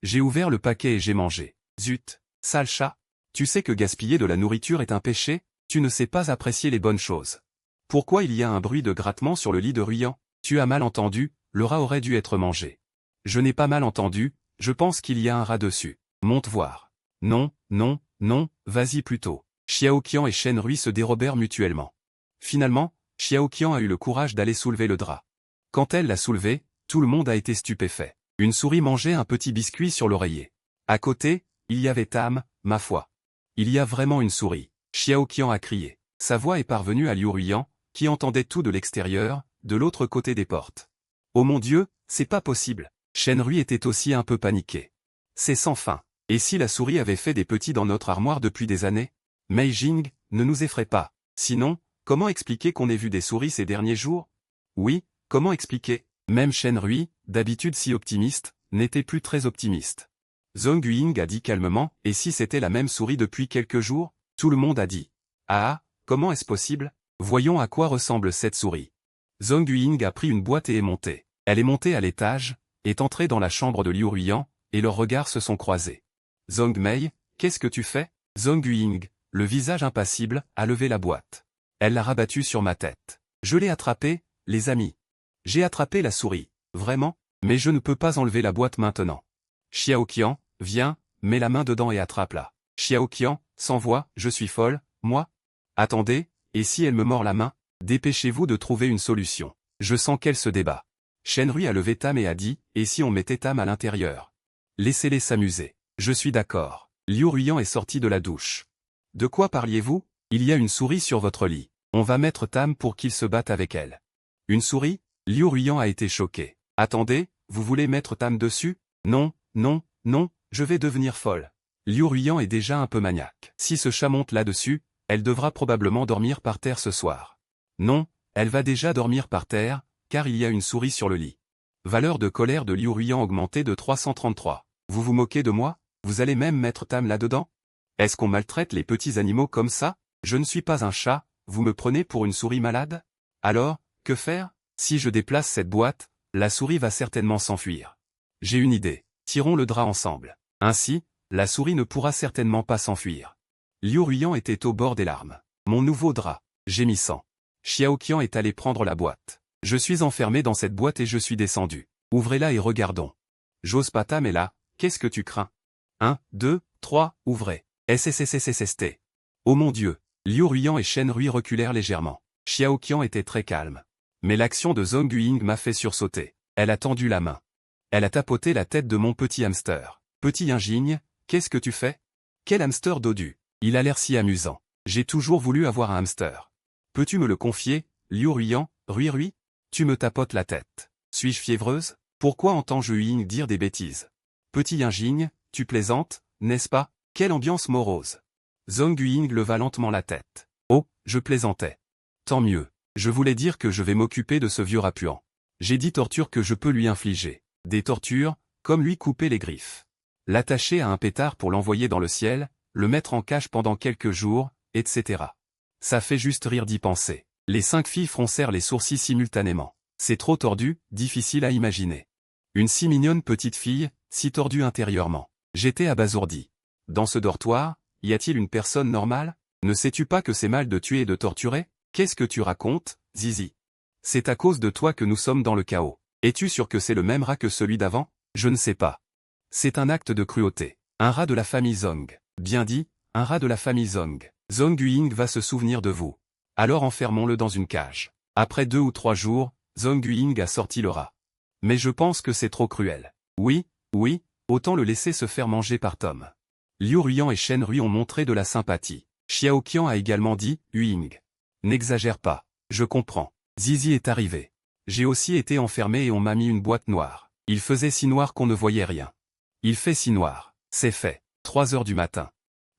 J'ai ouvert le paquet et j'ai mangé. Zut, sale chat. Tu sais que gaspiller de la nourriture est un péché? Tu ne sais pas apprécier les bonnes choses. Pourquoi il y a un bruit de grattement sur le lit de Ruyan? Tu as mal entendu, le rat aurait dû être mangé. Je n'ai pas mal entendu, je pense qu'il y a un rat dessus. Monte voir. Non, non, non, vas-y plutôt. Xiaoqian et Shen Rui se dérobèrent mutuellement. Finalement, Xiaoqian a eu le courage d'aller soulever le drap. Quand elle l'a soulevé, tout le monde a été stupéfait. Une souris mangeait un petit biscuit sur l'oreiller. À côté, il y avait Tam, ma foi. Il y a vraiment une souris. Xiaoqian a crié. Sa voix est parvenue à Liu Ruyan, qui entendait tout de l'extérieur, de l'autre côté des portes. Oh mon Dieu, c'est pas possible. Shen Rui était aussi un peu paniqué. C'est sans fin. Et si la souris avait fait des petits dans notre armoire depuis des années? Mei Jing, ne nous effraie pas. Sinon, comment expliquer qu'on ait vu des souris ces derniers jours? Oui, comment expliquer? Même Shen Rui, d'habitude si optimiste, n'était plus très optimiste. Zhong Ying a dit calmement, et si c'était la même souris depuis quelques jours? Tout le monde a dit. Ah, comment est-ce possible? Voyons à quoi ressemble cette souris. Zhong Ying a pris une boîte et est montée. Elle est montée à l'étage, est entrée dans la chambre de Liu Ruyan, et leurs regards se sont croisés. Zhong Mei, qu'est-ce que tu fais? Zhong Ying, le visage impassible, a levé la boîte. Elle l'a rabattue sur ma tête. Je l'ai attrapée, les amis. J'ai attrapé la souris. Vraiment? Mais je ne peux pas enlever la boîte maintenant. Xiaoqian, viens, mets la main dedans et attrape-la. Xiaoqian, sans voix, je suis folle, moi? Attendez, et si elle me mord la main? Dépêchez-vous de trouver une solution. Je sens qu'elle se débat. Shenrui a levé Tam et a dit, et si on mettait Tam à l'intérieur? Laissez-les s'amuser. Je suis d'accord. Liu Ruyan est sorti de la douche. De quoi parliez-vous? Il y a une souris sur votre lit. On va mettre Tam pour qu'il se batte avec elle. Une souris? Liu Ruyan a été choqué. Attendez, vous voulez mettre Tam dessus? Non, non, non, je vais devenir folle. Liu Ruyan est déjà un peu maniaque. Si ce chat monte là-dessus, elle devra probablement dormir par terre ce soir. Non, elle va déjà dormir par terre, car il y a une souris sur le lit. Valeur de colère de Liu Ruyan augmentée de 333. Vous vous moquez de moi? Vous allez même mettre Tam là-dedans? Est-ce qu'on maltraite les petits animaux comme ça? Je ne suis pas un chat, vous me prenez pour une souris malade? Alors, que faire? Si je déplace cette boîte, la souris va certainement s'enfuir. J'ai une idée, tirons le drap ensemble. Ainsi, la souris ne pourra certainement pas s'enfuir. Liu Ruyan était au bord des larmes. Mon nouveau drap, gémissant. Xiaoqian est allé prendre la boîte. Je suis enfermé dans cette boîte et je suis descendu. Ouvrez-la et regardons. J'ose pas, Tam est là, qu'est-ce que tu crains? 1, 2, 3, ouvrez. SSSSSST. Oh mon Dieu. Liu Ruyan et Shenrui reculèrent légèrement. Xiaoqian était très calme. Mais l'action de Zhong Ying m'a fait sursauter. Elle a tendu la main. Elle a tapoté la tête de mon petit hamster. Petit Yinjing, qu'est-ce que tu fais? Quel hamster dodu? Il a l'air si amusant. J'ai toujours voulu avoir un hamster. Peux-tu me le confier, Liu Ruyan, Rui? Tu me tapotes la tête. Suis-je fiévreuse? Pourquoi entends-je Ying dire des bêtises? Petit Yinjing, tu plaisantes, n'est-ce pas? Quelle ambiance morose. Zhong Ying leva lentement la tête. Oh, je plaisantais. Tant mieux. Je voulais dire que je vais m'occuper de ce vieux rapuant. J'ai dit torture que je peux lui infliger. Des tortures, comme lui couper les griffes. L'attacher à un pétard pour l'envoyer dans le ciel, le mettre en cage pendant quelques jours, etc. Ça fait juste rire d'y penser. Les 5 filles froncèrent les sourcils simultanément. C'est trop tordu, difficile à imaginer. Une si mignonne petite fille, si tordue intérieurement. J'étais abasourdi. Dans ce dortoir, y a-t-il une personne normale? Ne sais-tu pas que c'est mal de tuer et de torturer? Qu'est-ce que tu racontes, Zizi? C'est à cause de toi que nous sommes dans le chaos. Es-tu sûr que c'est le même rat que celui d'avant? Je ne sais pas. C'est un acte de cruauté. Un rat de la famille Zhong. Bien dit, un rat de la famille Zhong. Zhong Ying va se souvenir de vous. Alors enfermons-le dans une cage. Après 2 ou 3 jours, Zhong Ying a sorti le rat. Mais je pense que c'est trop cruel. Oui, oui, autant le laisser se faire manger par Tom. Liu Ruyan et Shenrui ont montré de la sympathie. Xiaoqian a également dit, Ying. N'exagère pas, je comprends. Zizi est arrivé. J'ai aussi été enfermé et on m'a mis une boîte noire. Il faisait si noir qu'on ne voyait rien. Il fait si noir, c'est fait. 3 heures du matin.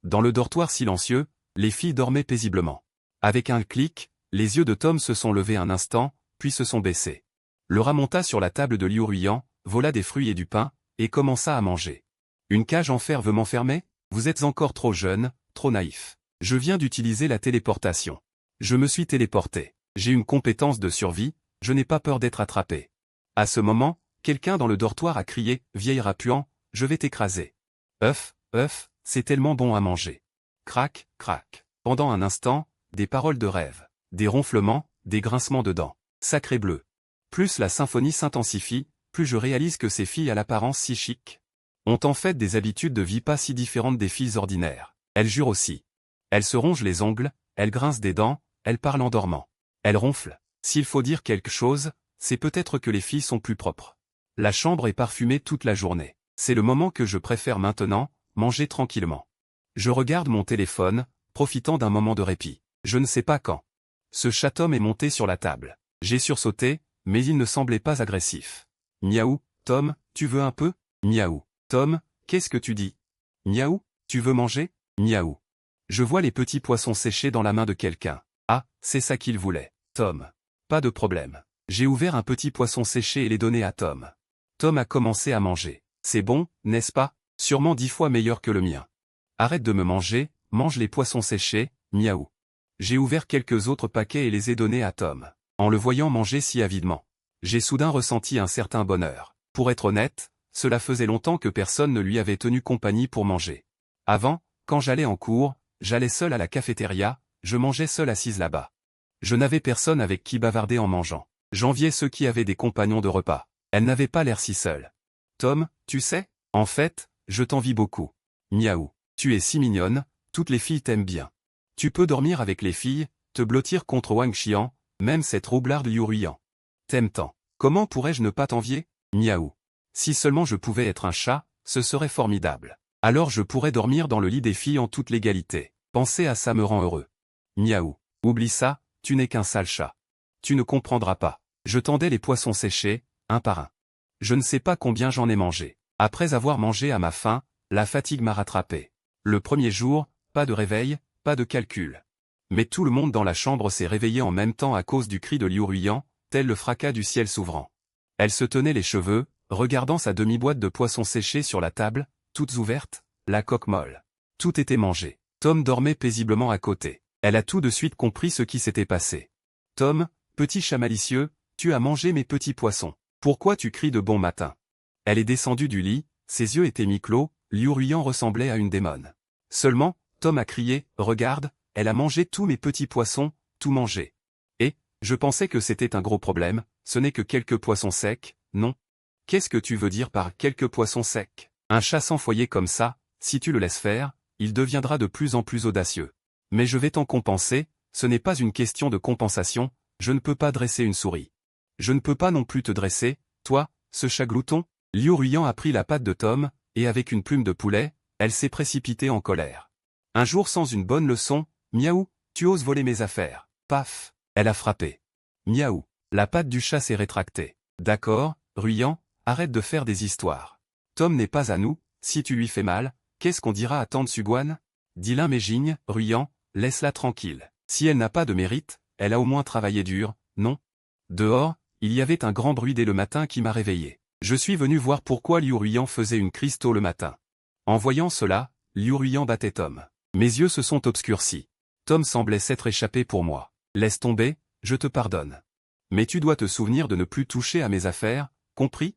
Dans le dortoir silencieux, les filles dormaient paisiblement. Avec un clic, les yeux de Tom se sont levés un instant, puis se sont baissés. Le rat monta sur la table de Liu Ruyan, vola des fruits et du pain, et commença à manger. Une cage en fer veut m'enfermer? Vous êtes encore trop jeune, trop naïf. Je viens d'utiliser la téléportation. Je me suis téléporté. J'ai une compétence de survie, je n'ai pas peur d'être attrapé. À ce moment, quelqu'un dans le dortoir a crié, « Vieille rat puant, je vais t'écraser. » Œuf, c'est tellement bon à manger. Crac, crac. Pendant un instant, des paroles de rêve. Des ronflements, des grincements de dents. Sacré bleu. Plus la symphonie s'intensifie, plus je réalise que ces filles à l'apparence si chic ont en fait des habitudes de vie pas si différentes des filles ordinaires. Elles jurent aussi. Elles se rongent les ongles, elles grincent des dents, elles parlent en dormant. Elles ronflent. S'il faut dire quelque chose, c'est peut-être que les filles sont plus propres. La chambre est parfumée toute la journée. C'est le moment que je préfère maintenant, manger tranquillement. Je regarde mon téléphone, profitant d'un moment de répit. Je ne sais pas quand. Ce chat-homme est monté sur la table. J'ai sursauté, mais il ne semblait pas agressif. Miaou, Tom, tu veux un peu? Miaou. Tom, qu'est-ce que tu dis? Miaou, tu veux manger? Miaou. Je vois les petits poissons séchés dans la main de quelqu'un. Ah, c'est ça qu'il voulait. Tom. Pas de problème. J'ai ouvert un petit poisson séché et l'ai donné à Tom. Tom a commencé à manger. C'est bon, n'est-ce pas? Sûrement 10 fois meilleur que le mien. Arrête de me manger, mange les poissons séchés, miaou. J'ai ouvert quelques autres paquets et les ai donnés à Tom. En le voyant manger si avidement, j'ai soudain ressenti un certain bonheur. Pour être honnête, cela faisait longtemps que personne ne lui avait tenu compagnie pour manger. Avant, quand j'allais en cours, j'allais seul à la cafétéria, je mangeais seul assise là-bas. Je n'avais personne avec qui bavarder en mangeant. J'enviais ceux qui avaient des compagnons de repas. Elle n'avait pas l'air si seule. Tom, tu sais, en fait, je t'envie beaucoup. Miaou. Tu es si mignonne, toutes les filles t'aiment bien. Tu peux dormir avec les filles, te blottir contre Wang Xian, même cette roublarde Liu Ruiyan. T'aimes tant. Comment pourrais-je ne pas t'envier? Miaou. Si seulement je pouvais être un chat, ce serait formidable. Alors je pourrais dormir dans le lit des filles en toute légalité. Penser à ça me rend heureux. Miaou. Oublie ça, tu n'es qu'un sale chat. Tu ne comprendras pas. Je tendais les poissons séchés, un par un. Je ne sais pas combien j'en ai mangé. Après avoir mangé à ma faim, la fatigue m'a rattrapé. Le premier jour, pas de réveil, pas de calcul. Mais tout le monde dans la chambre s'est réveillé en même temps à cause du cri de Liu Ruiyan, tel le fracas du ciel s'ouvrant. Elle se tenait les cheveux, regardant sa demi-boîte de poissons séchés sur la table, toutes ouvertes, la coque molle. Tout était mangé. Tom dormait paisiblement à côté. Elle a tout de suite compris ce qui s'était passé. Tom, petit chat malicieux, tu as mangé mes petits poissons. Pourquoi tu cries de bon matin? Elle est descendue du lit, ses yeux étaient mi-clos, Liu Ruiyan ressemblait à une démone. Seulement, Tom a crié, regarde, elle a mangé tous mes petits poissons, tout mangé. Et, je pensais que c'était un gros problème, ce n'est que quelques poissons secs, non? Qu'est-ce que tu veux dire par quelques poissons secs? Un chat sans foyer comme ça, si tu le laisses faire, il deviendra de plus en plus audacieux. Mais je vais t'en compenser, ce n'est pas une question de compensation, je ne peux pas dresser une souris. Je ne peux pas non plus te dresser, toi, ce chat glouton? Liu Ruiyan a pris la patte de Tom, et avec une plume de poulet, elle s'est précipitée en colère. Un jour sans une bonne leçon, miaou, tu oses voler mes affaires. Paf, elle a frappé. Miaou, la patte du chat s'est rétractée. D'accord, Ruiyan, arrête de faire des histoires. Tom n'est pas à nous, si tu lui fais mal, qu'est-ce qu'on dira à tante Suguan? Dis-la Mégigne, Ruiyan, laisse-la tranquille. Si elle n'a pas de mérite, elle a au moins travaillé dur, non? Dehors, il y avait un grand bruit dès le matin qui m'a réveillé. Je suis venu voir pourquoi Liu Ruiyan faisait une crise tôt le matin. En voyant cela, Liu Ruiyan battait Tom. Mes yeux se sont obscurcis. Tom semblait s'être échappé pour moi. Laisse tomber, je te pardonne. Mais tu dois te souvenir de ne plus toucher à mes affaires, compris?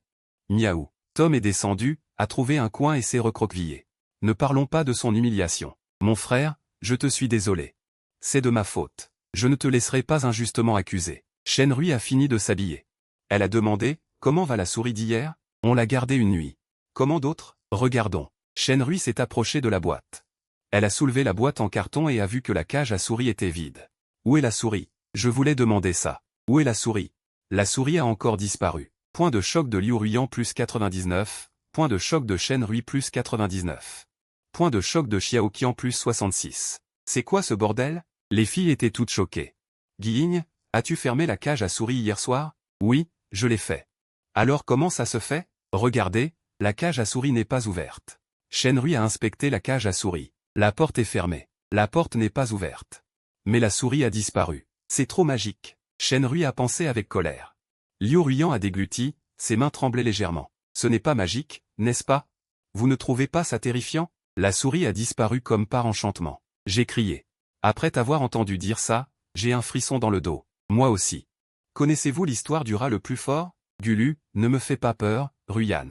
Miaou. Tom est descendu, a trouvé un coin et s'est recroquevillé. Ne parlons pas de son humiliation. Mon frère, je te suis désolé. C'est de ma faute. Je ne te laisserai pas injustement accuser. Shenrui a fini de s'habiller. Elle a demandé, comment va la souris d'hier? On l'a gardée une nuit. Comment d'autres? Regardons. Shenrui s'est approchée de la boîte. Elle a soulevé la boîte en carton et a vu que la cage à souris était vide. Où est la souris? Je voulais demander ça. Où est la souris? La souris a encore disparu. Point de choc de Liu Ruiyan plus 99, point de choc de Shenrui plus 99. Point de choc de Xiaoqian plus 66. C'est quoi ce bordel? Les filles étaient toutes choquées. Guigne, as-tu fermé la cage à souris hier soir? Oui, je l'ai fait. Alors comment ça se fait? Regardez, la cage à souris n'est pas ouverte. Shenrui a inspecté la cage à souris. La porte est fermée. La porte n'est pas ouverte. Mais la souris a disparu. C'est trop magique. Shenrui a pensé avec colère. Liu Ruiyan a dégluti, ses mains tremblaient légèrement. Ce n'est pas magique, n'est-ce pas? Vous ne trouvez pas ça terrifiant? La souris a disparu comme par enchantement. J'ai crié. Après t'avoir entendu dire ça, j'ai un frisson dans le dos. Moi aussi. Connaissez-vous l'histoire du rat le plus fort? Gulu, ne me fais pas peur, Ruiyan.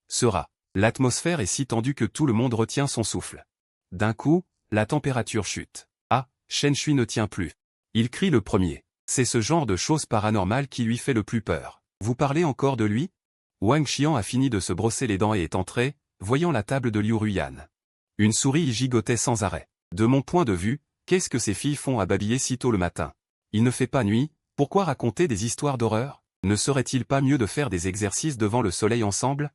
Ce rat. L'atmosphère est si tendue que tout le monde retient son souffle. D'un coup, la température chute. Ah, Shen Shui ne tient plus. Il crie le premier. C'est ce genre de choses paranormales qui lui fait le plus peur. Vous parlez encore de lui? Wang Xian a fini de se brosser les dents et est entré, voyant la table de Liu Ruiyan. Une souris y gigotait sans arrêt. De mon point de vue, qu'est-ce que ces filles font à babiller si tôt le matin? Il ne fait pas nuit, pourquoi raconter des histoires d'horreur? Ne serait-il pas mieux de faire des exercices devant le soleil ensemble?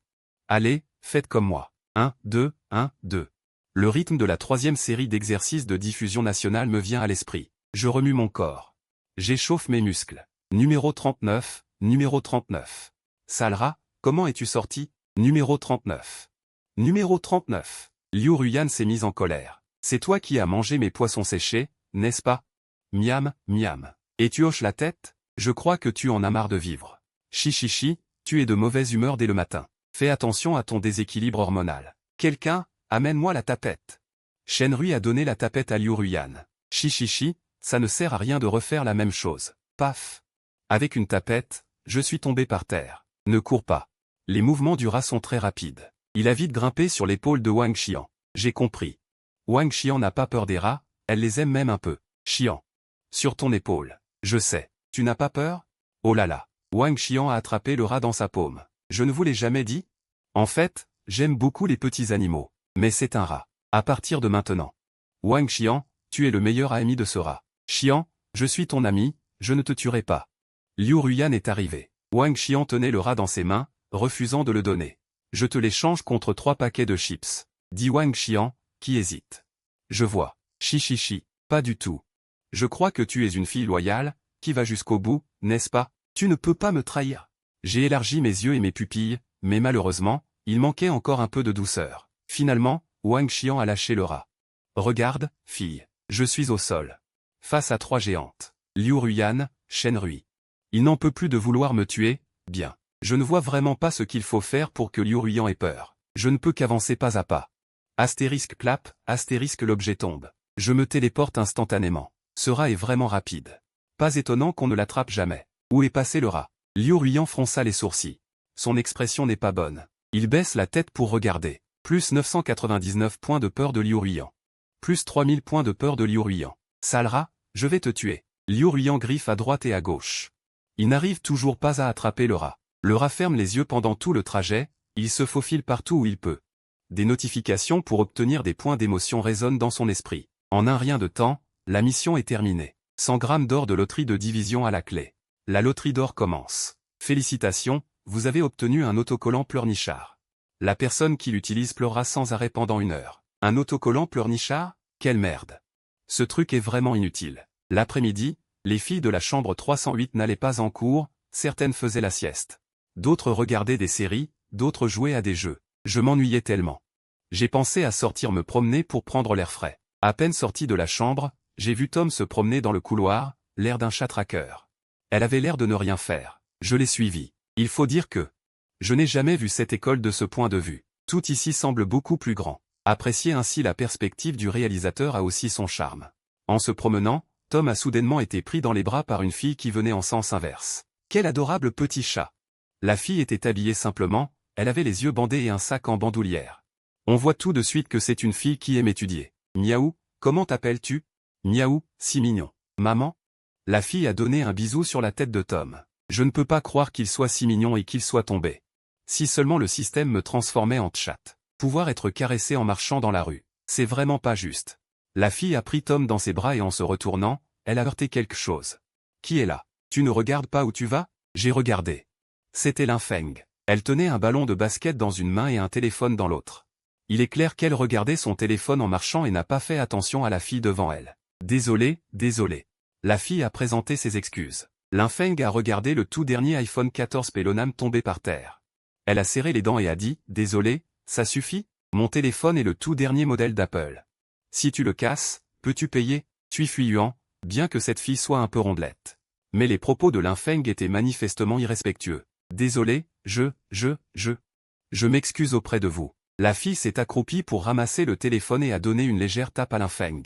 Allez, faites comme moi. 1, 2, 1, 2. Le rythme de la 3e série d'exercices de diffusion nationale me vient à l'esprit. Je remue mon corps. J'échauffe mes muscles. Numéro 39, numéro 39. Sale rat, comment es-tu sorti? Numéro 39. Numéro 39. Liu Ruiyan s'est mise en colère. C'est toi qui as mangé mes poissons séchés, n'est-ce pas? Miam, miam. Et tu hoches la tête? Je crois que tu en as marre de vivre. Chichichi, tu es de mauvaise humeur dès le matin. Fais attention à ton déséquilibre hormonal. Quelqu'un, amène-moi la tapette. Shenrui a donné la tapette à Liu Ruiyan. Chichichi, ça ne sert à rien de refaire la même chose. Paf! Avec une tapette, je suis tombé par terre. Ne cours pas. Les mouvements du rat sont très rapides. Il a vite grimpé sur l'épaule de Wang Xian. J'ai compris. Wang Xian n'a pas peur des rats, elle les aime même un peu. Xian. Sur ton épaule. Je sais. Tu n'as pas peur? Oh là là. Wang Xian a attrapé le rat dans sa paume. Je ne vous l'ai jamais dit? En fait, j'aime beaucoup les petits animaux. Mais c'est un rat. À partir de maintenant. Wang Xian, tu es le meilleur ami de ce rat. Xian, je suis ton ami, je ne te tuerai pas. Liu Ruyan est arrivé. Wang Xian tenait le rat dans ses mains, refusant de le donner. Je te l'échange contre 3 paquets de chips. Dit Wang Xian, qui hésite. Je vois. Chi, pas du tout. Je crois que tu es une fille loyale, qui va jusqu'au bout, n'est-ce pas? Tu ne peux pas me trahir. J'ai élargi mes yeux et mes pupilles, mais malheureusement, il manquait encore un peu de douceur. Finalement, Wang Xian a lâché le rat. Regarde, fille. Je suis au sol. Face à 3 géantes. Liu Ruyan, Shen Rui. Il n'en peut plus de vouloir me tuer, bien. Je ne vois vraiment pas ce qu'il faut faire pour que Liu Ruyan ait peur. Je ne peux qu'avancer pas à pas. Astérisque clap, astérisque l'objet tombe. Je me téléporte instantanément. Ce rat est vraiment rapide. Pas étonnant qu'on ne l'attrape jamais. Où est passé le rat? Liu Ruyan fronça les sourcils. Son expression n'est pas bonne. Il baisse la tête pour regarder. Plus 999 points de peur de Liu Ruyan. Plus 3000 points de peur de Liu Ruyan. Sale rat, je vais te tuer. Liu Ruyan griffe à droite et à gauche. Il n'arrive toujours pas à attraper le rat. Le rat ferme les yeux pendant tout le trajet, il se faufile partout où il peut. Des notifications pour obtenir des points d'émotion résonnent dans son esprit. En un rien de temps, la mission est terminée. 100 grammes d'or de loterie de division à la clé. La loterie d'or commence. Félicitations, vous avez obtenu un autocollant pleurnichard. La personne qui l'utilise pleurera sans arrêt pendant 1 heure. Un autocollant pleurnichard? Quelle merde. Ce truc est vraiment inutile. L'après-midi, les filles de la chambre 308 n'allaient pas en cours, certaines faisaient la sieste. D'autres regardaient des séries, d'autres jouaient à des jeux. Je m'ennuyais tellement. J'ai pensé à sortir me promener pour prendre l'air frais. À peine sorti de la chambre, j'ai vu Tom se promener dans le couloir, l'air d'un chat traqueur. Elle avait l'air de ne rien faire. Je l'ai suivie. Il faut dire que je n'ai jamais vu cette école de ce point de vue. Tout ici semble beaucoup plus grand. Apprécier ainsi la perspective du réalisateur a aussi son charme. En se promenant, Tom a soudainement été pris dans les bras par une fille qui venait en sens inverse. Quel adorable petit chat! La fille était habillée simplement, elle avait les yeux bandés et un sac en bandoulière. On voit tout de suite que c'est une fille qui aime étudier. Miaou, comment t'appelles-tu? Miaou, si mignon. Maman? La fille a donné un bisou sur la tête de Tom. Je ne peux pas croire qu'il soit si mignon et qu'il soit tombé. Si seulement le système me transformait en chat. Pouvoir être caressé en marchant dans la rue. C'est vraiment pas juste. La fille a pris Tom dans ses bras et en se retournant, elle a heurté quelque chose. Qui est là? Tu ne regardes pas où tu vas? J'ai regardé. C'était Linfeng. Elle tenait un ballon de basket dans une main et un téléphone dans l'autre. Il est clair qu'elle regardait son téléphone en marchant et n'a pas fait attention à la fille devant elle. Désolé. La fille a présenté ses excuses. Linfeng a regardé le tout dernier iPhone 14 Pelonam tombé par terre. Elle a serré les dents et a dit, désolé, ça suffit, mon téléphone est le tout dernier modèle d'Apple. Si tu le casses, peux-tu payer? Tui Fuyuan, bien que cette fille soit un peu rondelette. Mais les propos de Linfeng étaient manifestement irrespectueux. Désolé, je m'excuse auprès de vous. La fille s'est accroupie pour ramasser le téléphone et a donné une légère tape à Linfeng.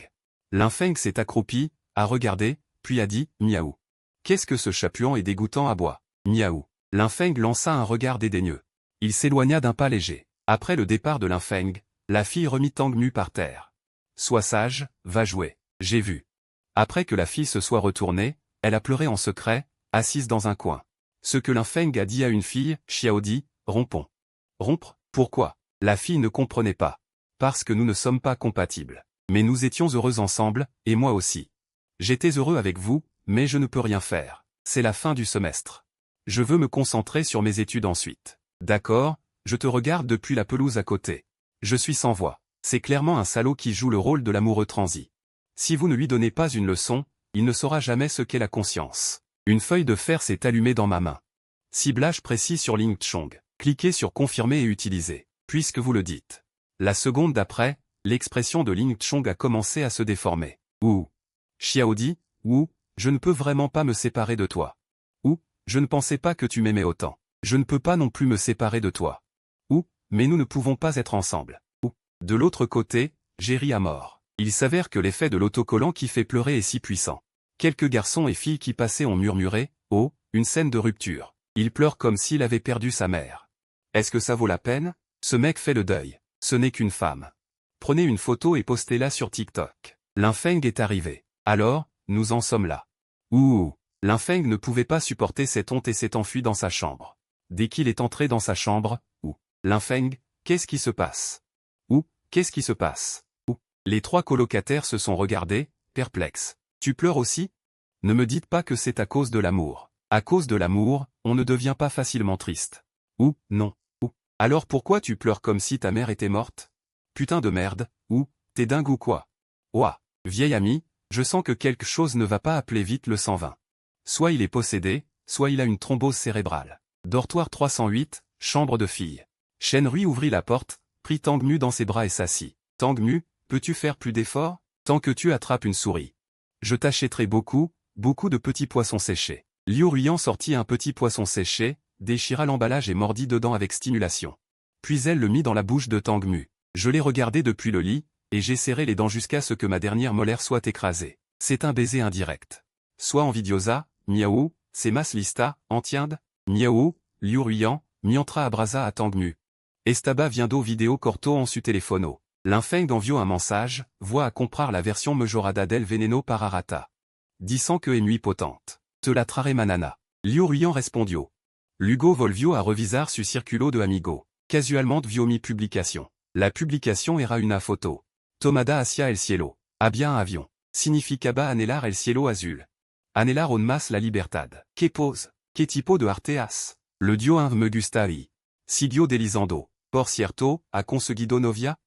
Linfeng s'est accroupi, a regardé, puis a dit, miaou. Qu'est-ce que ce chat puant et dégoûtant aboie? Miaou. Linfeng lança un regard dédaigneux. Il s'éloigna d'un pas léger. Après le départ de Linfeng, la fille remit Tang Mu par terre. Sois sage, va jouer. J'ai vu. Après que la fille se soit retournée, elle a pleuré en secret, assise dans un coin. Ce que Linfeng a dit à une fille, Xiao dit, rompons. Rompre, pourquoi? La fille ne comprenait pas. Parce que nous ne sommes pas compatibles. Mais nous étions heureux ensemble, et moi aussi. J'étais heureux avec vous, mais je ne peux rien faire. C'est la fin du semestre. Je veux me concentrer sur mes études ensuite. D'accord, je te regarde depuis la pelouse à côté. Je suis sans voix. C'est clairement un salaud qui joue le rôle de l'amoureux transi. Si vous ne lui donnez pas une leçon, il ne saura jamais ce qu'est la conscience. Une feuille de fer s'est allumée dans ma main. Ciblage précis sur Ling Chong. Cliquez sur confirmer et utiliser, puisque vous le dites. La seconde d'après, l'expression de Ling Chong a commencé à se déformer. Ouh. Xiao dit, ouh, je ne peux vraiment pas me séparer de toi. Ouh, je ne pensais pas que tu m'aimais autant. Je ne peux pas non plus me séparer de toi. Ouh, mais nous ne pouvons pas être ensemble. Ouh. De l'autre côté, j'ai ri à mort. Il s'avère que l'effet de l'autocollant qui fait pleurer est si puissant. Quelques garçons et filles qui passaient ont murmuré, « Oh, une scène de rupture. Il pleure comme s'il avait perdu sa mère. Est-ce que ça vaut la peine? Ce mec fait le deuil. Ce n'est qu'une femme. Prenez une photo et postez-la sur TikTok. » Linfeng est arrivé. Alors, nous en sommes là. Ouh, Linfeng ne pouvait pas supporter cette honte et s'est enfui dans sa chambre. Dès qu'il est entré dans sa chambre, Linfeng, qu'est-ce qui se passe? Qu'est-ce qui se passe? Les trois colocataires se sont regardés, perplexes. Tu pleures aussi? Ne me dites pas que c'est à cause de l'amour. À cause de l'amour, on ne devient pas facilement triste. Non. Alors pourquoi tu pleures comme si ta mère était morte? Putain de merde, t'es dingue ou quoi? Ouah, vieil ami, je sens que quelque chose ne va pas, appeler vite le 120. Soit il est possédé, soit il a une thrombose cérébrale. Dortoir 308, chambre de fille. Shenrui ouvrit la porte, prit Tangmu dans ses bras et s'assit. Tangmu, peux-tu faire plus d'efforts? Tant que tu attrapes une souris. Je t'achèterai beaucoup de petits poissons séchés. Liu Ruyan sortit un petit poisson séché, déchira l'emballage et mordit dedans avec stimulation. Puis elle le mit dans la bouche de Tangmu. Je l'ai regardé depuis le lit, et j'ai serré les dents jusqu'à ce que ma dernière molaire soit écrasée. C'est un baiser indirect. Soit envidiosa, miaou, c'est mas lista, entiende, miaou, Liu Ruyan, miantra abrasa à Tangmu. Estaba viendo vidéo corto en su telefono. Linfeng envió un mensage, voit à comprar la version mejorada del veneno para rata. Disant que est nuit potente. Te la trare manana. Liu Ruyan respondio. Lugo volvio a revisar su circulo de amigo. Casualmente vio mi publication. La publication era una foto. Tomada hacia el cielo. Había un avion. Significaba anhelar el cielo azul. Anhelar on mas la libertad. Que pose. Que tipo de arteas. Le dio un me gustavi. Sidio delizando. Por cierto, a conseguido novia?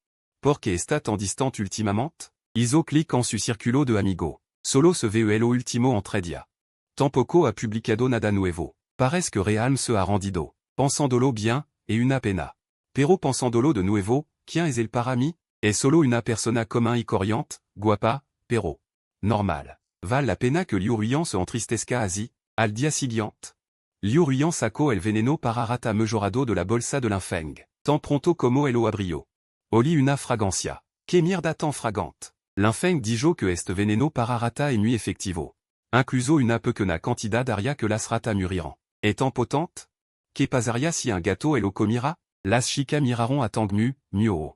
Porque está tan distant ultimamente? Iso clic en su circulo de amigo. Solo se veo ultimo en tredia. Tampoco ha publicado nada nuevo. Parece que realm se ha rendido. Pensandolo bien, et una pena. Pero pensandolo de nuevo, quien es el para mí? Es solo una persona común y corriente, guapa, pero normal. Val la pena que Liu Ruyan se entristezca así, al día siguiente. Liu Ruyan sacó el veneno para rata mejorado de la bolsa de Linfeng. Tan pronto como el abrio. Oli una fragancia. Que mierda tan fragante. Linfeng dijo que este veneno para rata es muy efectivo. Incluso una pequeña cantidad haría que las rata muriran. Étant potente? Que pasaría si un gâteau el comira? Las chicas miraron a Tangmu, mieux.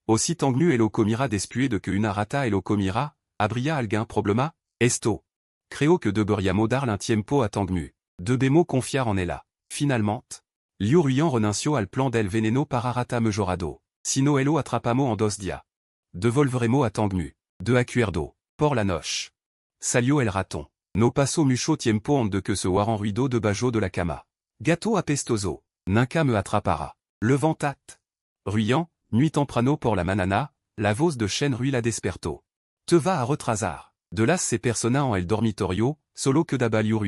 Aussi Tangmu el comira después de que una rata el comira, habría algún problema? Esto. Creo que deberíamos dar un tiempo a Tangmu. Debemos confiar en ella. Finalmente. Liu Ruyan renunció al plan del veneno para rata mejorado. Sino elo atrapamo en 2 días. Devolveremo a Tangmu. De acuerdo. Por la noche. Salió el raton. No paso mucho tiempo en de que se waran ruido de bajo de la cama. Gâteau apestoso. Nunca me atrapara. Levantat. Ruyan, nuit temprano por la manana, la voz de Shenrui la despertó. Te va a retrasar. De las se persona en el dormitorio, solo que daba Liu Ruyan.